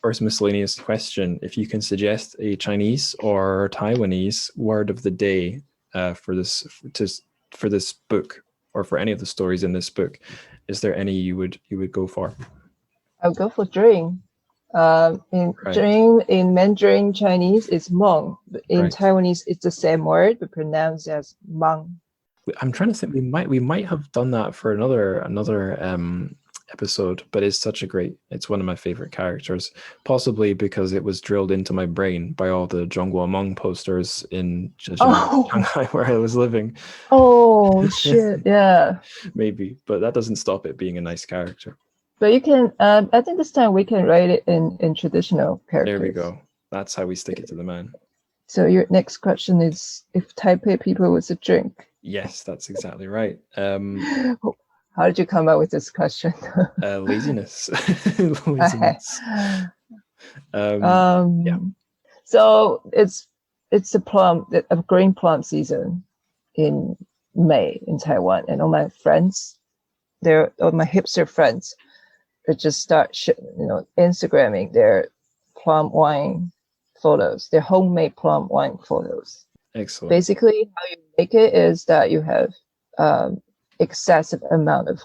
First miscellaneous question: if you can suggest a Chinese or Taiwanese word of the day for this book, or for any of the stories in this book, is there any you would go for? I'll go for dream. Dream in Mandarin Chinese is mong. In Taiwanese, it's the same word but pronounced as mang. I'm trying to think. We might have done that for another episode, but it's one of my favorite characters, possibly because it was drilled into my brain by all the Zhonghua Hmong posters in Shanghai where I was living. Oh shit! Yeah, maybe, but that doesn't stop it being a nice character. But you can, I think this time we can write it in traditional characters. There we go. That's how we stick it to the man. So your next question is, if Taipei People was a drink? Yes, that's exactly right. How did you come up with this question? Laziness. Laziness. Yeah. So it's a green plum season in May in Taiwan, and all my friends, all my hipster friends, they just start Instagramming their plum wine photos, their homemade plum wine photos. Excellent. Basically, how you make it is that you have excessive amount of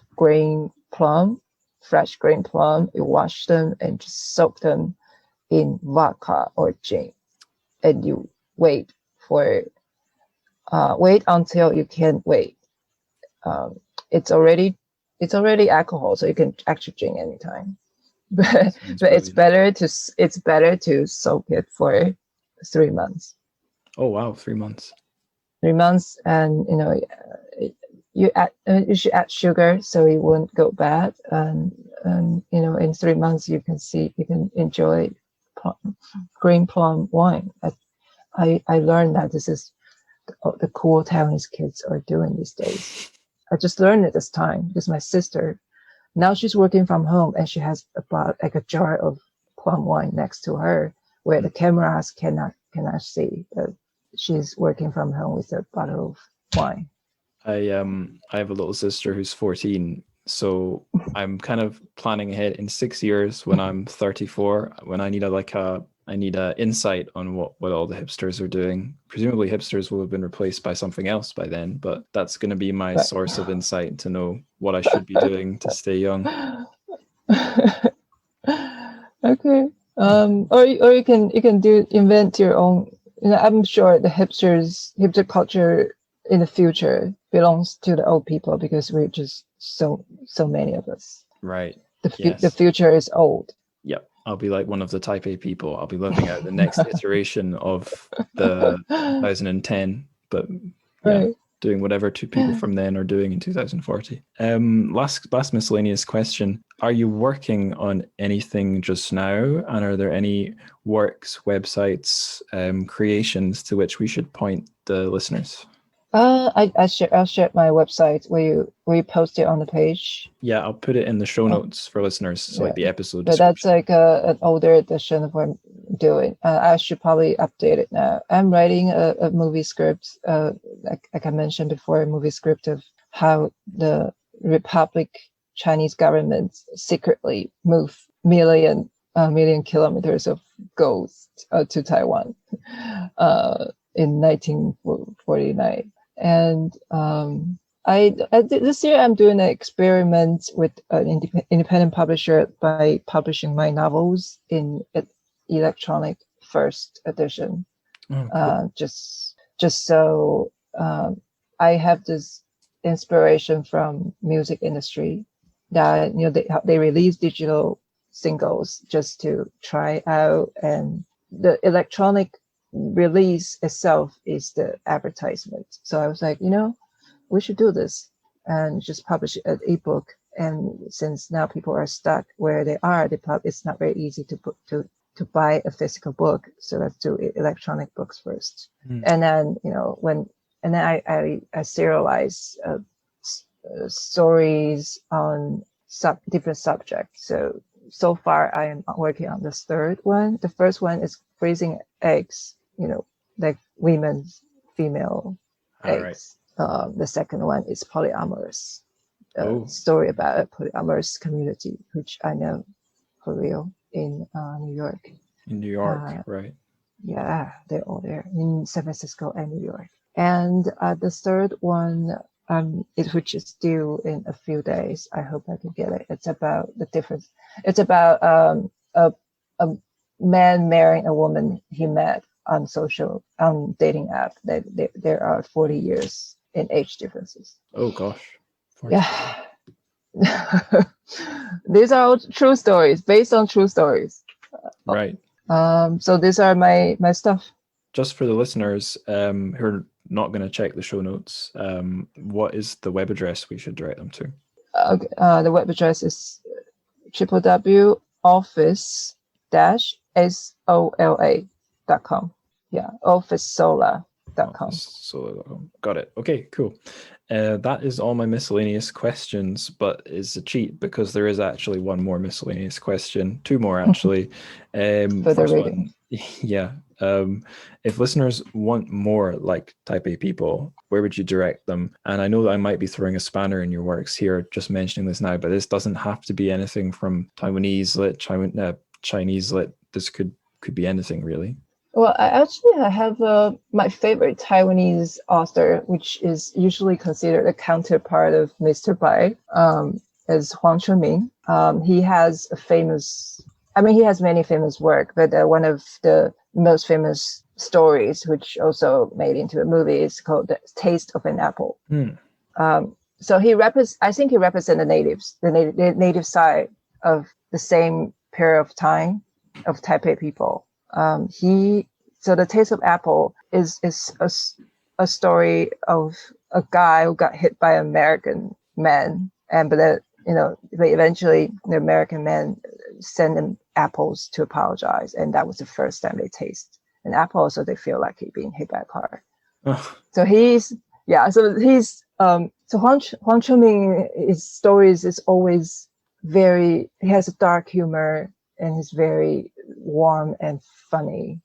fresh green plum. You wash them and just soak them in vodka or gin, and you wait until you can't wait. It's already alcohol, so you can actually drink anytime. But it's better to soak it for 3 months. Oh wow, 3 months. 3 months, and you should add sugar so it won't go bad. And in 3 months you can enjoy green plum wine. I learned that this is the cool Taiwanese kids are doing these days. I just learned it this time because my sister, now she's working from home and she has about like a jar of plum wine next to her where the cameras cannot see. But she's working from home with a bottle of wine. I have a little sister who's 14, so I'm kind of planning ahead in 6 years when I'm 34, when I need a insight on what all the hipsters are doing. Presumably hipsters will have been replaced by something else by then, but that's going to be my source of insight to know what I should be doing to stay young. Okay. Or you can invent your own. I'm sure the hipster culture in the future belongs to the old people because we're just so many of us. Right. The future is old. Yep. I'll be like one of the Taipei people. I'll be living out the next iteration of the 2010, but right. Doing whatever two people from then are doing in 2040. Last miscellaneous question. Are you working on anything just now? And are there any works, websites, creations to which we should point the listeners? I'll share my website. Will you post it on the page? Yeah, I'll put it in the show notes for listeners, so like the episode but that's like an older edition of what I'm doing. I should probably update it now. I'm writing a movie script, like I mentioned before, a movie script of how the Republic Chinese government secretly moved million kilometers of gold to Taiwan in 1949. And this year I'm doing an experiment with an independent publisher by publishing my novels in electronic first edition. Oh, cool. Just so I have this inspiration from music industry that they release digital singles just to try out, and the electronic release itself is the advertisement. So I was like, we should do this and just publish an ebook. And since now people are stuck where they are, it's not very easy to buy a physical book. So let's do electronic books first. And then I serialize stories on different subjects. So far I am working on this third one. The first one is freezing eggs, like women's female eggs. Right. The second one is polyamorous, story about a polyamorous community, which I know for real in New York. In New York, right? Yeah, they're all there in San Francisco and New York. And the third one, which is due in a few days. I hope I can get it. It's about the difference. It's about a man marrying a woman he met on dating app. There are 40 years in age differences. Oh gosh. 40. Yeah. These are all true stories, based on true stories. Right. So these are my stuff. Just for the listeners who are not going to check the show notes, what is the web address we should direct them to? The web address is www.office-sola.com. Yeah, officesola.com. Officesola.com. Got it. Okay, cool. That is all my miscellaneous questions, but it's a cheat because there is actually one more miscellaneous question, two more actually. For the First reading. one, yeah. If listeners want more like Taipei people, where would you direct them? And I know that I might be throwing a spanner in your works here, just mentioning this now, but this doesn't have to be anything from Taiwanese lit, Chinese lit. This could be anything really. Well, I have my favorite Taiwanese author, which is usually considered a counterpart of Mr. Pai, is Huang Chunming. He has he has many famous work, but one of the most famous stories, which also made into a movie, is called The Taste of an Apple. So I think he represents the natives, the native side of the same period of time of Taipei people. So The Taste of Apple is a story of a guy who got hit by an American man, but eventually the American man sent him apples to apologize, and that was the first time they taste an apple, so they feel like he's being hit by a car. So Huang Chunming, his stories is always he has a dark humor, and he's very warm and funny.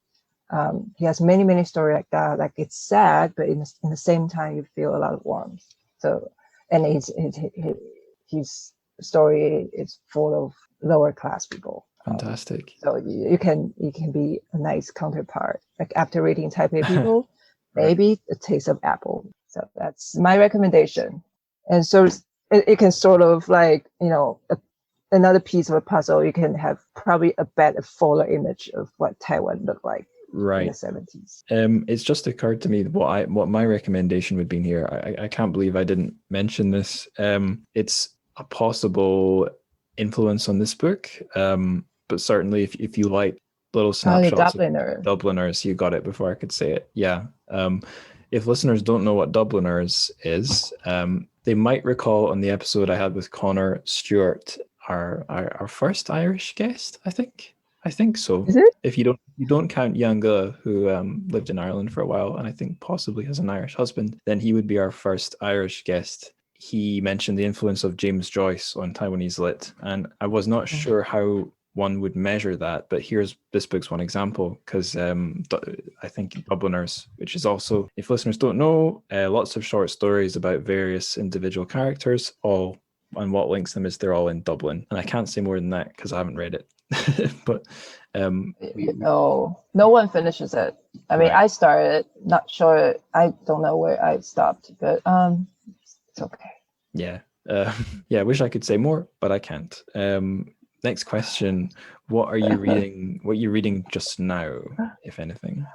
He has many stories like that. Like, it's sad, but in the same time you feel a lot of warmth. So, and his story is full of lower class people. Fantastic. So you can be a nice counterpart. Like, after reading Taipei People, maybe The Taste of Apple. So that's my recommendation. And so it can sort of like, another piece of a puzzle. You can have probably a better, fuller image of what Taiwan looked like in the 70s. It's just occurred to me what my recommendation would be here. I can't believe I didn't mention this. It's a possible influence on this book, but certainly if you like little snapshots of Dubliners, you got it before I could say it. Yeah. If listeners don't know what Dubliners is, they might recall on the episode I had with Connor Stewart, our first Irish guest, I think so. Is it? If you don't count Yanga, who lived in Ireland for a while and I think possibly has an Irish husband, then he would be our first Irish guest. He mentioned the influence of James Joyce on Taiwanese lit, and I was not sure how one would measure that, but this book's one example, because I think Dubliners, which is also, if listeners don't know, lots of short stories about various individual characters, all, and what links them is they're all in Dublin. And I can't say more than that because I haven't read it. But no one finishes it. I mean, I started, not sure, I don't know where I stopped, but it's okay. Yeah. I wish I could say more, but I can't. Next question. What are you reading? What are you reading just now, if anything?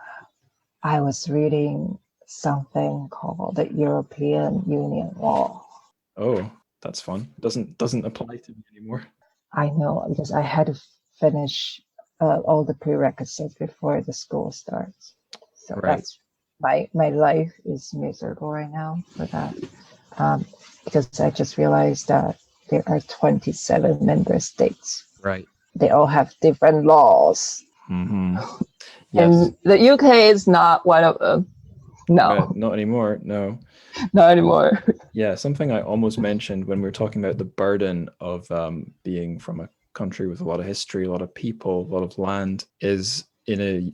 I was reading something called the European Union Law. Oh, that's fun. Doesn't apply to me anymore. I know, because I had to finish all the prerequisites before the school starts. So that's my life is miserable right now for that. Because I just realized that there are 27 member states. Right. They all have different laws. Mm-hmm. Yes. And the UK is not one of them. No. Not anymore. No. Not anymore. Yeah, something I almost mentioned when we were talking about the burden of being from a country with a lot of history, a lot of people, a lot of land, is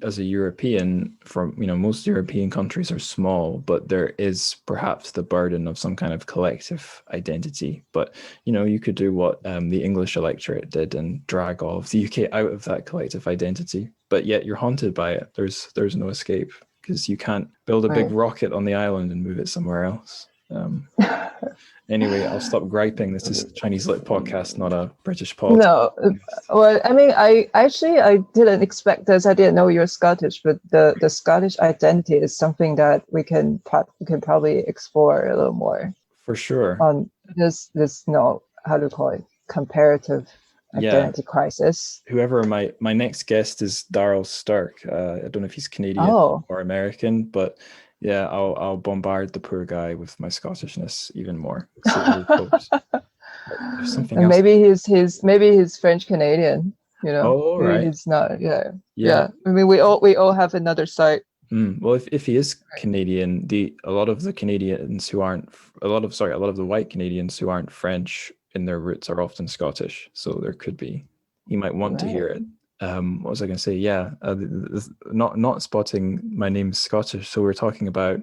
as a European, from most European countries are small, but there is perhaps the burden of some kind of collective identity. But you could do what the English electorate did and drag all of the UK out of that collective identity, but yet you're haunted by it. There's no escape, because you can't build a big rocket on the island and move it somewhere else. Anyway, I'll stop griping. This is a Chinese Lit podcast, not a British podcast. No, well, I mean, I didn't expect this. I didn't know you're Scottish, but the Scottish identity is something that we can probably explore a little more. For sure. On this how do you call it? Comparative identity crisis. Whoever my next guest is Darryl Stark. I don't know if he's Canadian or American, but yeah, I'll bombard the poor guy with my Scottishness even more. And maybe he's French Canadian. Oh, right. He's not. Yeah. I mean, we all have another side Well, if he is Canadian, a lot of the Canadians who aren't a lot of the white Canadians who aren't French in their roots are often Scottish. So there could be he might want to hear Right. it. What was I going to say? Yeah, not spotting my name's Scottish. So we're talking about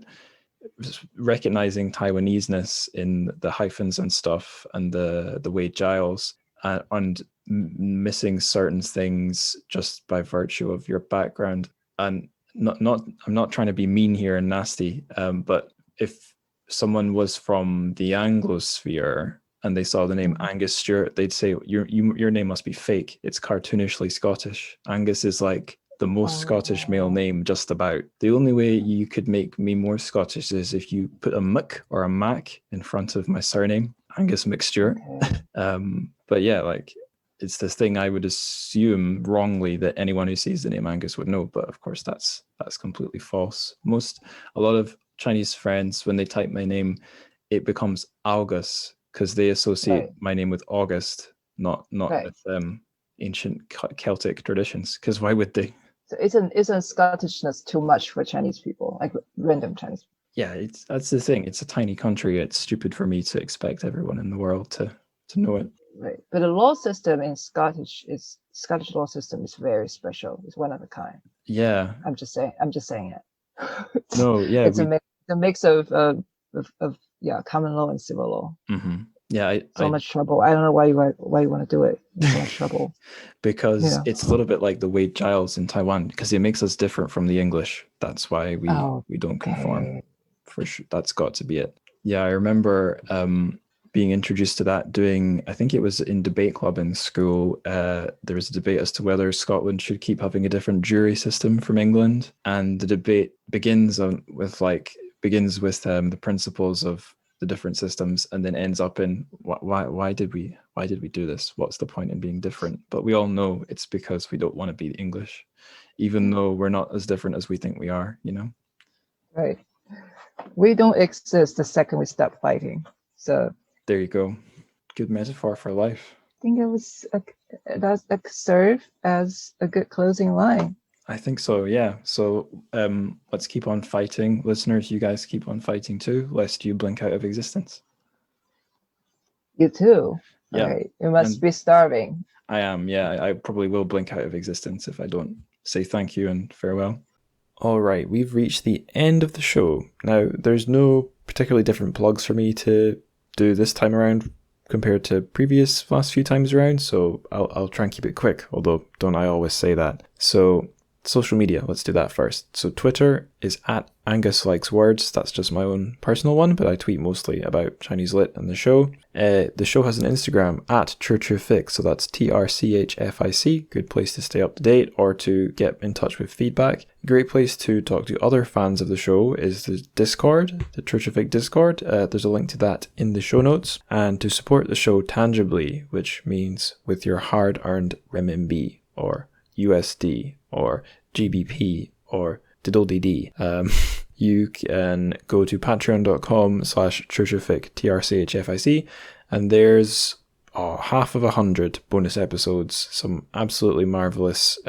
recognizing Taiwanese-ness in the hyphens and stuff, and the way Giles and missing certain things just by virtue of your background. And not I'm not trying to be mean here and nasty, but if someone was from the Anglosphere and they saw the name Angus Stewart, they'd say your name must be fake. It's cartoonishly Scottish. Angus is like the most Scottish male name just about. The only way you could make me more Scottish is if you put a Mick or a Mac in front of my surname, Angus McStewart. Okay. But yeah, like it's this thing I would assume wrongly that anyone who sees the name Angus would know, but of course that's completely false. A lot of Chinese friends, when they type my name, it becomes August because they associate my name with August, not with ancient Celtic traditions. Because why would they? So isn't Scottishness too much for Chinese people, like random Chinese people? Yeah, that's the thing. It's a tiny country. It's stupid for me to expect everyone in the world to know it. Right, but the law system in Scottish law system is very special. It's one of a kind. Yeah, I'm just saying it. No, yeah, it's a mix of common law and civil law. Mm-hmm. Yeah, much trouble. I don't know why you want to do it. So much trouble. Because it's a little bit like the way Giles in Taiwan, because it makes us different from the English. That's why we don't conform. For sure, that's got to be it. Yeah, I remember being introduced to that I think it was in debate club in school. There was a debate as to whether Scotland should keep having a different jury system from England, and the debate begins with the principles of the different systems, and then ends up in why did we do this? What's the point in being different? But we all know it's because we don't want to be English, even though we're not as different as we think we are, Right. We don't exist the second we stop fighting. So there you go. Good metaphor for life. I think that serve as a good closing line. I think so, yeah. So let's keep on fighting. Listeners, you guys keep on fighting too, lest you blink out of existence. You too. Yeah. Right. You must be starving. I am, yeah. I probably will blink out of existence if I don't say thank you and farewell. All right, we've reached the end of the show. Now, there's no particularly different plugs for me to do this time around compared to last few times around, so I'll try and keep it quick, although don't I always say that. So social media, let's do that first. So Twitter is at Angus Likes Words. That's just my own personal one, but I tweet mostly about Chinese lit and the show. The show has an Instagram at Trchfic, so that's TRCHFIC. Good place to stay up to date or to get in touch with feedback. A great place to talk to other fans of the show is the Discord, the Trchfic Discord. There's a link to that in the show notes. And to support the show tangibly, which means with your hard-earned renminbi or USD or GBP or diddle-dee-dee, you can go to patreon.com/Trchfic, TRCHFIC, and there's half of 100 bonus episodes, some absolutely marvelous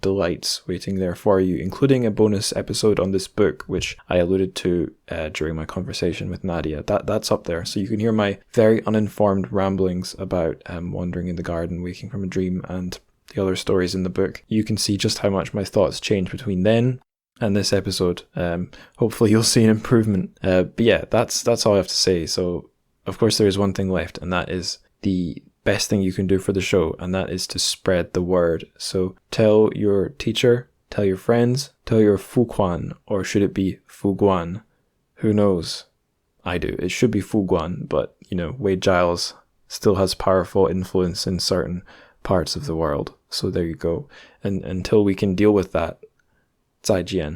delights waiting there for you, including a bonus episode on this book, which I alluded to during my conversation with Nadia. That's up there, so you can hear my very uninformed ramblings about wandering in the garden, waking from a dream, and the other stories in the book. You can see just how much my thoughts change between then and this episode. Hopefully you'll see an improvement. But yeah, that's all I have to say. So of course there is one thing left, and that is the best thing you can do for the show, and that is to spread the word. So tell your teacher, tell your friends, tell your fuguan, or should it be fuguan? Who knows? I do. It should be fuguan, but Wade Giles still has powerful influence in certain parts of the world. So there you go. And until we can deal with that, 再见.